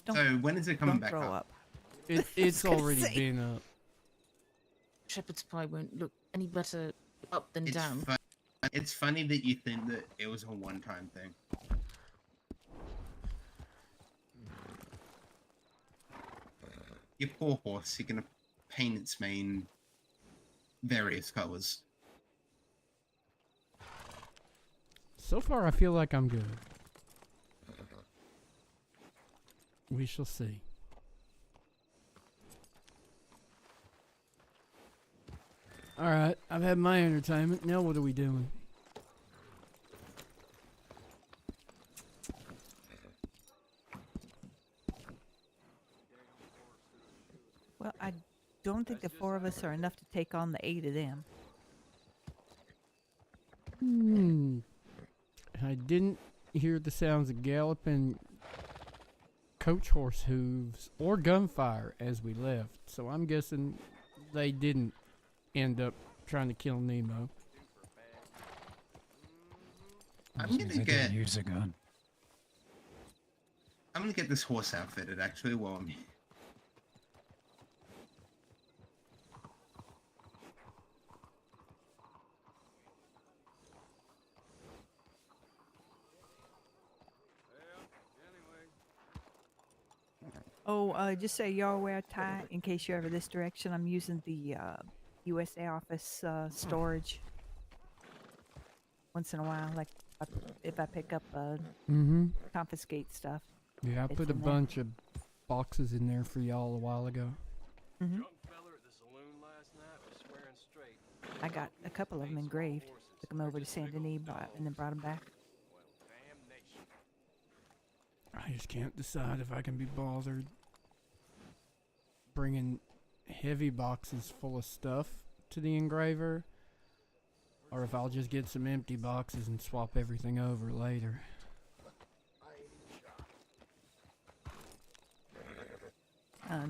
So when is it coming back up? It's already been up. Shepherd's pie won't look any better up than down. It's funny that you think that it was a one-time thing. Your poor horse, you're gonna paint its mane various colors. So far, I feel like I'm good. We shall see. Alright, I've had my entertainment. Now what are we doing? Well, I don't think the 4 of us are enough to take on the 8 of them. I didn't hear the sounds of galloping coach horse hooves or gunfire as we left, so I'm guessing they didn't end up trying to kill Nemo. I'm gonna use a gun. I'm gonna get this horse outfitted actually while I'm here. Oh, just so you're aware, Ty, in case you're ever this direction, I'm using the USA office storage once in a while, like if I pick up confiscate stuff. Yeah, I it's put a in there. bunch of boxes in there for y'all a while ago. I got a couple of them engraved. Took them over to Saint Denis and then brought them back. I just can't decide if I can be bothered bringing heavy boxes full of stuff to the engraver, or if I'll just get some empty boxes and swap everything over later. I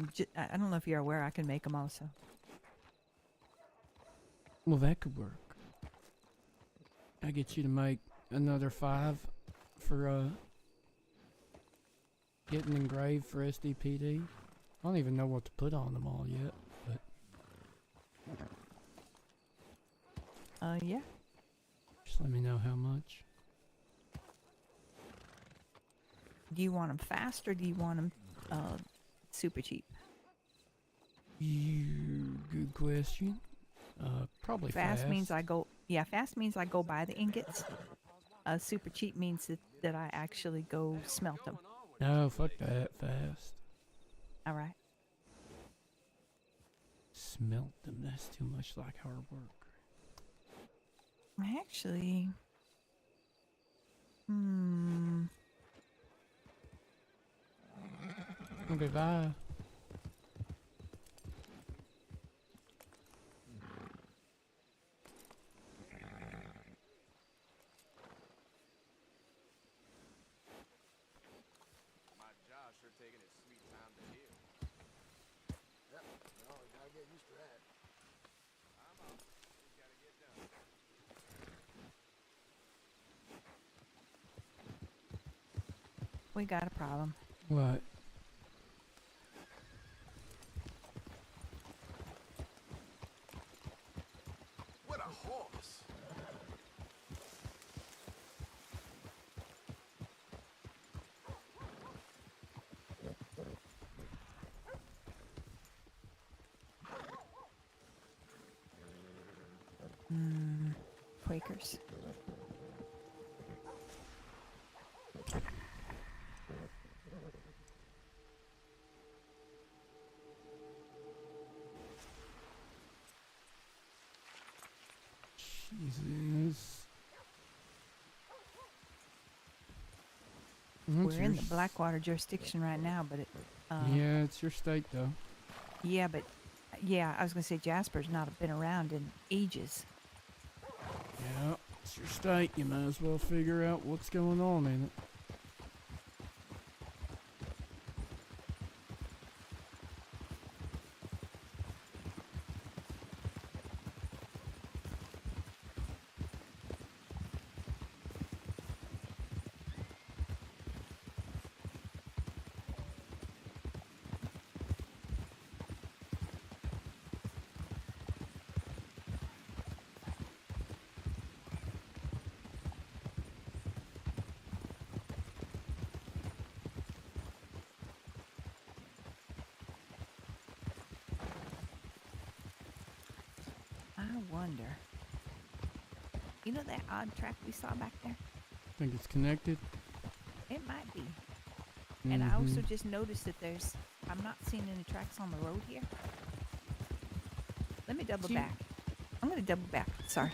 don't know if you're aware, I can make them also. Well, that could work. I get you to make another 5 for getting engraved for SDPD. I don't even know what to put on them all yet, but yeah. Just let me know how much. Do you want them fast or do you want them super cheap? Good question. Probably fast. Means I go. Yeah, fast means I go buy the ingots. Super cheap means that I actually go smelt them. No, fuck that. Fast. All right. Smelt them. That's too much like hard work. Actually, Okay, bye. we got a problem. What? Quakers. Jesus. We're in the Blackwater jurisdiction right now, but it. Yeah, it's your state though. Yeah, but yeah, I was gonna say Jasper's not been around in ages. Yeah, it's your state. You might as well figure out what's going on in it. I wonder. You know that odd track we saw back there? Think it's connected? It might be. And I also just noticed that I'm not seeing any tracks on the road here. Let me double back. I'm gonna double back. Sorry.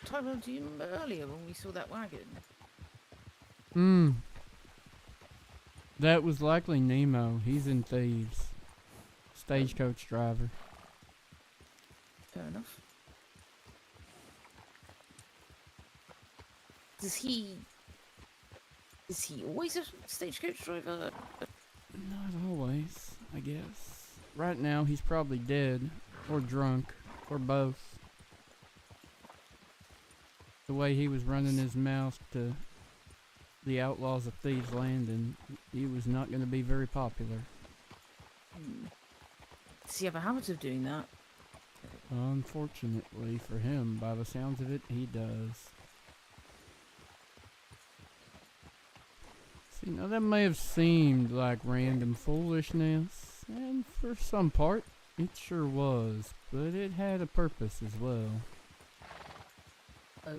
Tyrell, do you remember earlier when we saw that wagon? That was likely Nemo. He's in Thieves. Stagecoach driver. Fair enough. Is he always a stagecoach driver? Not always, I guess. Right now, he's probably dead, or drunk, or both. The way he was running his mouth to the outlaws of Thieves Landing, he was not going to be very popular. Does he have a habit of doing that? Unfortunately for him, by the sounds of it, he does. See, now that may have seemed like random foolishness, and for some part, it sure was, but it had a purpose as well. Oh?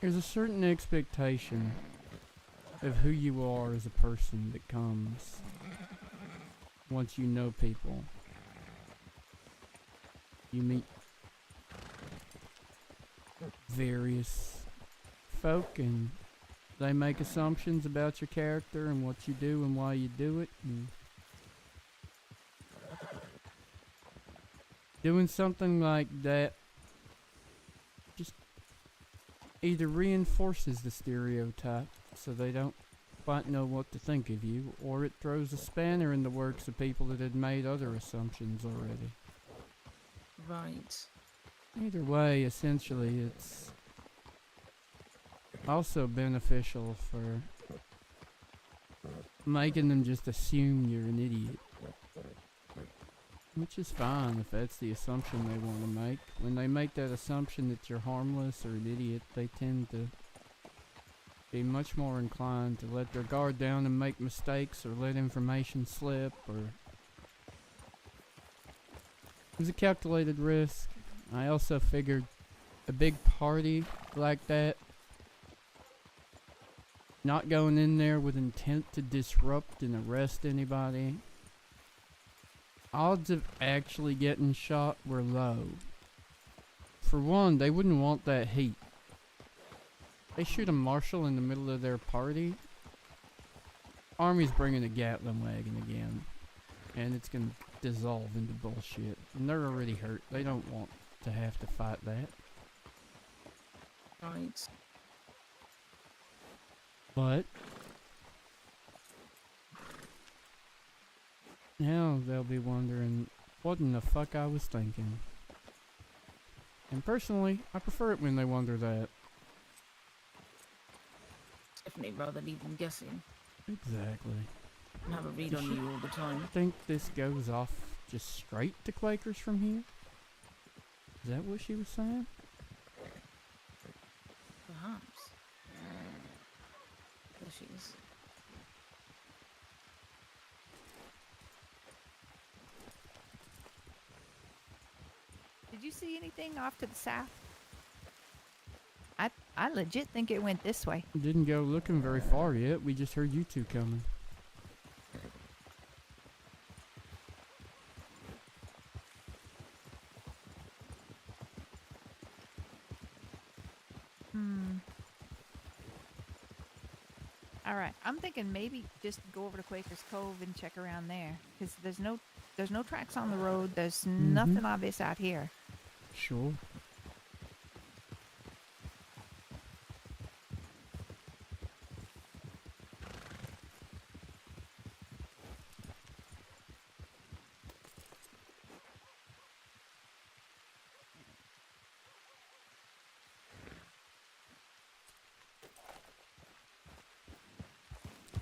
There's a certain expectation of who you are as a person that comes once you know people. You meet various folk and they make assumptions about your character and what you do and why you do it. And doing something like that just either reinforces the stereotype so they don't quite know what to think of you, or it throws a spanner in the works of people that had made other assumptions already. Right. Either way, essentially, it's also beneficial for making them just assume you're an idiot. Which is fine if that's the assumption they want to make. When they make that assumption that you're harmless or an idiot, they tend to be much more inclined to let their guard down and make mistakes or let information slip, or it was a calculated risk. I also figured a big party like that, not going in there with intent to disrupt and arrest anybody, odds of actually getting shot were low. For one, they wouldn't want that heat. They shoot a marshal in the middle of their party, Army's bringing a Gatling wagon again, and it's gonna dissolve into bullshit. And they're already hurt. They don't want to have to fight that. Right. But now they'll be wondering what in the fuck I was thinking. And personally, I prefer it when they wonder that. Definitely rather leave them guessing. Exactly. And have a read on you all the time. Think this goes off just straight to Quakers from here? Is that what she was saying? Perhaps. There she is. Did you see anything off to the south? I legit think it went this way. Didn't go looking very far yet. We just heard you two coming. All right, I'm thinking maybe just go over to Quaker's Cove and check around there, because there's no tracks on the road. There's nothing obvious out here. Sure.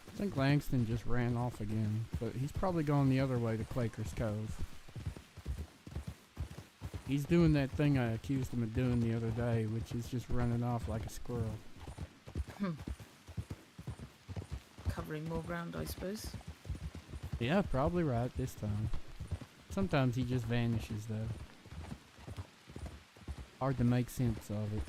I think Langston just ran off again, but he's probably gone the other way to Quaker's Cove. He's doing that thing I accused him of doing the other day, which is just running off like a squirrel. Covering more ground, I suppose. Yeah, probably right this time. Sometimes he just vanishes, though. Hard to make sense of it.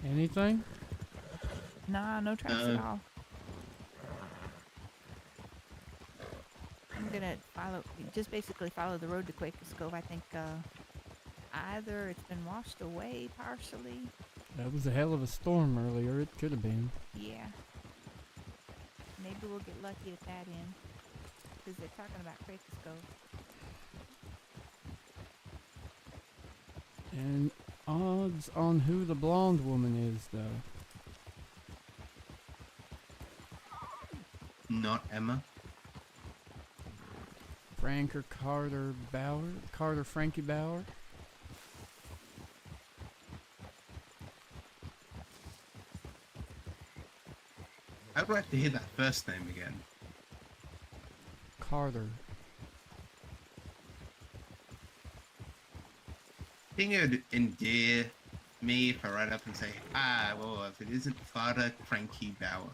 Anything? Nah, no tracks at all. I'm gonna just basically follow the road to Quaker's Cove. I think either it's been washed away partially. That was a hell of a storm earlier. It could have been. Yeah. Maybe we'll get lucky at that end, because they're talking about Quaker's Cove. And odds on who the blonde woman is, though. Not Emma. Frank or Carter Bauer? Carter Frankie Bauer? I'd like to hear that first name again. Carter. I think it would endear me if I write up and say, well, if it isn't Father Frankie Bauer.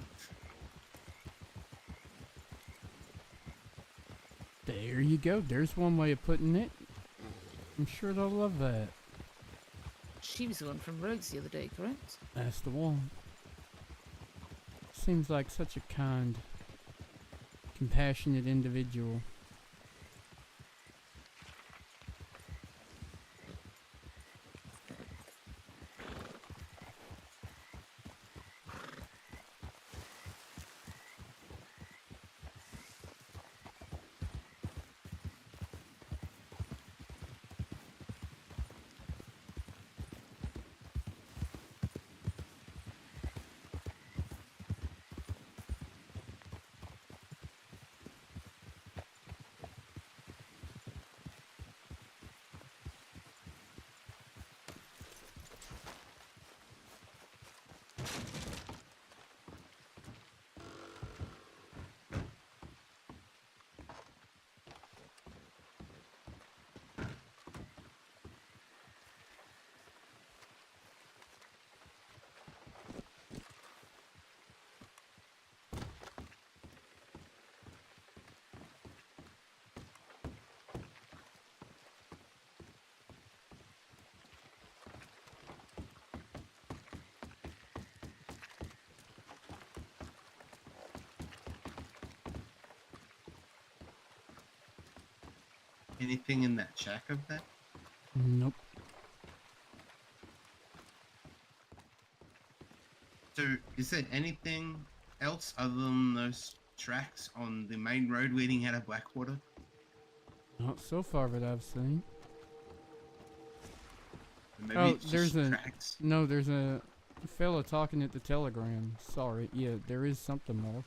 There you go. There's one way of putting it. I'm sure they'll love that. She was the one from Rogues the other day, correct? That's the one. Seems like such a kind, compassionate individual. Anything in that shack of that? Nope. So, is there anything else other than those tracks on the main road leading out of Blackwater? Not so far that I've seen. Maybe it's just there's tracks. there's a fella talking at the telegram. Sorry, yeah, there is something more.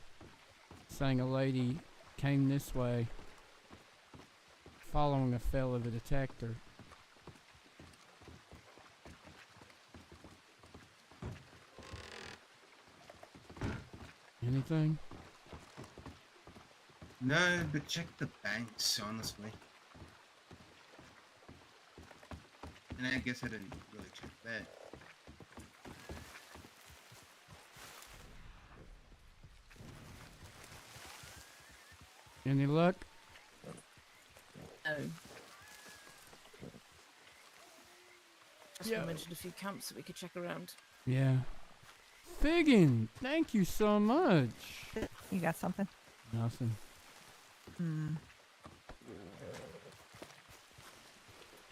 Saying a lady came this way, following a fella that attacked her. Anything? No, but check the banks, honestly. And I guess I didn't really check that. Any luck? No. Just Yeah. mentioned a few camps that we could check around. Yeah. Figgin, thank you so much. You got something? Nothing. Hmm.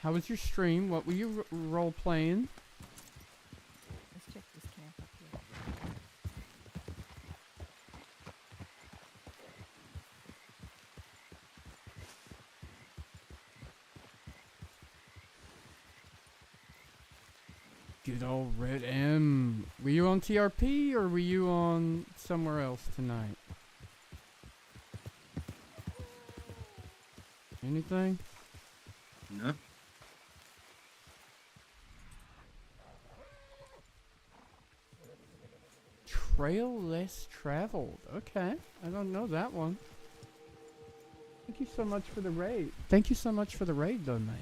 How was your stream? What were you role playing? Let's check this camp up here. Good old Red M. Were you on TRP or were you on somewhere else tonight? Anything? No. Trail less traveled. Okay, I don't know that one. Thank you so much for the raid. Thank you so much for the raid, though, mate.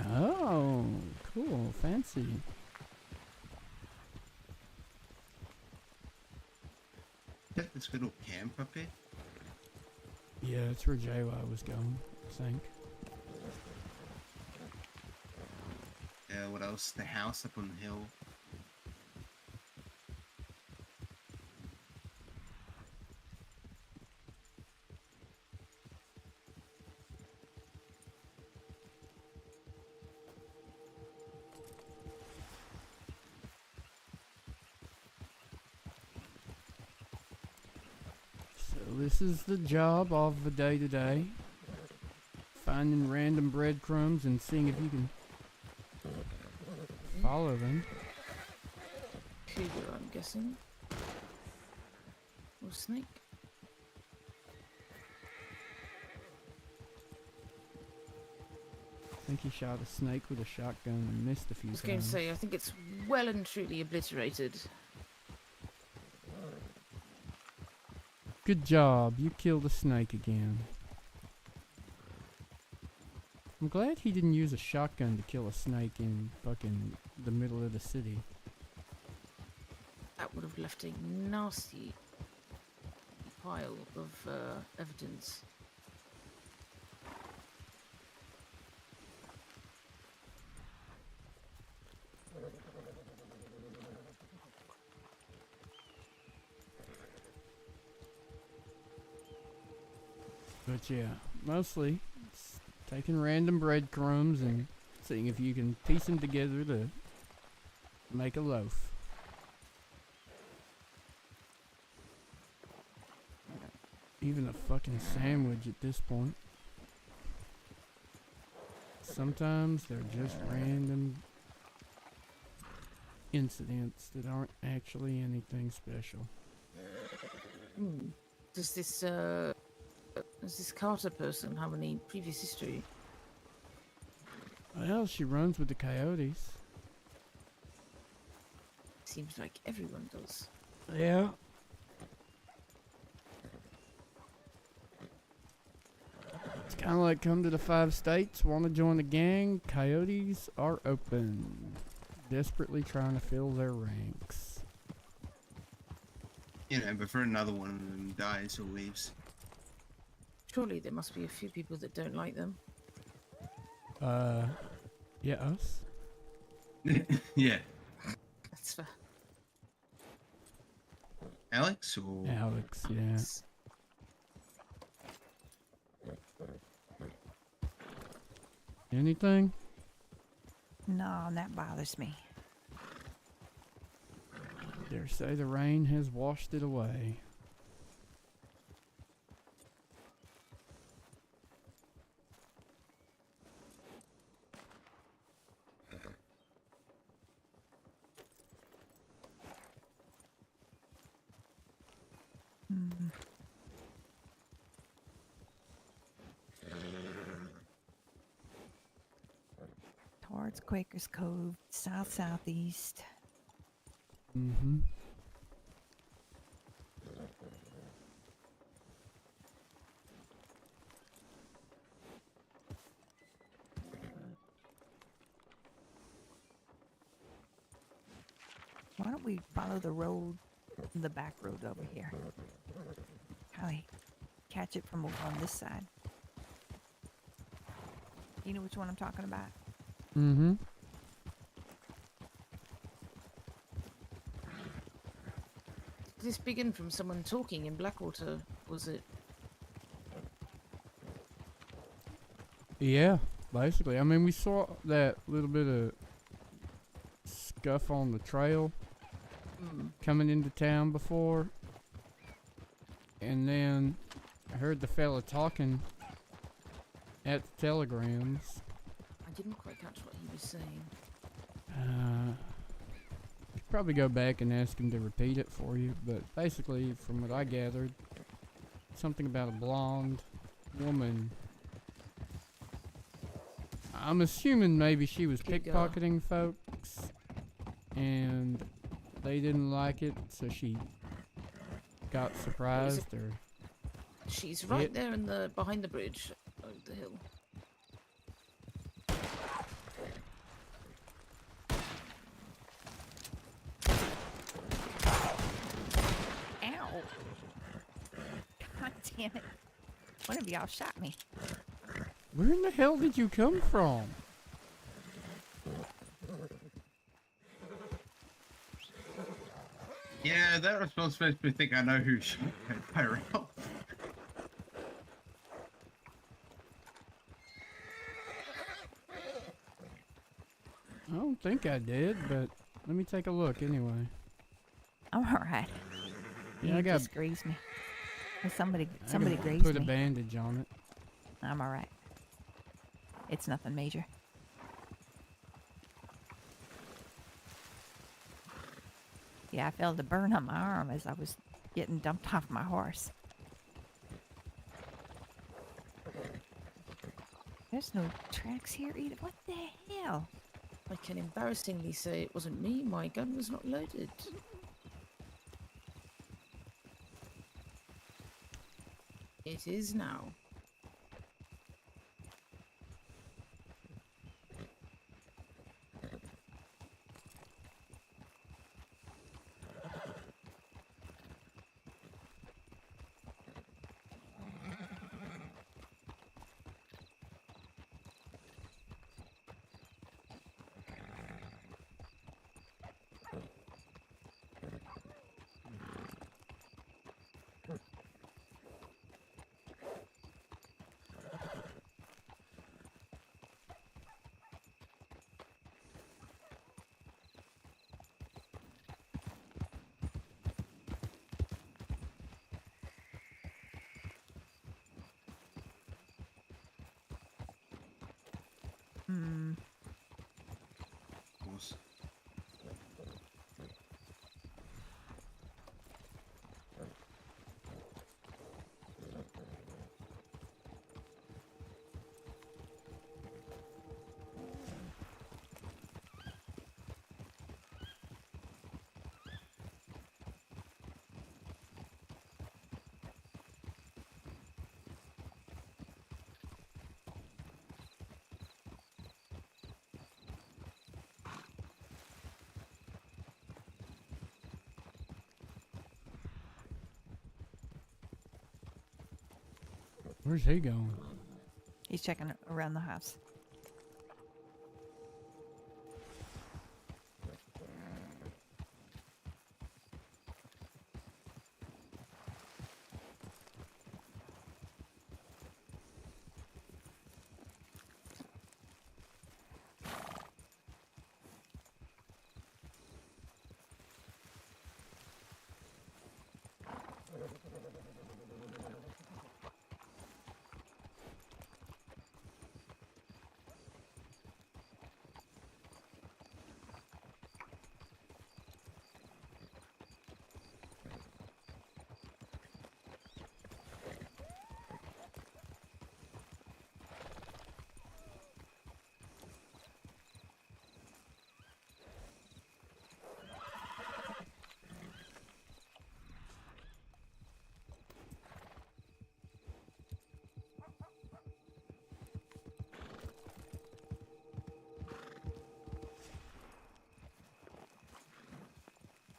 Oh, cool, fancy. Check this little camp up here. Yeah, that's where JY was going, I think. What else? The house up on the hill. So this is the job of the day-to-day. Finding random breadcrumbs and seeing if you can follow them. Cougar, I'm guessing. Or snake. I think he shot a snake with a shotgun and missed a few I times. was going to say, I think it's well and truly obliterated. Good job, you killed a snake again. I'm glad he didn't use a shotgun to kill a snake in fucking the middle of the city. That would have left a nasty pile of evidence. But yeah, mostly it's taking random breadcrumbs and seeing if you can piece them together to make a loaf. Even a fucking sandwich at this point. Sometimes they're just random incidents that aren't actually anything special. Does this Carter person have any previous history? Well, she runs with the coyotes. Seems like everyone does. Yeah. It's kind of like come to the 5 states, want to join the gang, coyotes are open. Desperately trying to fill their ranks. You know, before another one of them dies or leaves. Surely there must be a few people that don't like them. Yeah, us? Yeah. That's fair. Alex or Alex, yeah. Anything? No, that bothers me. Dare say the rain has washed it away. Towards Quaker's Cove, south-southeast. Mm-hmm. Why don't we follow the road, the back road over here? Probably catch it from over on this side. You know which one I'm talking about? Mm-hmm. Did this begin from someone talking in Blackwater? Was it? Yeah, basically. I mean, we saw that little bit of scuff on the trail coming into town before. And then I heard the fella talking at the telegrams. I didn't quite catch what he was saying. Could probably go back and ask him to repeat it for you, but basically, from what I gathered, something about a blonde woman. I'm assuming maybe she was Good girl. pickpocketing folks, and they didn't like it, so she got surprised or. She's right hit. there in the behind the bridge over the hill. Ow! God damn it! One of y'all shot me. Where in the hell did you come from? Yeah, that response makes me think I know who shot Tyrell. I don't think I did, but let me take a look anyway. I'm alright. Yeah, You I got. just grazed me. Well, somebody I can grazed put me. a bandage on it. I'm alright. It's nothing major. Yeah, I felt a burn on my arm as I was getting dumped off my horse. There's no tracks here either. What the hell? I can embarrassingly say it wasn't me. My gun was not loaded. It is now. Hmm. Where's he going? He's checking around the house.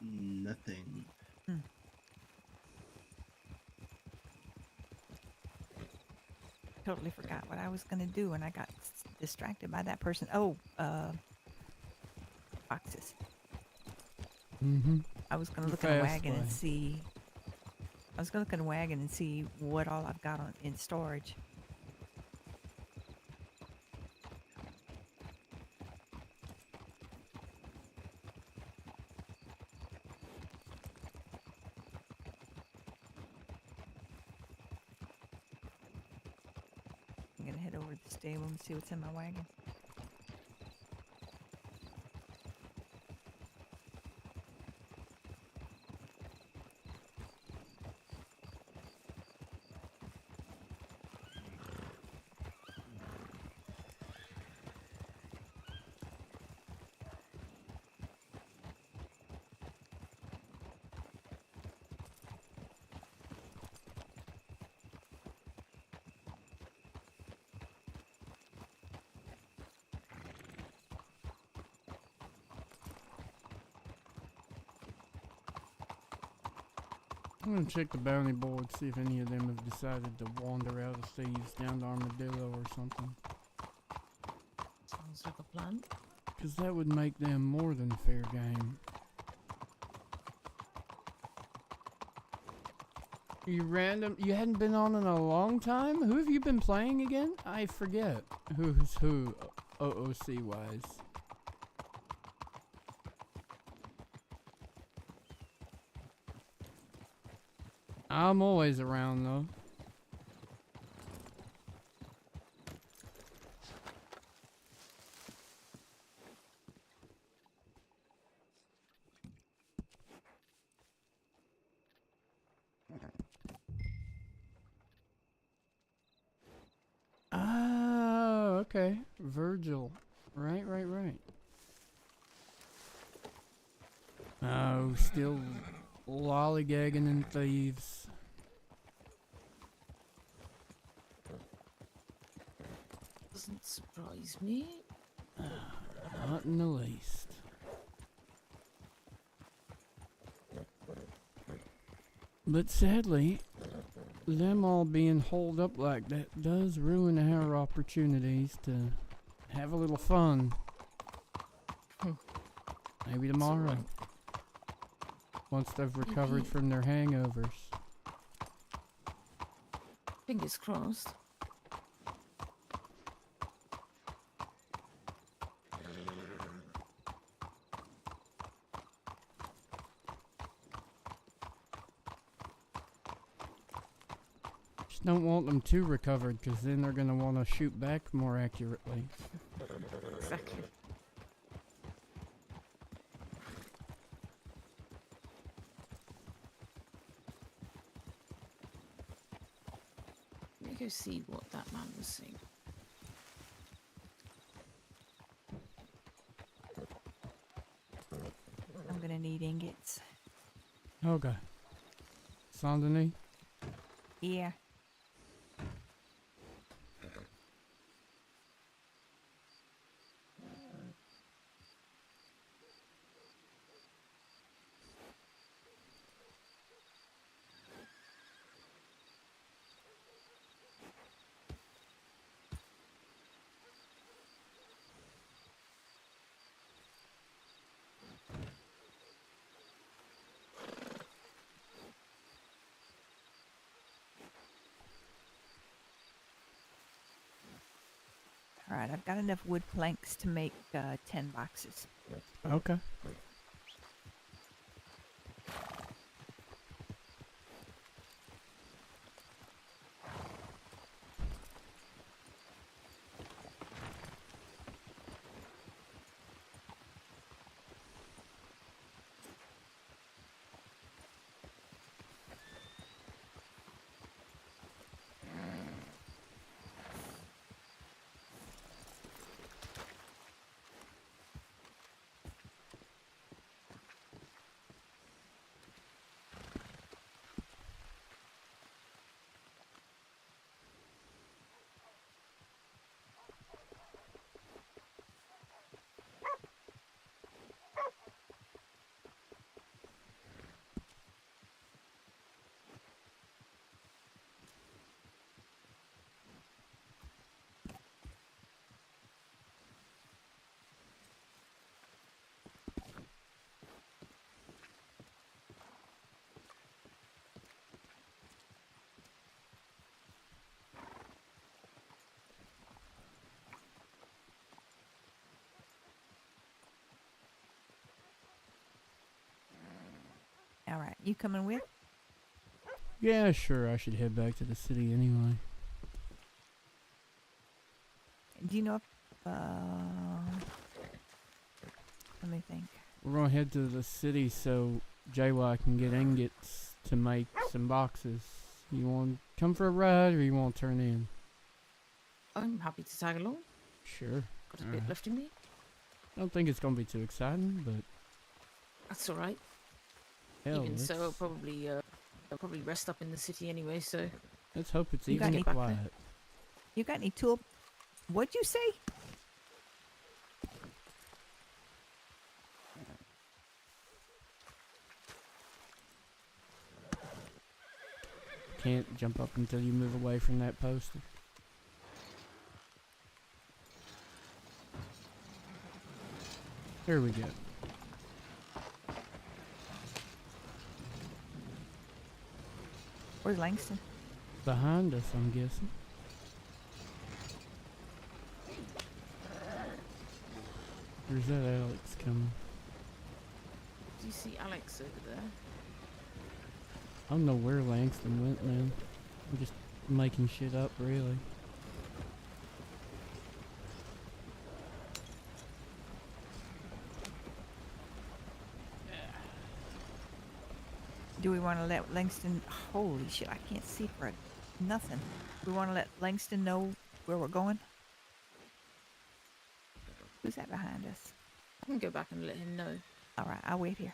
Nothing. Totally forgot what I was going to do and I got distracted by that person. Oh, boxes. Mm-hmm. I was going to look in a wagon and see. I was going to look in a wagon and see what all I've got in storage. I'm going to head over to the stable and see what's in my wagon. I'm gonna check the bounty board, see if any of them have decided to wander out of thieves down to Armadillo or something. Sounds like a plan. Because that would make them more than fair game. You hadn't been on in a long time? Who have you been playing again? I forget. Who's who, OOC wise. I'm always around though. Oh, okay. Virgil. Right. Oh, still lollygagging in thieves. Doesn't surprise me. Not in the least. But sadly, them all being holed up like that does ruin our opportunities to have a little fun. Maybe tomorrow. Once they've recovered from their hangovers. Fingers crossed. Just don't want them too recovered, because then they're going to want to shoot back more accurately. Exactly. Let me go see what that man was saying. I'm gonna need ingots. Okay. Saint-Denis? Yeah. Alright, I've got enough wood planks to make 10 boxes. Okay. All right, you coming with? Yeah, sure. I should head back to the city anyway. Do you know if, let me think. We're gonna head to the city so JY can get ingots to make some boxes. You want to come for a ride or you want to turn in? I'm happy to tag along. Sure. Got a bit left in me. I don't think it's gonna be too exciting, but That's all right. hell, Even so, I'll let's, probably rest up in the city anyway. So let's hope it's You got even any- quiet. You got any tool? What'd you say? Can't jump up until you move away from that poster. There we go. Where's Langston? Behind us, I'm guessing. Where's that Alex coming? do you see Alex over there? I don't know where Langston went, man. I'm just making shit up, really. Do we want to let Langston? Holy shit! I can't see for nothing. We want to let Langston know where we're going. Who's that behind us? I can go back and let him know. All right, I'll wait here.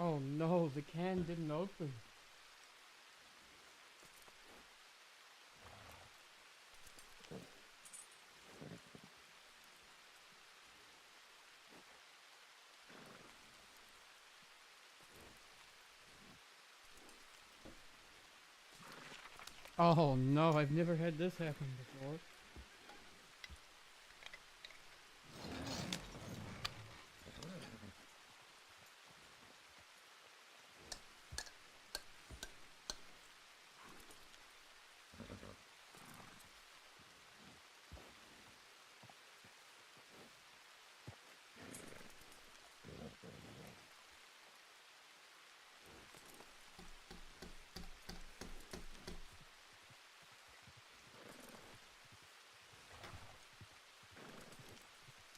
Oh no, the can didn't open. Oh no, I've never had this happen before.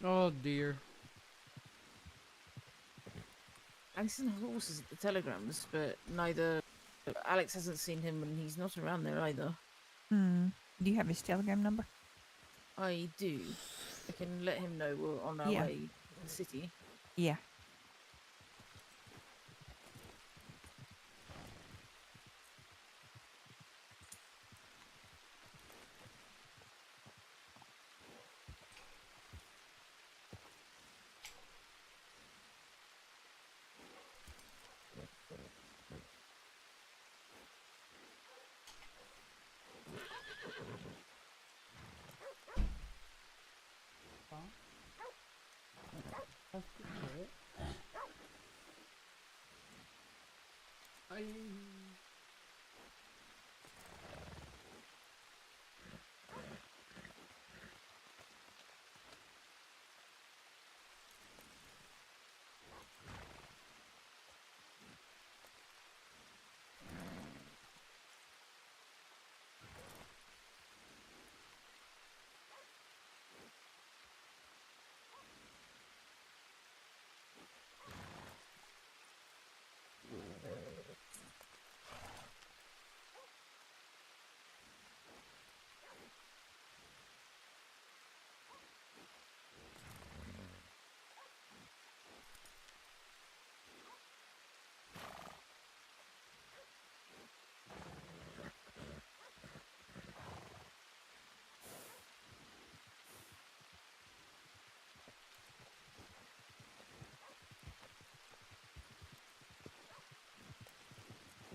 Oh dear. Alex and horses at the telegrams, but neither Alex hasn't seen him, and he's not around there either. Hmm. Do you have his telegram number? I do. I can let him know we're on our Yeah. way to the city. Yeah.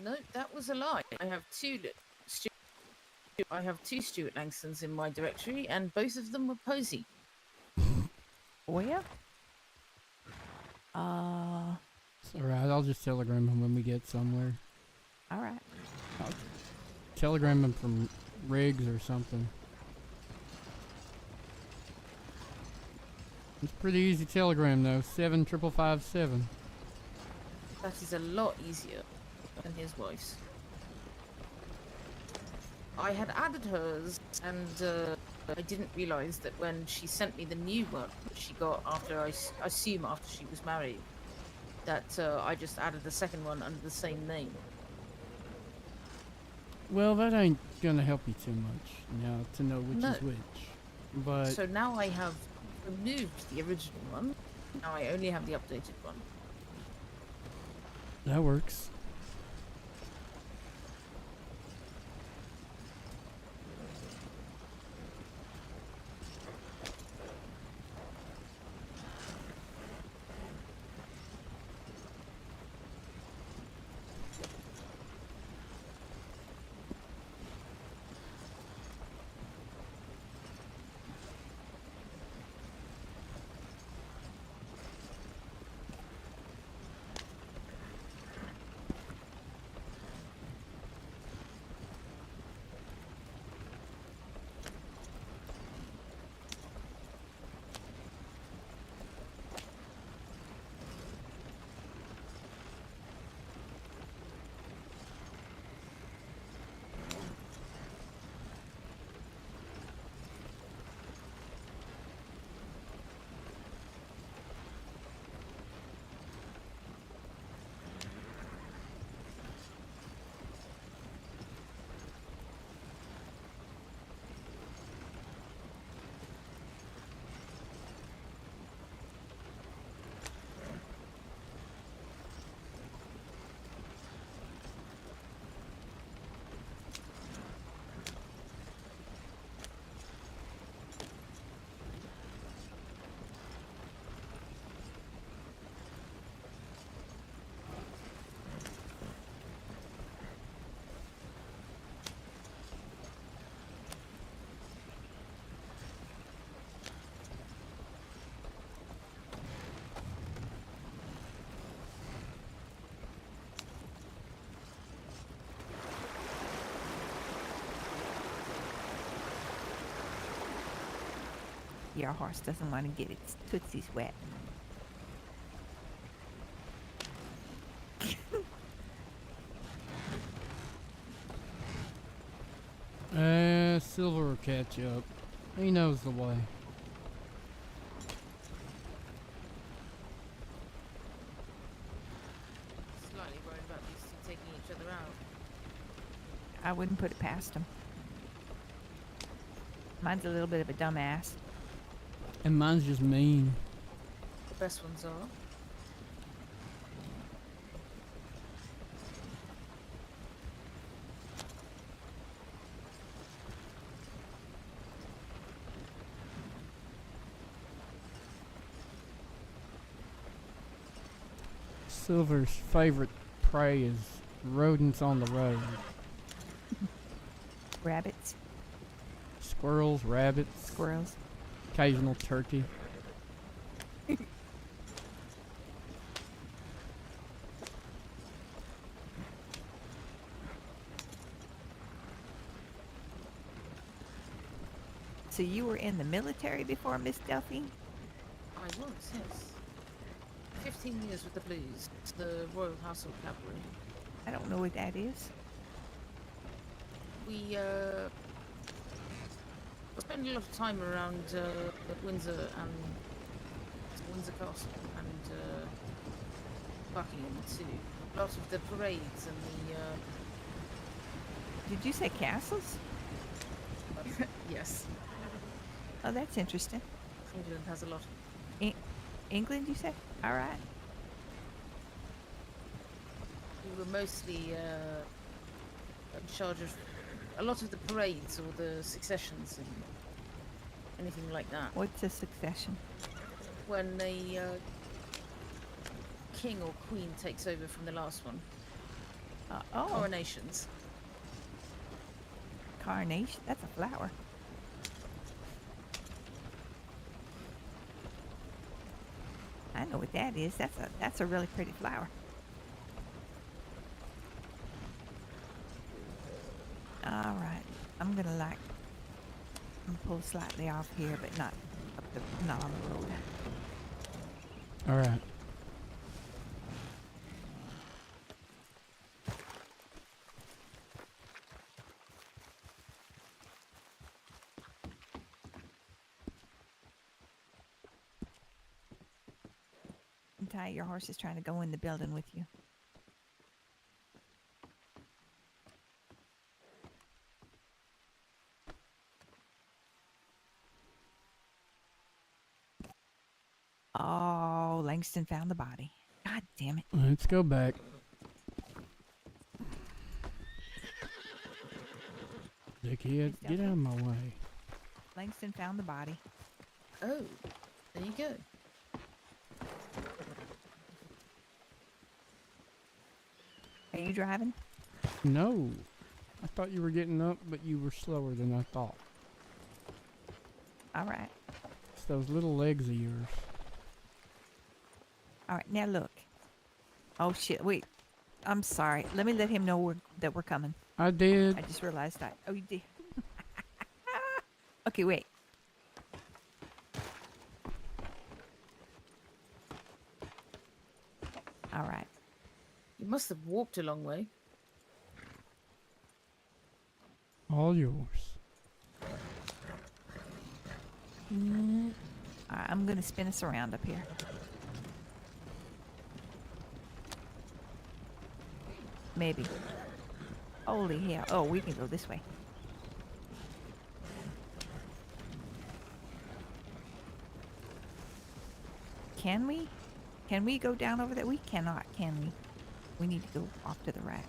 No, that was a lie. I have I have two Stuart Langstons in my directory, and both of them were Posey. Well, It's alright, I'll just telegram him when we get somewhere. all right. I'll telegram him from Riggs or something. It's pretty easy telegram though, 75557. That is a lot easier than his wife's. I had added hers, and I didn't realise that when she sent me the new one that she got after, I assume after she was married, that I just added the second one under the same name. Well, that ain't gonna help you too much now to know which No. is which. But So now I have removed the original one. Now I only have the updated one. that works. Your horse doesn't want to get its tootsies wet. Silver will catch up. He knows the way. Slightly worried about these two taking each other out. I wouldn't put it past him. Mine's a little bit of a dumbass. And mine's just mean. The best ones are. Silver's favorite prey is rodents on the road. Rabbits, Squirrels, rabbits, squirrels. occasional turkey. So you were in the military before, Miss Delphine? I was, yes. 15 years with the Blues, the Royal Household Cavalry. I don't know what that is. We spent a lot of time around Windsor and Windsor Castle and Buckingham too. A lot of the parades and Did you say castles? the yes, Oh, that's interesting. England has a lot. England, you said? All right. We were mostly in charge of a lot of the parades or the successions and anything like that. What's a succession? When a king or queen takes over from the last one. Oh, Coronations. carnation. That's a flower. I know what that is. That's a really pretty flower. All right. I'm gonna pull slightly off here, but not on the road. All right. And Ty, your horse is trying to go in the building with you. Oh, Langston found the body. God damn it. Let's go back. Dickhead, get out of my way. Langston found the body. Oh, there you go. Are you driving? No. I thought you were getting up, but you were slower than I thought. All right. It's those little legs of yours. All right, now look. Oh shit! Wait, I'm sorry. Let me let him know that we're coming. I did. I just realized that. Oh, you did. Okay, wait. All right. You must have walked a long way. All yours. All right, I'm gonna spin us around up here. Maybe. Holy hell. Oh, we can go this way. Can we? Can we go down over there? We cannot, can we? We need to go off to the right.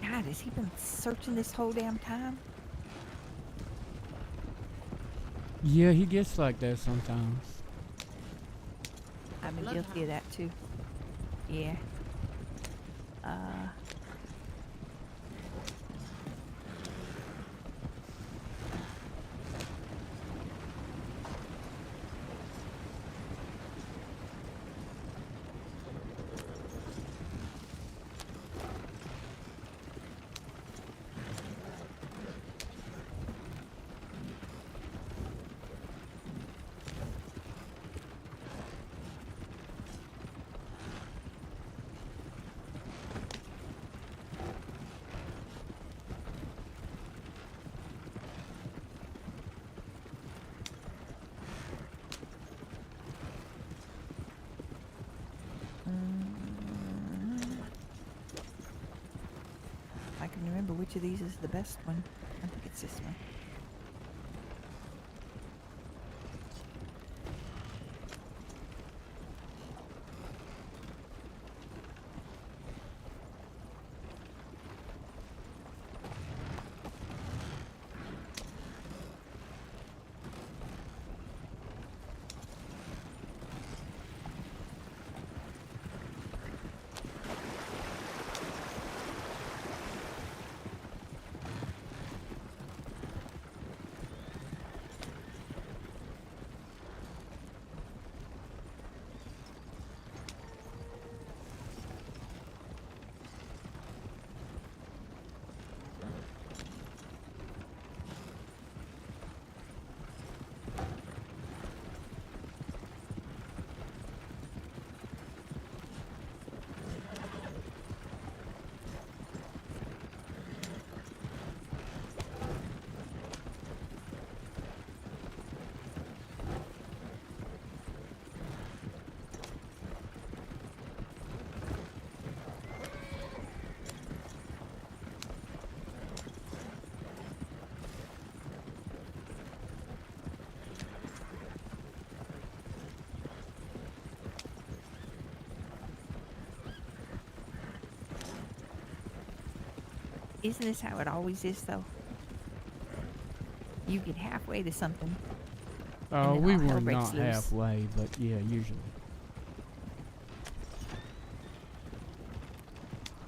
God, has he been searching this whole damn time? Yeah, he gets like that sometimes. I've been guilty of that too. Yeah. I can remember which of these is the best one. I think it's this one. Isn't this how it always is, though? You get halfway to something. Oh, then we all hell were breaks not loose. halfway, but yeah, usually.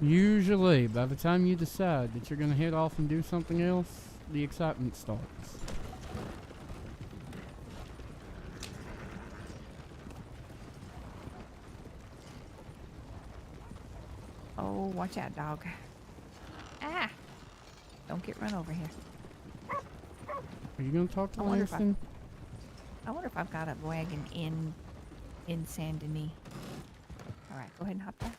Usually, by the time you decide that you're going to head off and do something else, the excitement starts. Oh, watch out, dog. Ah! Don't get run over here. Are you going to talk to I wonder if Langston? I wonder if I've got a wagon in Saint Denis. All right, go ahead and hop there.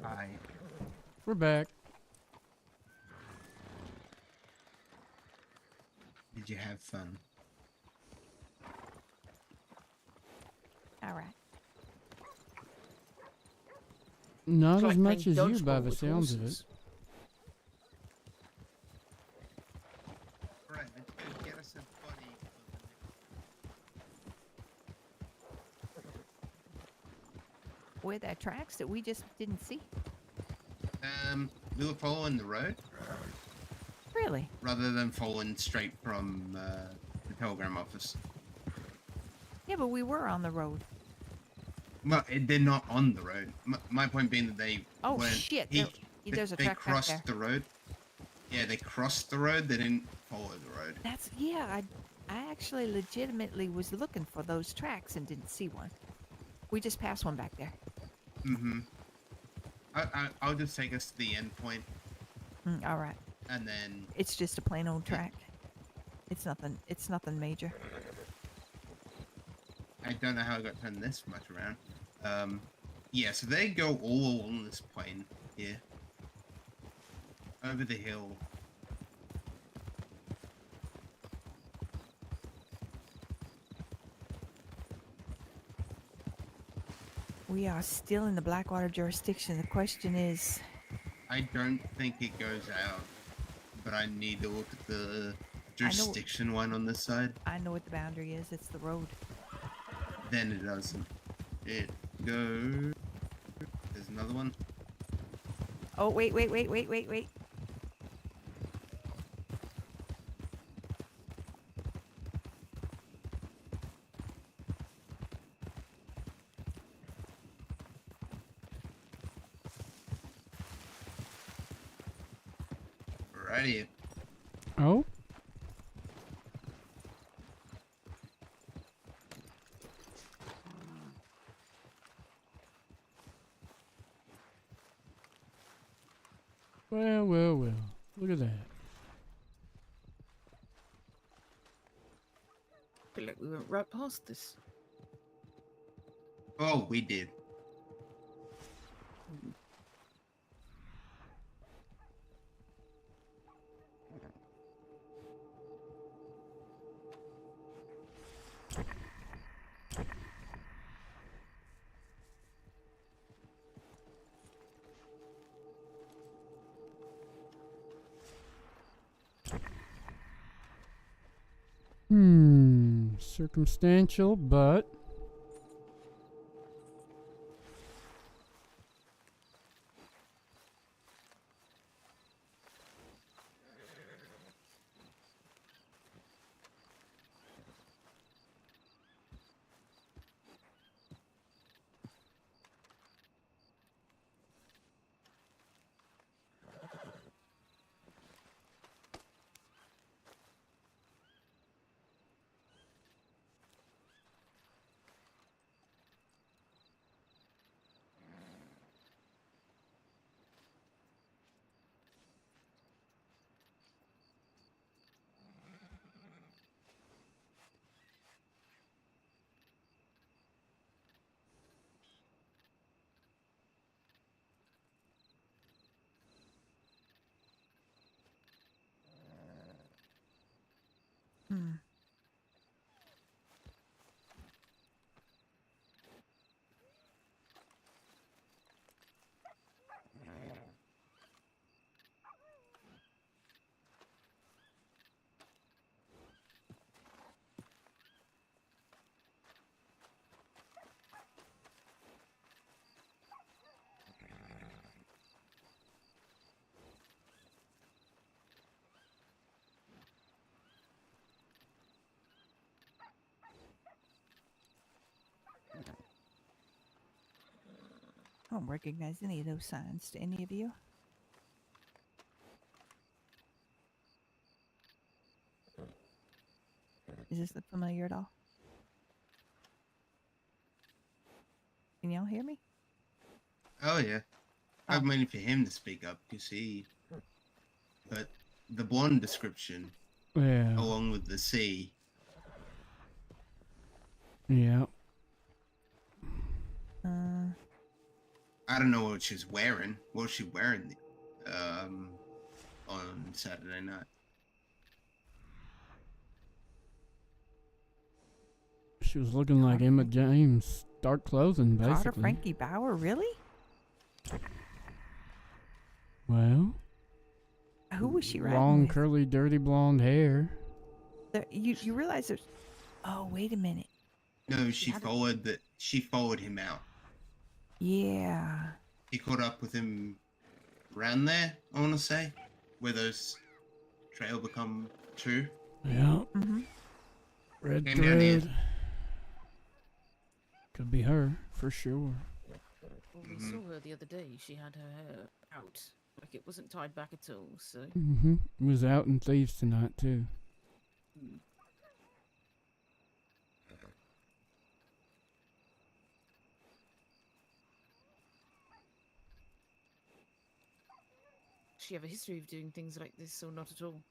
Hi. We're back. Did you have fun? All right. Not It's as like much playing as you, by dodgeball the with sounds of it. horses. Right, let's go get us a body for the next. Where there are tracks that we just didn't see. We were following the road Really? rather than following straight from the telegram office. Yeah, but we were on the road. Well, they're not on the road. My point being that they Oh, weren't. shit, there's a they track back crossed there. the road. Yeah, they crossed the road. They didn't follow the road. That's yeah. I actually legitimately was looking for those tracks and didn't see one. We just passed one back there. Mm-hmm. I'll just take us to the end point, All right. and then It's just a plain old track. It's nothing. It's nothing major. I don't know how I got turned this much around. Yeah, so they go all along this plane here, over the hill. We are still in the Blackwater jurisdiction. The question is, I don't think it goes out, but I need to look at the jurisdiction one on this side. I know what the boundary is. It's the road. Then it doesn't. It goes. There's another one. Oh, wait. Righty. Oh? Well. Look at that. Feel like we went right past this. Oh, we did. Circumstantial, but I don't recognize any of those signs. To any of you? Does this look familiar at all? Can y'all hear me? Oh yeah. Oh. I'm waiting for him to speak up, you see. But the blonde description, Yeah. along with the C. Yeah. I don't know what she's wearing. What was she wearing on Saturday night? She was looking like Emma James. Dark clothing, Carter basically. Frankie Bauer, really? Well. Who was she riding Long, with? curly, dirty blonde hair. You realize there's... Oh, wait a minute. No, she followed him out. Yeah. He caught up with him around there, I want to say, where those trail become two. Yeah. Mm-hmm. Red Came down here. thread. Could be her, for sure. Well, we saw her the other day. She had her hair out. Like it wasn't tied back at all, so... Mm-hmm. Was out in Thieves tonight, too. Does she have a history of doing things like this, or not at all?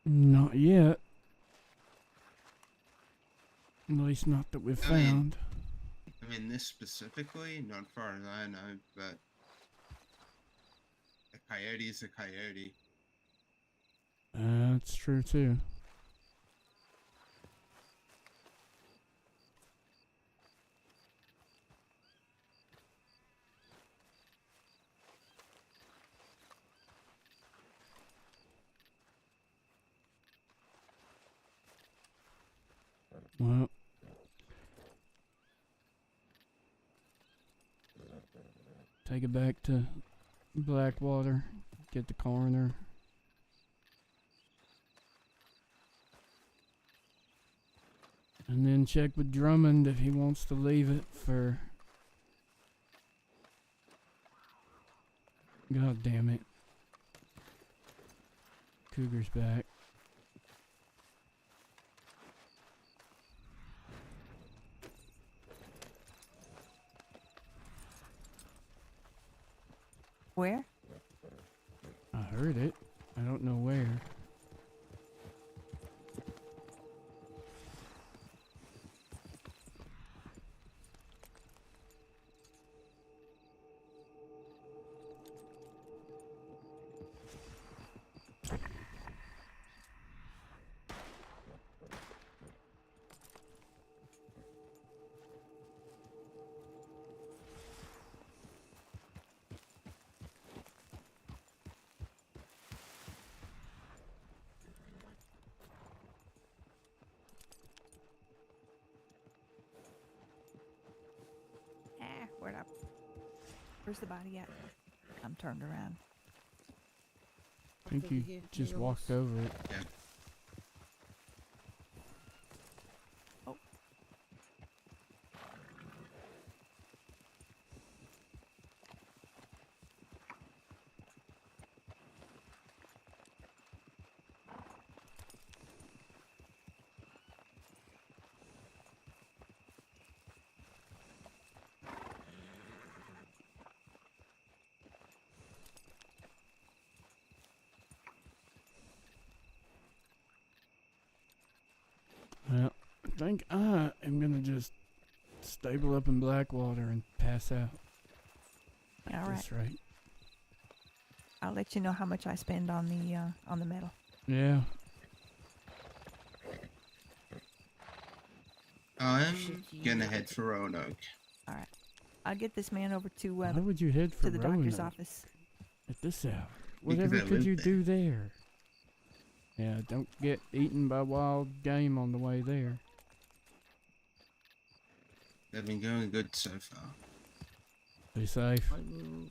Not yet. At least not that we've found. I mean, this specifically, not far as I know, but a coyote is a coyote. That's true, too. Well, take it back to Blackwater, get the coroner. And then check with Drummond if he wants to leave it for... God damn it. Cougar's back. Where? I heard it. I don't know where. Where's the body at? I'm turned around. I think you just walked over it. Yeah. Oh. Well, I think I am gonna just stable up in Blackwater and pass out. All right. That's right. I'll let you know how much I spend on the metal. Yeah. I'm gonna head for Roanoke. All right. I'll get this man over to Why would you head for to the doctor's Roanoke office. at this hour? Because Whatever I could live you there. do there? Yeah, don't get eaten by wild game on the way there. They've been going good so far. Be safe. I will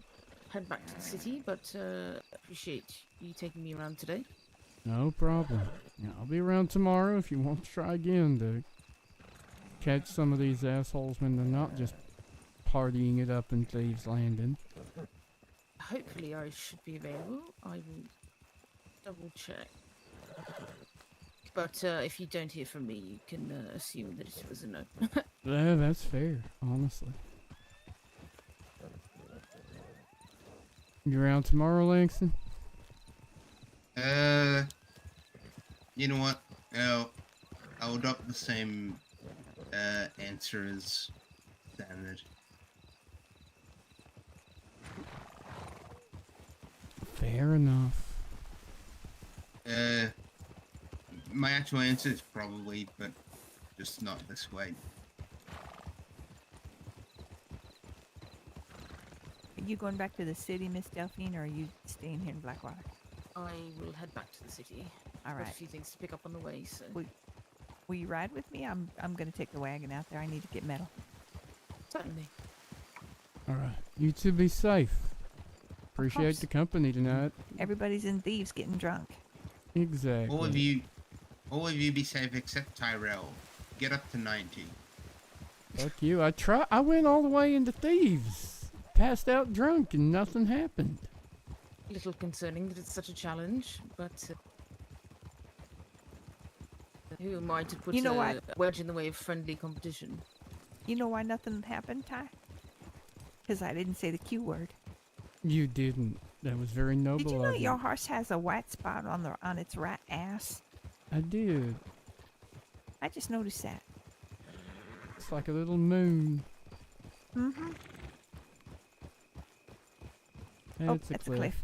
head back to the city, but appreciate you taking me around today. No problem. Yeah, I'll be around tomorrow if you want to try again, dude. catch some of these assholes when they're not just partying it up in Thieves Landing. Hopefully I should be available. I will double check. But if you don't hear from me, you can assume that it was a no. Yeah, that's fair, honestly. You around tomorrow, Langston? You know what? I'll adopt the same answer as standard. Fair enough. My actual answer is probably, but just not this way. Are you going back to the city, Miss Delphine, or are you staying here in Blackwater? I will head back to the city. All Got right. a few things to pick up on the way, so... Will you ride with me? I'm going to take the wagon out there. I need to get metal. Certainly. Alright. You two be safe. Appreciate the company tonight. Everybody's in Thieves getting drunk. Exactly. All of you be safe except Tyrell. Get up to 90. Fuck you. I went all the way into Thieves. Passed out drunk and nothing happened. A little concerning that it's such a challenge, but... who am I to put a wedge in the way of friendly competition? You know why nothing happened, Ty? Because I didn't say the Q word. You didn't. That was very noble Did you of know you. your horse has a white spot on its right ass? I did. I just noticed that. It's like a little moon. Mm-hmm. That's a that's cliff. a cliff.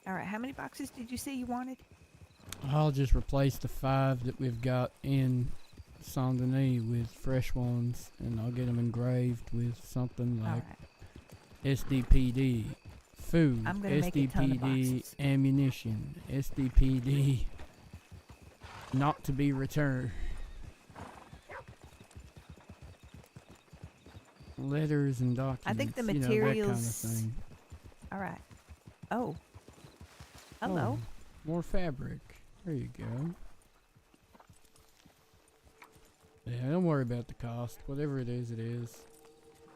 All right, how many boxes did you say you wanted? I'll just replace the 5 that we've got in Saint Denis with fresh ones, and I'll get them engraved with something like SDPD food, I'm gonna make a ton of SDPD boxes. ammunition, SDPD not to be returned. Letters and documents. I think the you know, materials. that kind of thing. All right. Oh. Hello. Oh, more fabric. There you go. Yeah, don't worry about the cost. Whatever it is, it is.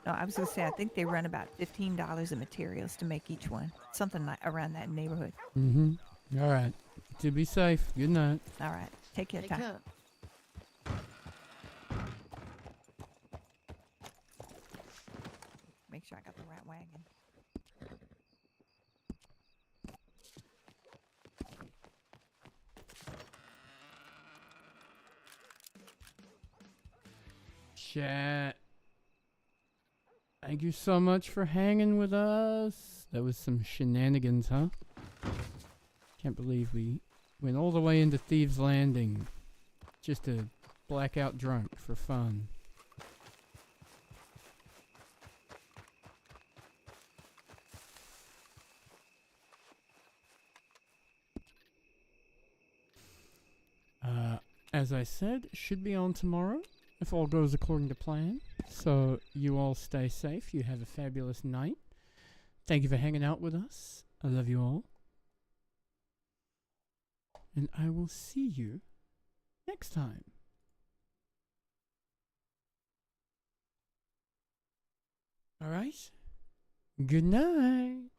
No, I was gonna say I think they run about $15 of materials to make each one, something like around that neighborhood. Mm-hmm. All right. To be safe. Good night. All right. Take care, Take Ty. care. Make sure I got the right wagon. Chat. Thank you so much for hanging with us. That was some shenanigans, huh? Can't believe we went all the way into Thieves Landing just to black out drunk for fun. As I said, should be on tomorrow if all goes according to plan. So you all stay safe. You have a fabulous night. Thank you for hanging out with us. I love you all. And I will see you next time. All right? Good night.